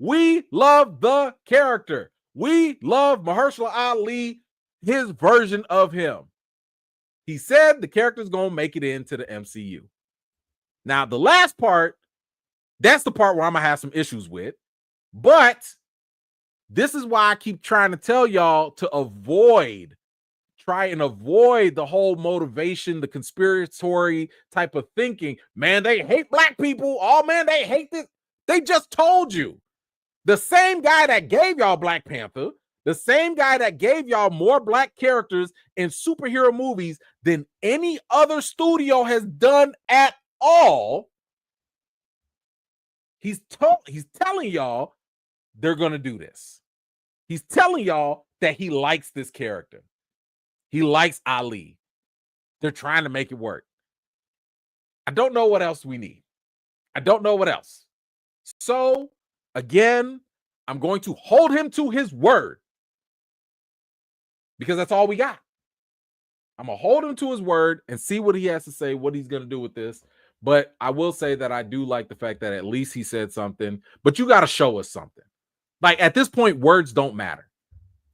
We love the character. We love Mahershala Ali, his version of him. He said the character's going to make it into the MCU. Now, the last part, that's the part where I'm going to have some issues with. But this is why I keep trying to tell y'all to try and avoid the whole motivation, the conspiratory type of thinking. Man, they hate black people. Oh, man, they hate this. They just told you. The same guy that gave y'all Black Panther, the same guy that gave y'all more black characters in superhero movies than any other studio has done at all, he's telling y'all they're going to do this. He's telling y'all that he likes this character. He likes Ali. They're trying to make it work. I don't know what else we need. I don't know what else. So, again, I'm going to hold him to his word because that's all we got. I'm going to hold him to his word and see what he has to say, what he's going to do with this. But I will say that I do like the fact that at least he said something, but you got to show us something. Like at this point, words don't matter.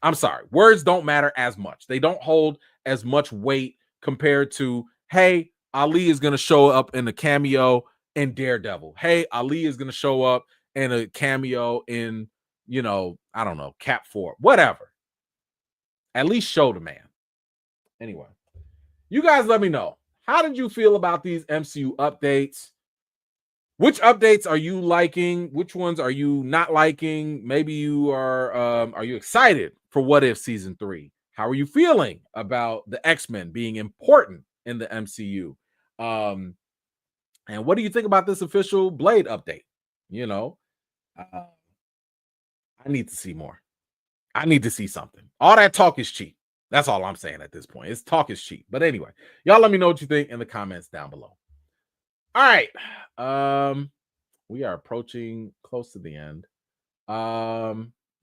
I'm sorry. Words don't matter as much. They don't hold as much weight compared to, hey, Ali is going to show up in a cameo in Daredevil. Hey, Ali is going to show up in a cameo in, I don't know, Cap 4, whatever. At least show the man. Anyway, you guys let me know. How did you feel about these MCU updates? Which updates are you liking? Which ones are you not liking? Maybe you are you excited for What If Season 3? How are you feeling about the X-Men being important in the MCU? And what do you think about this official Blade update? I need to see more. I need to see something. All that talk is cheap. That's all I'm saying at this point. It's talk is cheap. But anyway, y'all let me know what you think in the comments down below. All right. We are approaching close to the end.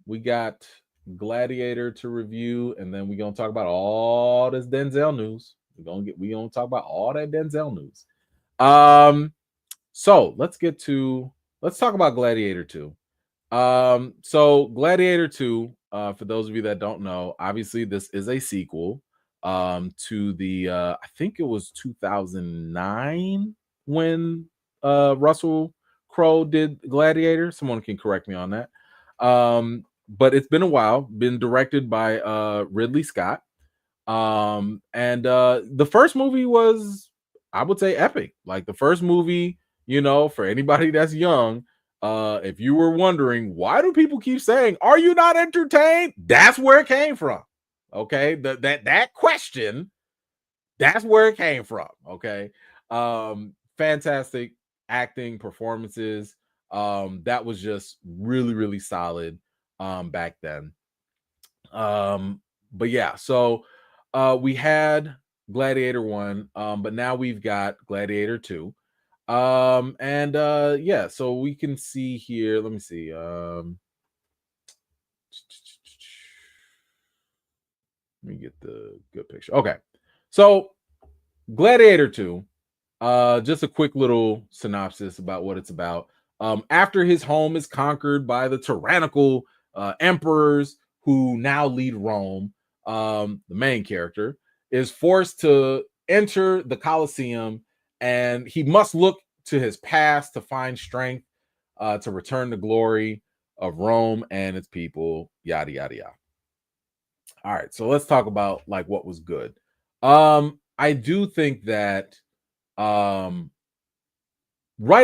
We got Gladiator to review, and then we're gonna talk about all this Denzel news. We're gonna talk about all that Denzel news. So let's talk about Gladiator 2. So Gladiator 2, for those of you that don't know, obviously this is a sequel to the I think it was 2009 when Russell Crowe did Gladiator. Someone can correct me on that. But it's been a while, been directed by Ridley Scott. And the first movie was, I would say, epic. Like the first movie, for anybody that's young, if you were wondering, why do people keep saying, are you not entertained? That's where it came from. Okay. That question, that's where it came from. Okay. Fantastic acting performances. That was just really, really solid back then. But yeah, so we had Gladiator 1, but now we've got Gladiator 2. Yeah, so we can see here. Let me see. Let me get the good picture. Okay, so Gladiator 2. Just a quick little synopsis about what it's about. After his home is conquered by the tyrannical emperors who now lead Rome, the main character is forced to enter the Colosseum, and he must look to his past to find strength to return the glory of Rome and its people, yada, yada, yada. All right, so let's talk about like what was good. I do think that right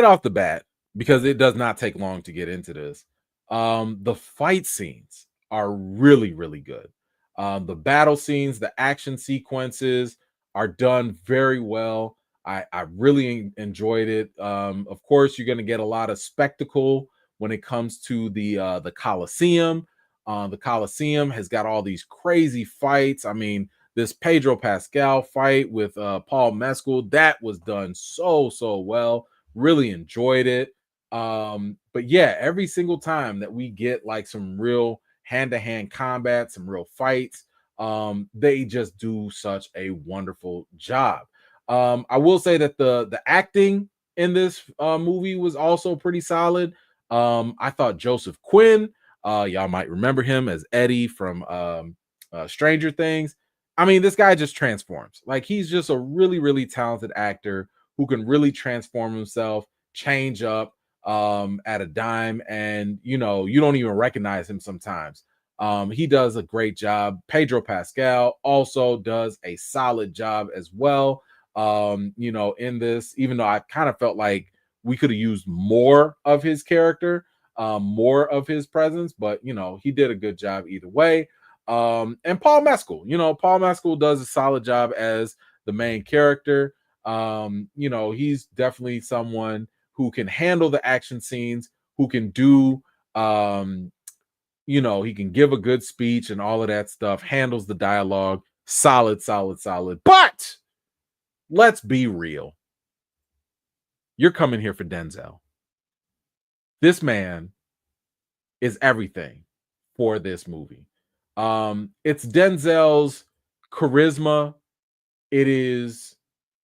off the bat, because it does not take long to get into this. The fight scenes are really, really good. The battle scenes, the action sequences are done very well. I really enjoyed it. Of course, you're going to get a lot of spectacle when it comes to the Coliseum. The Coliseum has got all these crazy fights. I mean, this Pedro Pascal fight with Paul Mescal, that was done so well. Really enjoyed it. But yeah, every single time that we get like some real hand-to-hand combat, some real fights, they just do such a wonderful job. I will say that the acting in this movie was also pretty solid. I thought Joseph Quinn, y'all might remember him as Eddie from Stranger Things. I mean, this guy just transforms. Like, he's just a really, really talented actor who can really transform himself, change up at a dime, and you don't even recognize him sometimes. He does a great job. Pedro Pascal also does a solid job as well. In this, even though I kind of felt like we could have used more of his character, more of his presence, but he did a good job either way. And Paul Mescal, Paul Mescal does a solid job as the main character. He's definitely someone who can handle the action scenes, who can do he can give a good speech and all of that stuff, handles the dialogue, solid. But let's be real. You're coming here for Denzel. This man is everything for this movie. It's Denzel's charisma. It is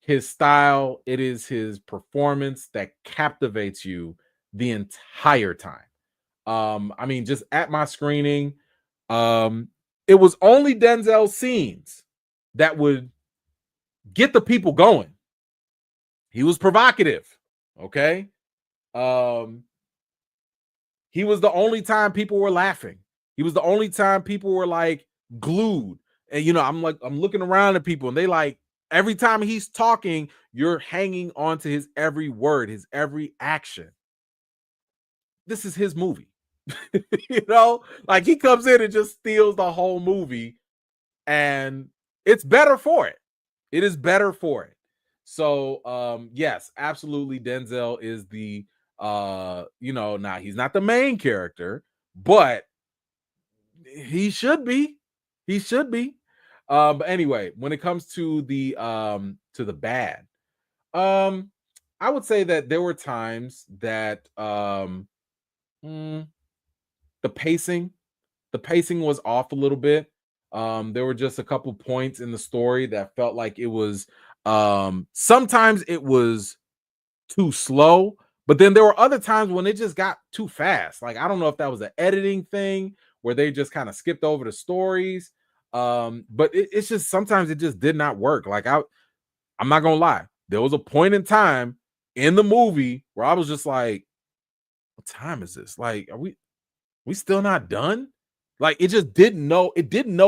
his style. It is his performance that captivates you the entire time. I mean, just at my screening, it was only Denzel's scenes that would get the people going. He was provocative. Okay. He was the only time people were laughing. He was the only time people were like glued. And I'm looking around at people and they like, every time he's talking, you're hanging on to his every word, his every action. This is his movie. Like, he comes in and just steals the whole movie, and it's better for it. It is better for it. So yes, absolutely, Denzel is the now he's not the main character, but he should be. But anyway, when it comes to the bad, I would say that there were times that the pacing was off a little bit. There were just a couple points in the story that felt like it was sometimes it was too slow, but then there were other times when it just got too fast. Like, I don't know if that was an editing thing where they just kind of skipped over the stories. But it's just sometimes it just did not work. Like, I'm not gonna lie, there was a point in time in the movie where I was just like, what time is this? Like, are we still not done? Like, it just didn't know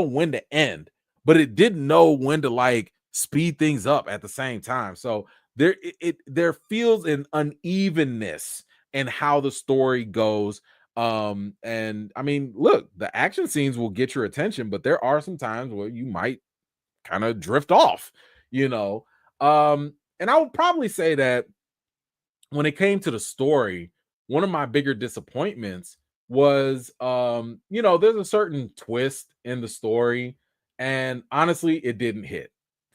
when to end, but it didn't know when to like speed things up at the same time. So there feels an unevenness in how the story goes. And I mean, look, the action scenes will get your attention, but there are some times where you might kind of drift off, and I would probably say that when it came to the story, one of my bigger disappointments was there's a certain twist in the story, and honestly, it didn't hit.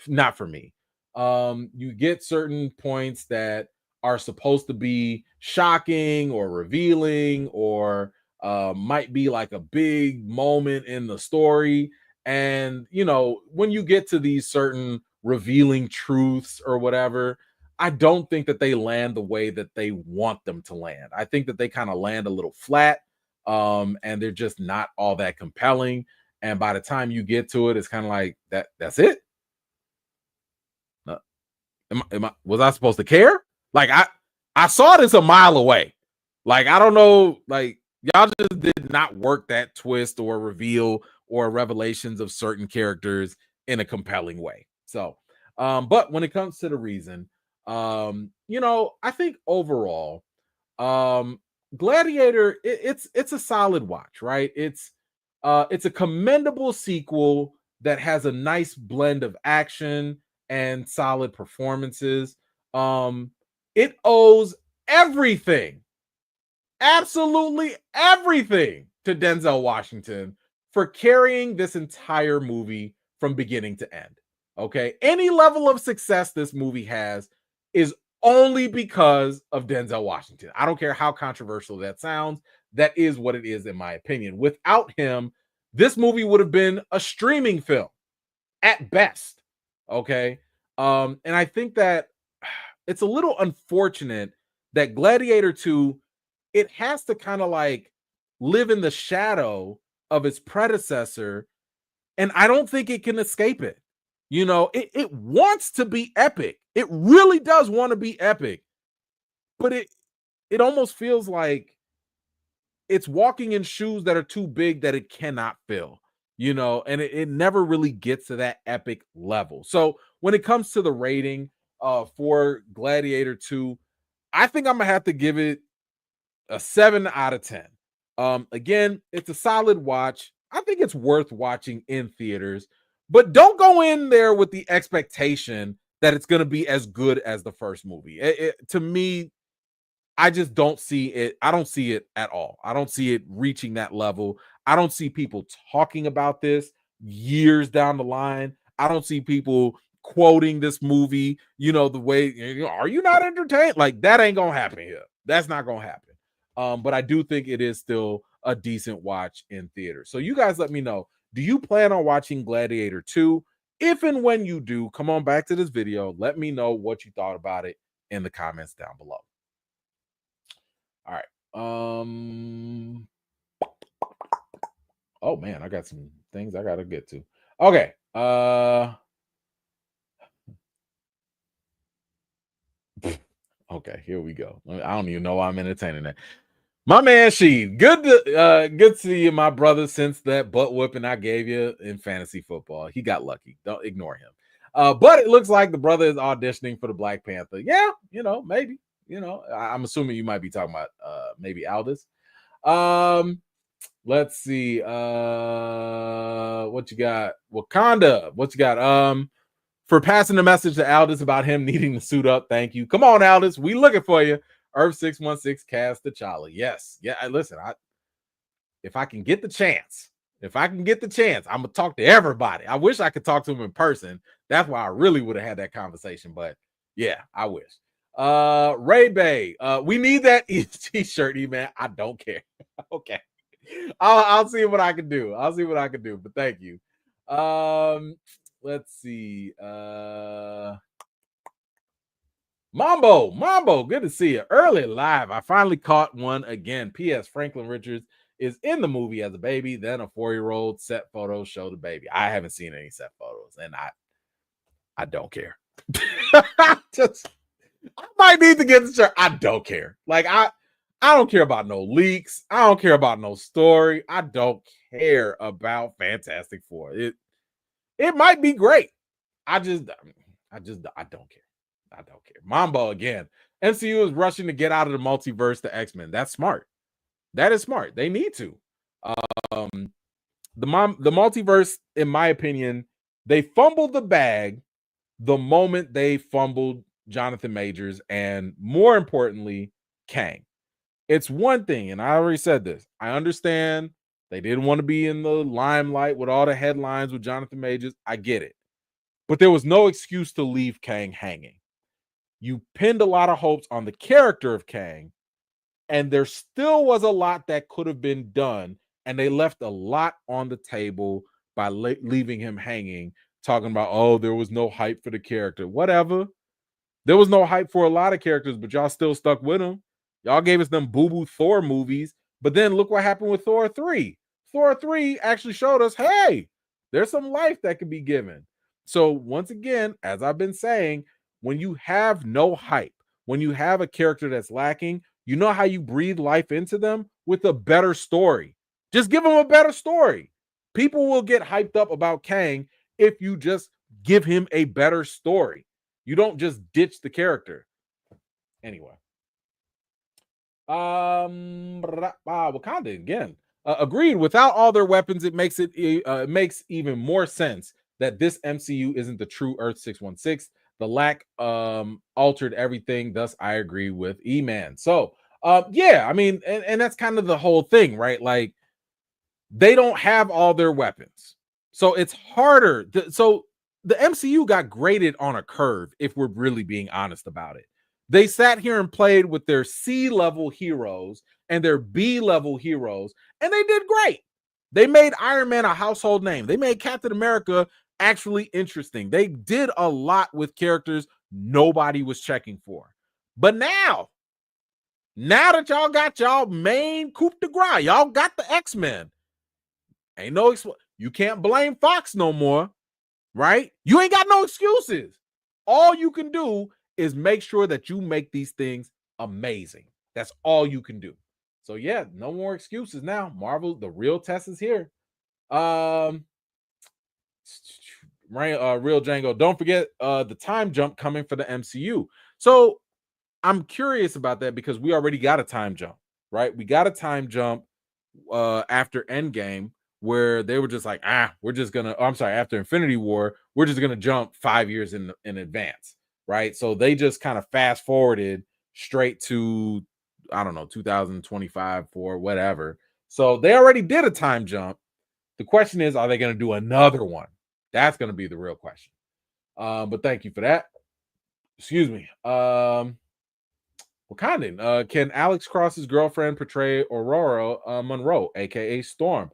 Not for me. You get certain points that are supposed to be shocking or revealing, or might be like a big moment in the story, and when you get to these certain revealing truths or whatever, I don't think that they land the way that they want them to land. I think that they kind of land a little flat, and they're just not all that compelling. And by the time you get to it, it's kind of like that's it. Was I supposed to care? Like, I saw this a mile away. Like, I don't know, like, y'all just did not work that twist or reveal or revelations of certain characters in a compelling way. So, but when it comes to the reason, I think overall, Gladiator, it's a solid watch, right? It's a commendable sequel that has a nice blend of action and solid performances. It owes everything, absolutely everything, to Denzel Washington for carrying this entire movie from beginning to end. Okay, any level of success this movie has is only because of Denzel Washington. I don't care how controversial that sounds. That is what it is, in my opinion. Without him, this movie would have been a streaming film at best. Okay. And I think that it's a little unfortunate that Gladiator 2, it has to kind of like live in the shadow of its predecessor, and I don't think it can escape it. You know, it wants to be epic. It really does want to be epic, but it almost feels like it's walking in shoes that are too big that it cannot fill, you know, and it never really gets to that epic level. So when it comes to the rating for Gladiator 2, I think I'm gonna have to give it a 7 out of 10. Again, it's a solid watch. I think it's worth watching in theaters, but don't go in there with the expectation that it's going to be as good as the first movie. To me, I just don't see it. I don't see it at all. I don't see it reaching that level. I don't see people talking about this years down the line. I don't see people quoting this movie, you know, the way, you know, are you not entertained? Like, that ain't gonna happen here. That's not gonna happen. But I do think it is still a decent watch in theater. So you guys let me know. Do you plan on watching Gladiator 2? If and when you do, come on back to this video. Let me know what you thought about it in the comments down below. All right. Oh man, I got some things I gotta get to. Okay. Okay, here we go. I don't even know why I'm entertaining that. My man Sheed, good to see you, my brother, since that butt whooping I gave you in fantasy football. He got lucky. Don't ignore him. But it looks like the brother is auditioning for the Black Panther. Yeah, you know, maybe. You know, I'm assuming you might be talking about maybe Aldous. Let's see. What you got? Wakanda. What you got? For passing the message to Aldous about him needing to suit up. Thank you. Come on, Aldous. We looking for you. Earth 616 cast T'Challa. Yes. Yeah. Listen, if I can get the chance, I'm gonna talk to everybody. I wish I could talk to him in person. That's why I really would have had that conversation. But yeah, I wish. Ray Bay, we need that t-shirt, man. I don't care. Okay. I'll see what I can do. But thank you. Let's see. Mambo, good to see you. Early live. I finally caught one again. P.S. Franklin Richards is in the movie as a baby. Then a 4-year-old set photos show the baby. I haven't seen any set photos, and I don't care. I might need to get the shirt. I don't care. Like I don't care about no leaks. I don't care about no story. I don't care about Fantastic Four. It might be great. I don't care. I don't care. Mambo again. MCU is rushing to get out of the multiverse to X-Men. That's smart. That is smart. They need to. The multiverse, in my opinion, they fumbled the bag the moment they fumbled Jonathan Majors and, more importantly, Kang. It's one thing, and I already said this. I understand they didn't want to be in the limelight with all the headlines with Jonathan Majors. I get it. But there was no excuse to leave Kang hanging. You pinned a lot of hopes on the character of Kang, and there still was a lot that could have been done, and they left a lot on the table by leaving him hanging, talking about, oh, there was no hype for the character. Whatever. There was no hype for a lot of characters, but y'all still stuck with him. Y'all gave us them boo-boo Thor movies, but then look what happened with Thor 3. Thor 3 actually showed us, hey, there's some life that can be given. So once again, as I've been saying, when you have no hype, when you have a character that's lacking, you know how you breathe life into them? With a better story. Just give them a better story. People will get hyped up about Kang if you just give him a better story. You don't just ditch the character. Anyway. Wakanda again. Agreed. Without all their weapons, it makes even more sense that this MCU isn't the true Earth 616. The lack altered everything. Thus, I agree with E-Man. So, yeah, I mean, and that's kind of the whole thing, right? Like, they don't have all their weapons, so it's harder. So the MCU got graded on a curve, if we're really being honest about it. They sat here and played with their C-level heroes and their B-level heroes, and they did great. They made Iron Man a household name. They made Captain America actually interesting. They did a lot with characters nobody was checking for. But now that y'all got y'all main coup de grace, y'all got the X-Men. Ain't no you can't blame Fox no more, right? You ain't got no excuses. All you can do is make sure that you make these things amazing. That's all you can do. So yeah, no more excuses now. Marvel, the real test is here. Real Django, don't forget the time jump coming for the MCU. So I'm curious about that because we already got a time jump, right? We got a time jump after Endgame where they were just like, we're just gonna, after Infinity War, we're just gonna jump 5 years in advance, right? So they just kind of fast forwarded straight to, I don't know, 2025 for whatever. So they already did a time jump. The question is, are they going to do another one? That's going to be the real question. But thank you for that. Excuse me. Wakandan, can Alex Cross's girlfriend portray Aurora Monroe, aka Storm?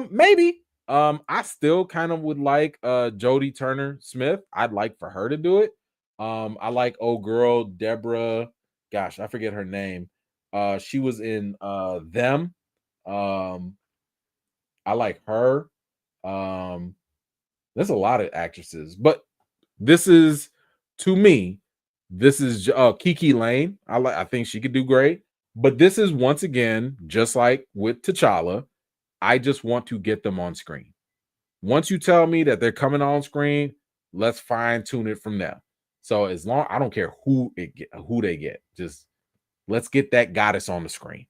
Maybe. I still kind of would like Jodie Turner Smith. I'd like for her to do it. I like old girl Deborah. Gosh, I forget her name. She was in Them. I like her. There's a lot of actresses, but this is, to me, this is Kiki Lane. I think she could do great, but this is once again just like with T'Challa. I just want to get them on screen. Once you tell me that they're coming on screen, let's fine tune it from there. So as long, I don't care who they get, just let's get that goddess on the screen,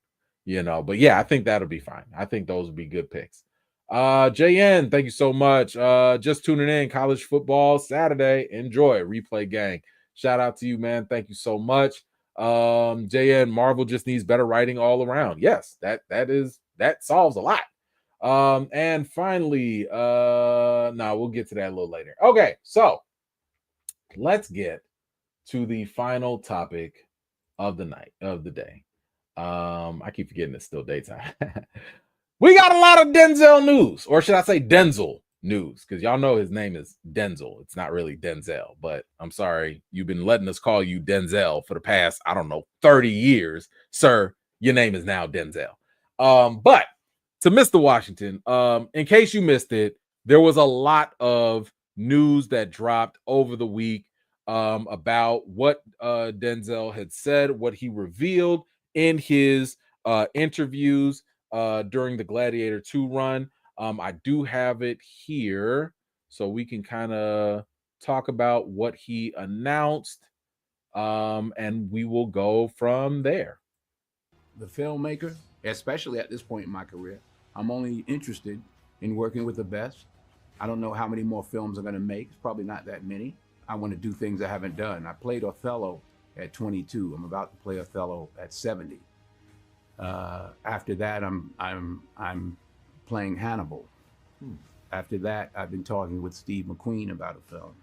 But yeah, I think that'll be fine. I think those would be good picks. JN, thank you so much. Just tuning in, college football Saturday. Enjoy. Replay gang. Shout out to you, man. Thank you so much. JN, Marvel just needs better writing all around. Yes, that solves a lot. And finally, we'll get to that a little later. Okay, so let's get to the final topic of the day. I keep forgetting it's still daytime. We got a lot of Denzel news, or should I say Denzel news, because y'all know his name is Denzel. It's not really Denzel, but I'm sorry. You've been letting us call you Denzel for the past, 30 years. Sir, your name is now Denzel. But to Mr. Washington, in case you missed it, there was a lot of news that dropped over the week about what Denzel had said, what he revealed in his interviews during the Gladiator II run. I do have it here so we can kind of talk about what he announced, and we will go from there. The filmmaker, especially at this point in my career, I'm only interested in working with the best. I don't know how many more films I'm going to make. It's probably not that many. I want to do things I haven't done. I played Othello at 22. I'm about to play Othello at 70. After that, I'm playing Hannibal. After that, I've been talking with Steve McQueen about a film.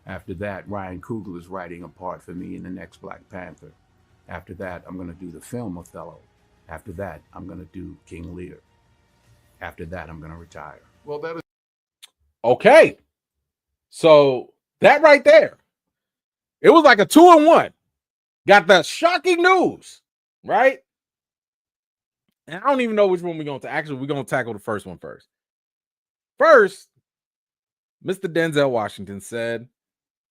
After that, Ryan Coogler is writing a part for me in the next Black Panther. After that, I'm going to do the film Othello. After that, I'm going to do King Lear. After that, I'm going to retire. Well, that is okay. So that right there, it was like a 2-in-1. Got the shocking news, right? And I don't even know which one we're going to actually. We're going to tackle the first one first. First, Mr. Denzel Washington said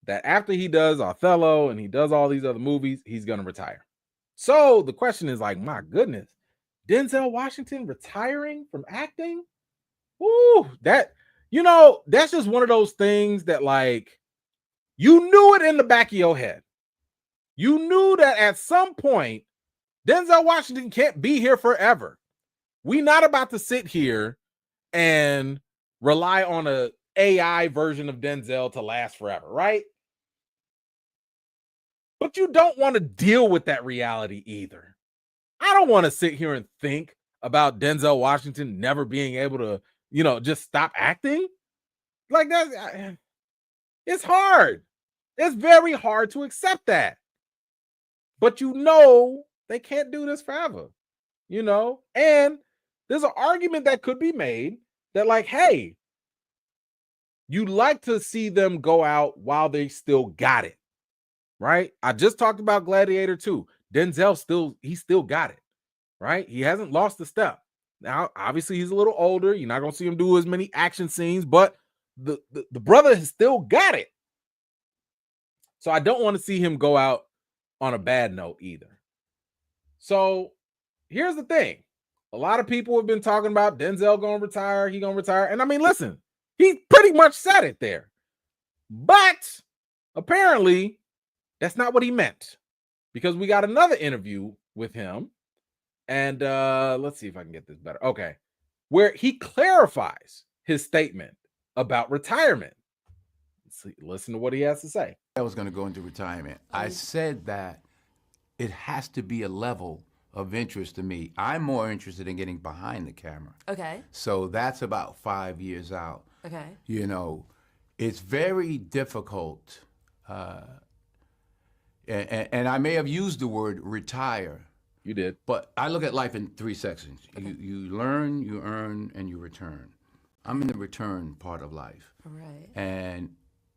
that after he does Othello and he does all these other movies, he's going to retire. So the question is like, my goodness, Denzel Washington retiring from acting? Ooh, that's just one of those things that, like, you knew it in the back of your head. You knew that at some point Denzel Washington can't be here forever. We not about to sit here and rely on a AI version of Denzel to last forever, right? But you don't want to deal with that reality either. I don't want to sit here and think about Denzel Washington never being able to, just stop acting. Like that, it's hard. It's very hard to accept that. But they can't do this forever, and there's an argument that could be made that, like, hey, you like to see them go out while they still got it, right? I just talked about Gladiator II. Denzel still got it, right? He hasn't lost a step. Now, obviously, he's a little older. You're not going to see him do as many action scenes, but the brother has still got it. So I don't want to see him go out on a bad note either. So here's the thing. A lot of people have been talking about Denzel going to retire. He going to retire. And I mean, listen, he pretty much said it there. But apparently, that's not what he meant, because we got another interview with him. And let's see if I can get this better. Okay. Where he clarifies his statement about retirement. Listen to what he has to say. I was going to go into retirement. I said that it has to be a level of interest to me. I'm more interested in getting behind the camera. Okay. So that's about 5 years out. Okay. It's very difficult. And I may have used the word retire. You did. But I look at life in 3 sections. Okay. You learn, you earn, and you return. I'm in the return part of life. Right. And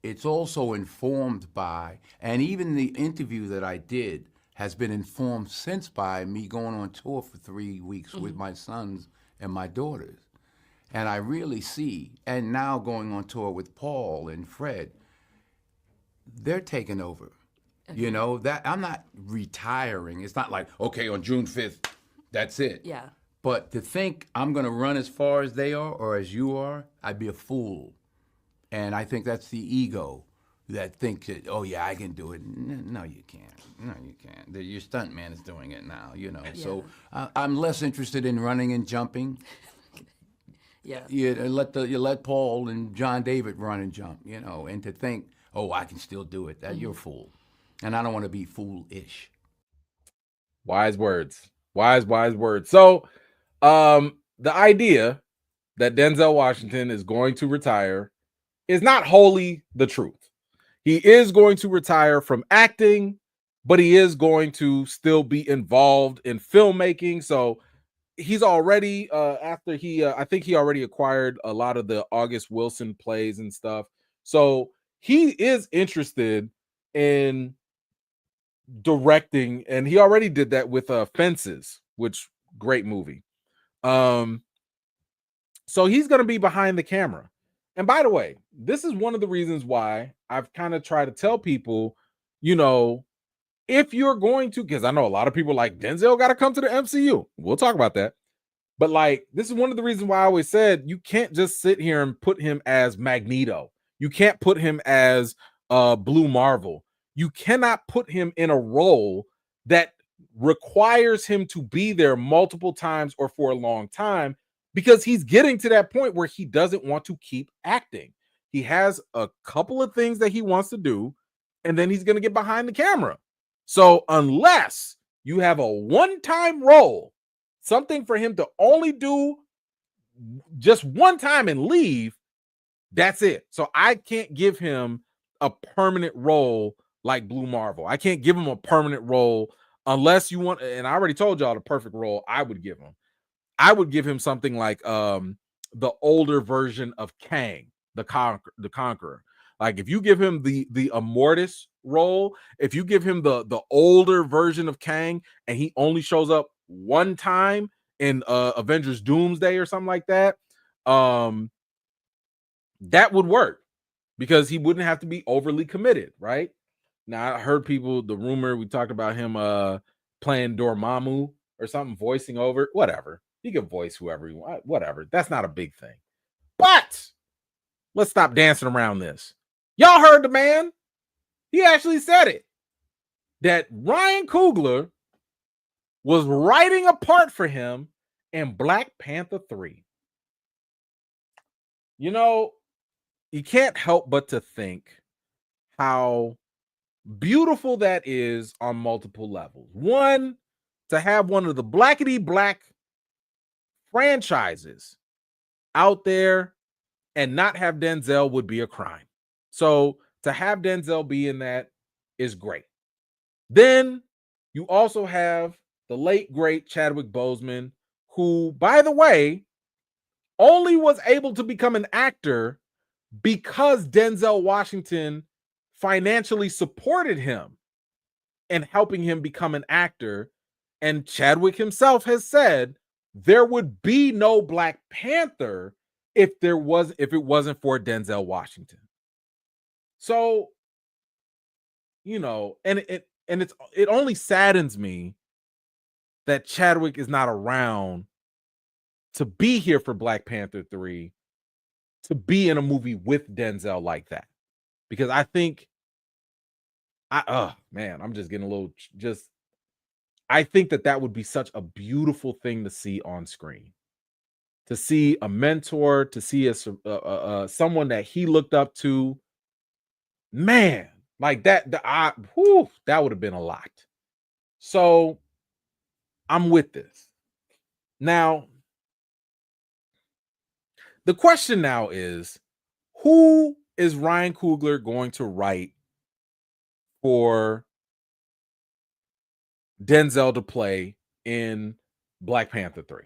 it's also informed by, and even the interview that I did has been informed since by me going on tour for 3 weeks with my sons and my daughters. And I really see, and now going on tour with Paul and Fred, they're taking over. Okay. That I'm not retiring. It's not like, okay, on June 5th, that's it. Yeah. But to think I'm going to run as far as they are or as you are, I'd be a fool. And I think that's the ego that thinks that, oh, yeah, I can do it. No, you can't. No, you can't. Your stunt man is doing it now, Yeah. So I'm less interested in running and jumping. Yeah. You let Paul and John David run and jump, and to think, oh, I can still do it. You're a fool. And I don't want to be foolish. Wise words. Wise words. So the idea that Denzel Washington is going to retire is not wholly the truth. He is going to retire from acting, but he is going to still be involved in filmmaking. So he's already, after I think he already acquired a lot of the August Wilson plays and stuff. So he is interested in directing, and he already did that with Fences, which great movie. So he's going to be behind the camera. And by the way, this is one of the reasons why I've kind of tried to tell people, if you're going to, because I know a lot of people like Denzel got to come to the MCU. We'll talk about that. But like, this is one of the reasons why I always said you can't just sit here and put him as Magneto. You can't put him as Blue Marvel. You cannot put him in a role that requires him to be there multiple times or for a long time, because he's getting to that point where he doesn't want to keep acting. He has a couple of things that he wants to do, and then he's going to get behind the camera. So unless you have a one-time role, something for him to only do just one time and leave, that's it. So I can't give him a permanent role like Blue Marvel. I can't give him a permanent role unless you want, and I already told y'all the perfect role I would give him. I would give him something like the older version of Kang, the Conqueror. Like if you give him the Immortus role, if you give him the older version of Kang and he only shows up one time in Avengers Doomsday or something like that, that would work because he wouldn't have to be overly committed, right? Now I heard people, the rumor, we talked about him playing Dormammu or something, voicing over, whatever. He can voice whoever he wants, whatever. That's not a big thing. But let's stop dancing around this. Y'all heard the man. He actually said it. That Ryan Coogler was writing a part for him in Black Panther 3. You know, you can't help but to think how beautiful that is on multiple levels. One, to have one of the blackety black franchises out there and not have Denzel would be a crime. So to have Denzel be in that is great. Then you also have the late great Chadwick Boseman, who, by the way, only was able to become an actor because Denzel Washington financially supported him and helping him become an actor. And Chadwick himself has said there would be no Black Panther if it wasn't for Denzel Washington. So, you know, and it only saddens me that Chadwick is not around to be here for Black Panther 3, to be in a movie with Denzel like that. Because I think I'm just getting a little I think that would be such a beautiful thing to see on screen. To see a mentor, to see someone that he looked up to. Man, like that would have been a lot. So I'm with this. Now, the question now is, who is Ryan Coogler going to write for Denzel to play in Black Panther 3?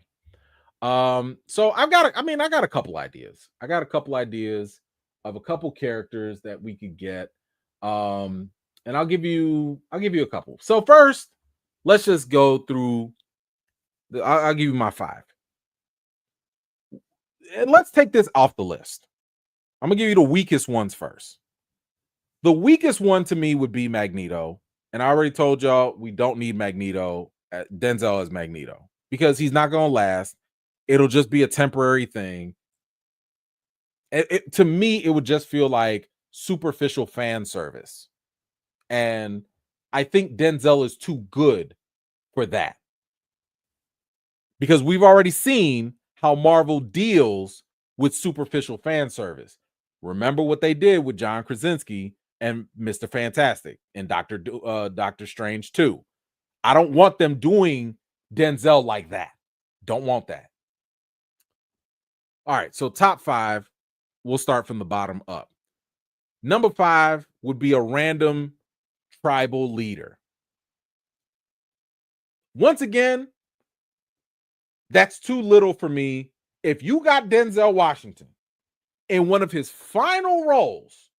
So I got a couple ideas. I got a couple ideas of a couple characters that we could get. And I'll give you a couple. So first, let's just go through I'll give you my 5. And let's take this off the list. I'm gonna give you the weakest ones first. The weakest one to me would be Magneto. And I already told y'all we don't need Magneto, Denzel as Magneto, because he's not gonna last. It'll just be a temporary thing. To me, it would just feel like superficial fan service. And I think Denzel is too good for that. Because we've already seen how Marvel deals with superficial fan service. Remember what they did with John Krasinski and Mr. Fantastic and Doctor Strange 2. I don't want them doing Denzel like that. Don't want that. All right, so top 5, we'll start from the bottom up. Number 5 would be a random tribal leader. Once again, that's too little for me. If you got Denzel Washington in one of his final roles,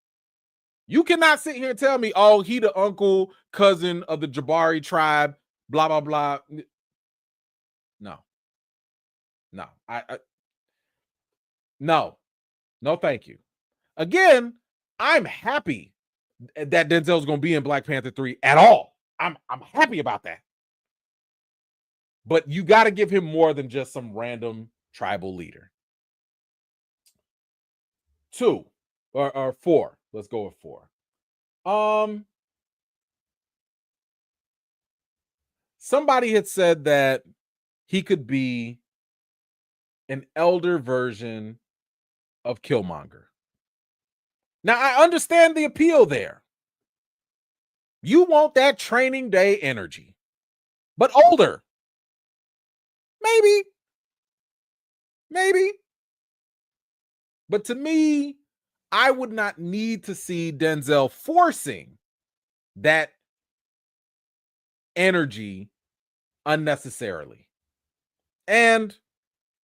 you cannot sit here and tell me, oh, he the uncle, cousin of the Jabari tribe, blah, blah, blah. No. No, thank you. Again, I'm happy that Denzel's going to be in Black Panther 3 at all. I'm happy about that. But you got to give him more than just some random tribal leader. 2 or 4. Let's go with 4. Somebody had said that he could be an elder version of Killmonger. Now, I understand the appeal there. You want that Training Day energy, but older. Maybe. But to me, I would not need to see Denzel forcing that energy unnecessarily. And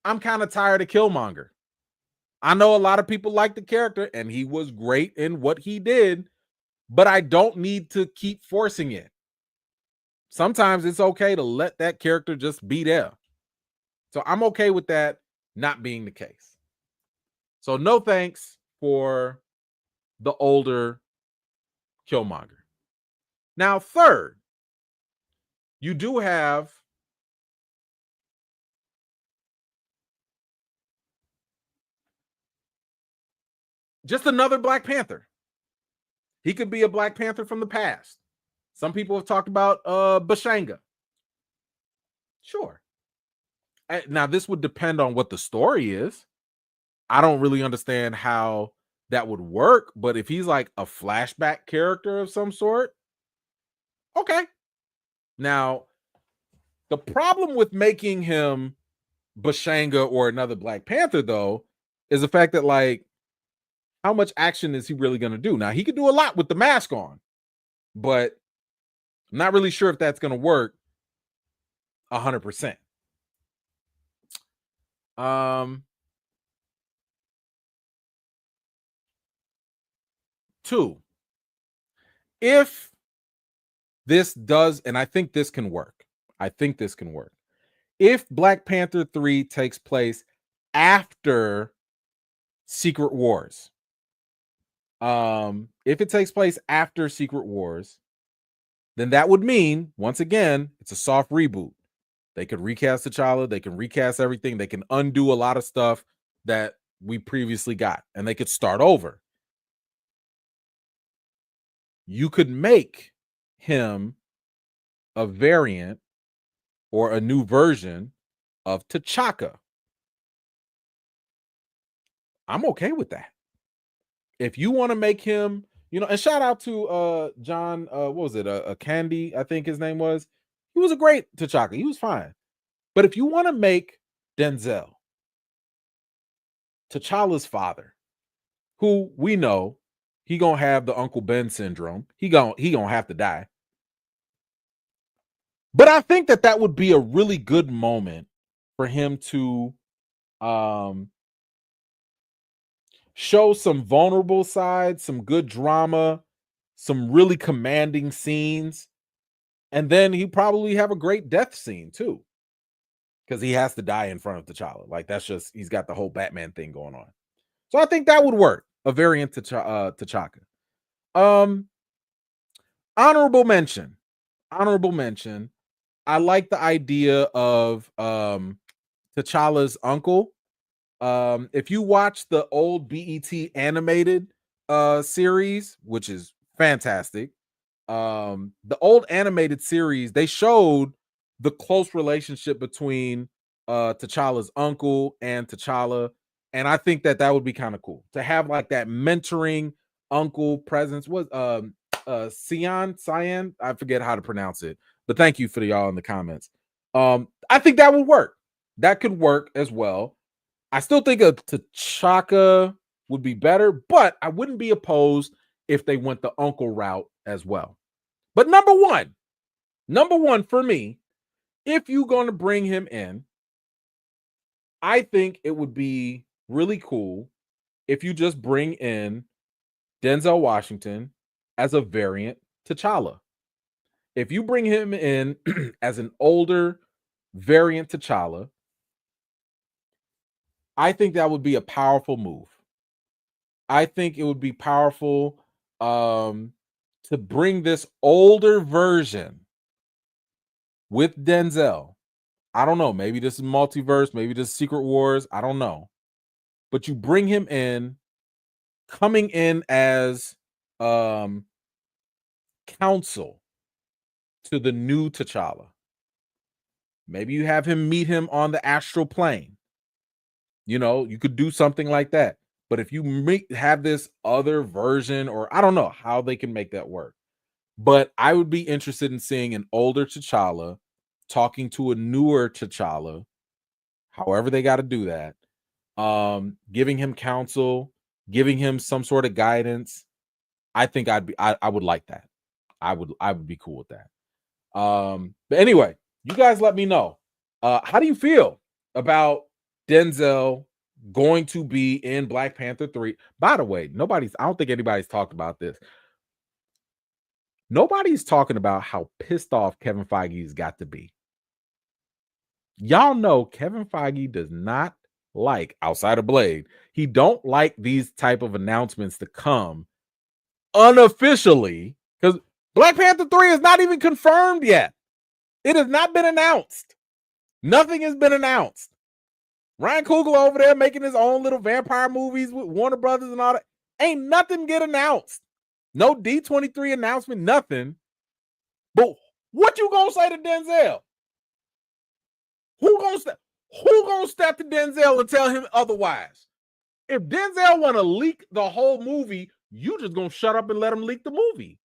I'm kind of tired of Killmonger. I know a lot of people like the character, and he was great in what he did, but I don't need to keep forcing it. Sometimes it's okay to let that character just be there. So I'm okay with that not being the case. So no thanks for the older Killmonger. Now, third, you do have just another Black Panther. He could be a Black Panther from the past. Some people have talked about Bashanga. Sure. Now, this would depend on what the story is. I don't really understand how that would work, but if he's like a flashback character of some sort, okay. Now, the problem with making him Bashanga or another Black Panther, though, is the fact that, like, how much action is he really going to do? Now, he could do a lot with the mask on, but I'm not really sure if that's going to work 100%. Two, if this does, and I think this can work. If Black Panther 3 takes place after Secret Wars, if it takes place after Secret Wars, then that would mean, once again, it's a soft reboot. They could recast T'Challa, they can recast everything, they can undo a lot of stuff that we previously got, and they could start over. You could make him a variant or a new version of T'Chaka. I'm okay with that. If you want to make him, and shout out to John, what was it? Candy, I think his name was. He was a great T'Chaka. He was fine. But if you want to make Denzel T'Challa's father, who we know he gonna have the Uncle Ben syndrome, he gonna have to die. But I think that would be a really good moment for him to show some vulnerable sides, some good drama, some really commanding scenes, and then he probably have a great death scene too, because he has to die in front of T'Challa. Like, that's just, he's got the whole Batman thing going on. So I think that would work, a variant to T'Chaka. Honorable mention. I like the idea of T'Challa's uncle. If you watch the old BET animated series, which is fantastic, the old animated series, they showed the close relationship between T'Challa's uncle and T'Challa, and I think that would be kind of cool to have, like, that mentoring uncle presence. Was Cyan, I forget how to pronounce it, but thank you for y'all in the comments. I think that would work. That could work as well. I still think a T'Chaka would be better, but I wouldn't be opposed if they went the uncle route as well. But number one for me, if you're going to bring him in, I think it would be really cool if you just bring in Denzel Washington as a variant T'Challa. If you bring him in as an older variant T'Challa, I think that would be a powerful move. I think it would be powerful to bring this older version with Denzel. I don't know. Maybe this is multiverse. Maybe this is Secret Wars. I don't know. But you bring him in, coming in as counsel to the new T'Challa. Maybe you have him meet him on the astral plane. You could do something like that. But if you have this other version, or I don't know how they can make that work, but I would be interested in seeing an older T'Challa talking to a newer T'Challa, however they got to do that, giving him counsel, giving him some sort of guidance. I think I would like that. I would be cool with that. But anyway, you guys let me know. How do you feel about Denzel going to be in Black Panther 3? By the way, I don't think anybody's talked about this. Nobody's talking about how pissed off Kevin Feige's got to be. Y'all know Kevin Feige does not like, outside of Blade, he don't like these type of announcements to come unofficially, because Black Panther 3 is not even confirmed yet. It has not been announced. Nothing has been announced. Ryan Coogler over there making his own little vampire movies with Warner Brothers and all that. Ain't nothing get announced. No D23 announcement, nothing. But what you gonna say to Denzel? Who gonna step to Denzel and tell him otherwise? If Denzel want to leak the whole movie, you just gonna shut up and let him leak the movie.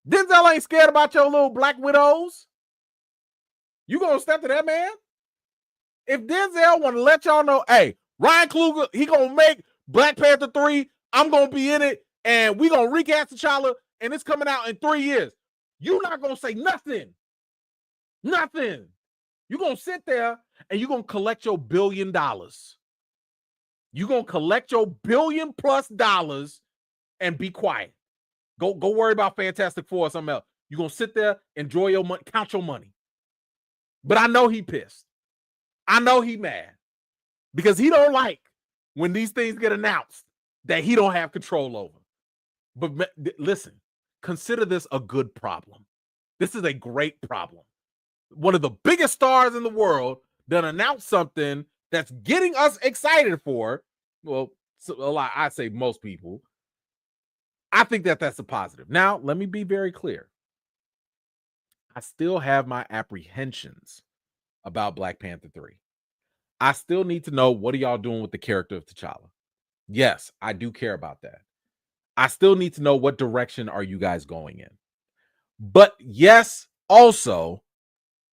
Denzel ain't scared about your little black widows. You gonna step to that man? If Denzel want to let y'all know, hey, Ryan Coogler, he gonna make Black Panther 3. I'm gonna be in it, and we gonna recast T'Challa, and it's coming out in 3 years. You not gonna say nothing. Nothing. You gonna sit there and you gonna collect your $1 billion. You gonna collect your $1 billion+ and be quiet. Go worry about Fantastic Four or something else. You gonna sit there, enjoy your money, count your money. But I know he pissed. I know he mad because he don't like when these things get announced that he don't have control over. But listen, consider this a good problem. This is a great problem. One of the biggest stars in the world done announced something that's getting us excited for. Well, a lot, I'd say most people. I think that that's a positive. Now, let me be very clear. I still have my apprehensions about Black Panther 3. I still need to know, what are y'all doing with the character of T'Challa? Yes, I do care about that. I still need to know, what direction are you guys going in? But yes, also,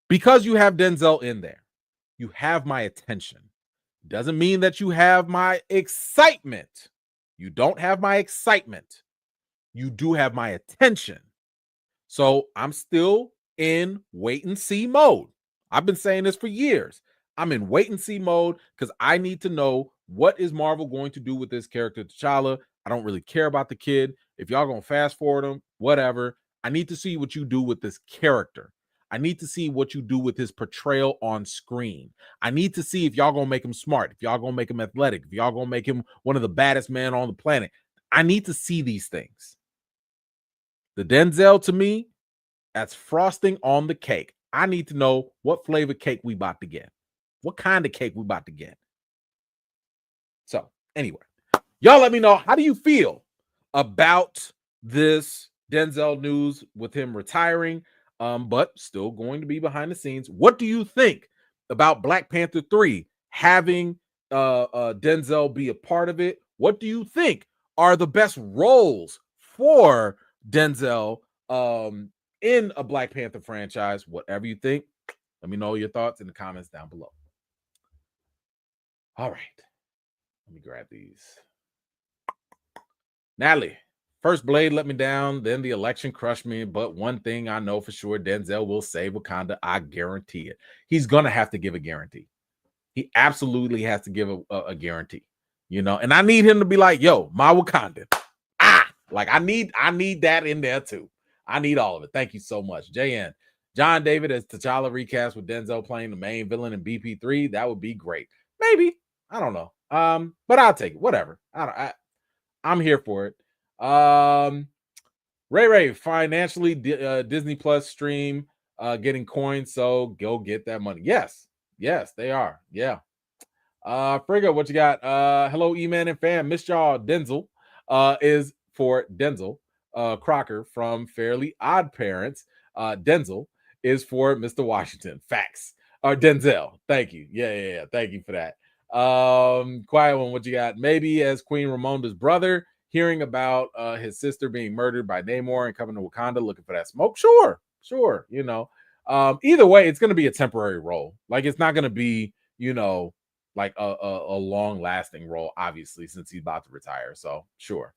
because you have Denzel in there, you have my attention. Doesn't mean that you have my excitement. You don't have my excitement. You do have my attention. So I'm still in wait and see mode. I've been saying this for years. I'm in wait and see mode because I need to know, what is Marvel going to do with this character T'Challa. I don't really care about the kid. If y'all gonna fast forward him, whatever. I need to see what you do with this character. I need to see what you do with his portrayal on screen. I need to see if y'all gonna make him smart, if y'all gonna make him athletic, if y'all gonna make him one of the baddest men on the planet. I need to see these things. The Denzel, to me, that's frosting on the cake. I need to know what flavor cake we about to get. What kind of cake we about to get. So, anyway, y'all let me know, how do you feel about this Denzel news with him retiring, but still going to be behind the scenes? What do you think about Black Panther 3 having Denzel be a part of it? What do you think are the best roles for Denzel in a Black Panther franchise? Whatever you think, let me know your thoughts in the comments down below. All right, let me grab these. Natalie, first Blade let me down, then the election crushed me, but one thing I know for sure, Denzel will save Wakanda. I guarantee it. He's gonna have to give a guarantee. He absolutely has to give a guarantee, you know. And I need him to be like, yo, my Wakanda. Like I need that in there too. I need all of it. Thank you so much. JN. John David as T'Challa recast with Denzel playing the main villain in BP3. That would be great. Maybe. I don't know. But I'll take it. Whatever. I'm here for it. Ray financially Disney Plus stream getting coins, so go get that money. Yes, they are. Yeah. Frigga, what you got? Hello, E-Man and fam. Missed y'all. Denzel is for Denzel Crocker from Fairly Odd Parents. Denzel is for Mr. Washington. Facts. Denzel. Thank you. Yeah. Thank you for that. Quiet one, what you got? Maybe as Queen Ramonda's brother, hearing about his sister being murdered by Namor and coming to Wakanda looking for that smoke. Sure. You know, either way, it's going to be a temporary role. Like, it's not going to be, you know, like a long lasting role, obviously, since he's about to retire. So sure.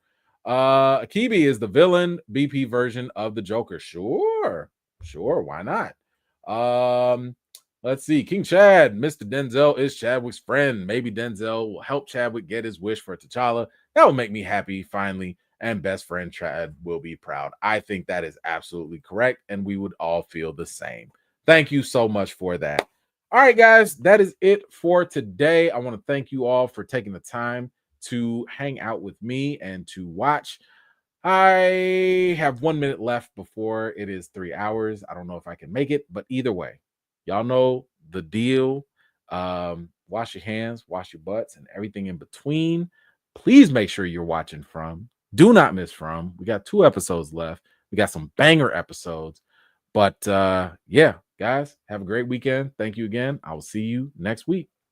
Akibi is the villain BP version of the Joker. Sure. Why not? Let's see. King Chad, Mr. Denzel is Chadwick's friend. Maybe Denzel will help Chadwick get his wish for T'Challa. That will make me happy, finally. And best friend Chad will be proud. I think that is absolutely correct. And we would all feel the same. Thank you so much for that. All right, guys. That is it for today. I want to thank you all for taking the time to hang out with me and to watch. I have 1 minute left before it is 3 hours. I don't know if I can make it, but either way, y'all know the deal. Wash your hands, wash your butts, and everything in between. Please make sure you're watching From. Do not miss From. We got 2 episodes left. We got some banger episodes. But yeah, Guys, have a great weekend. Thank you again. I will see you next week.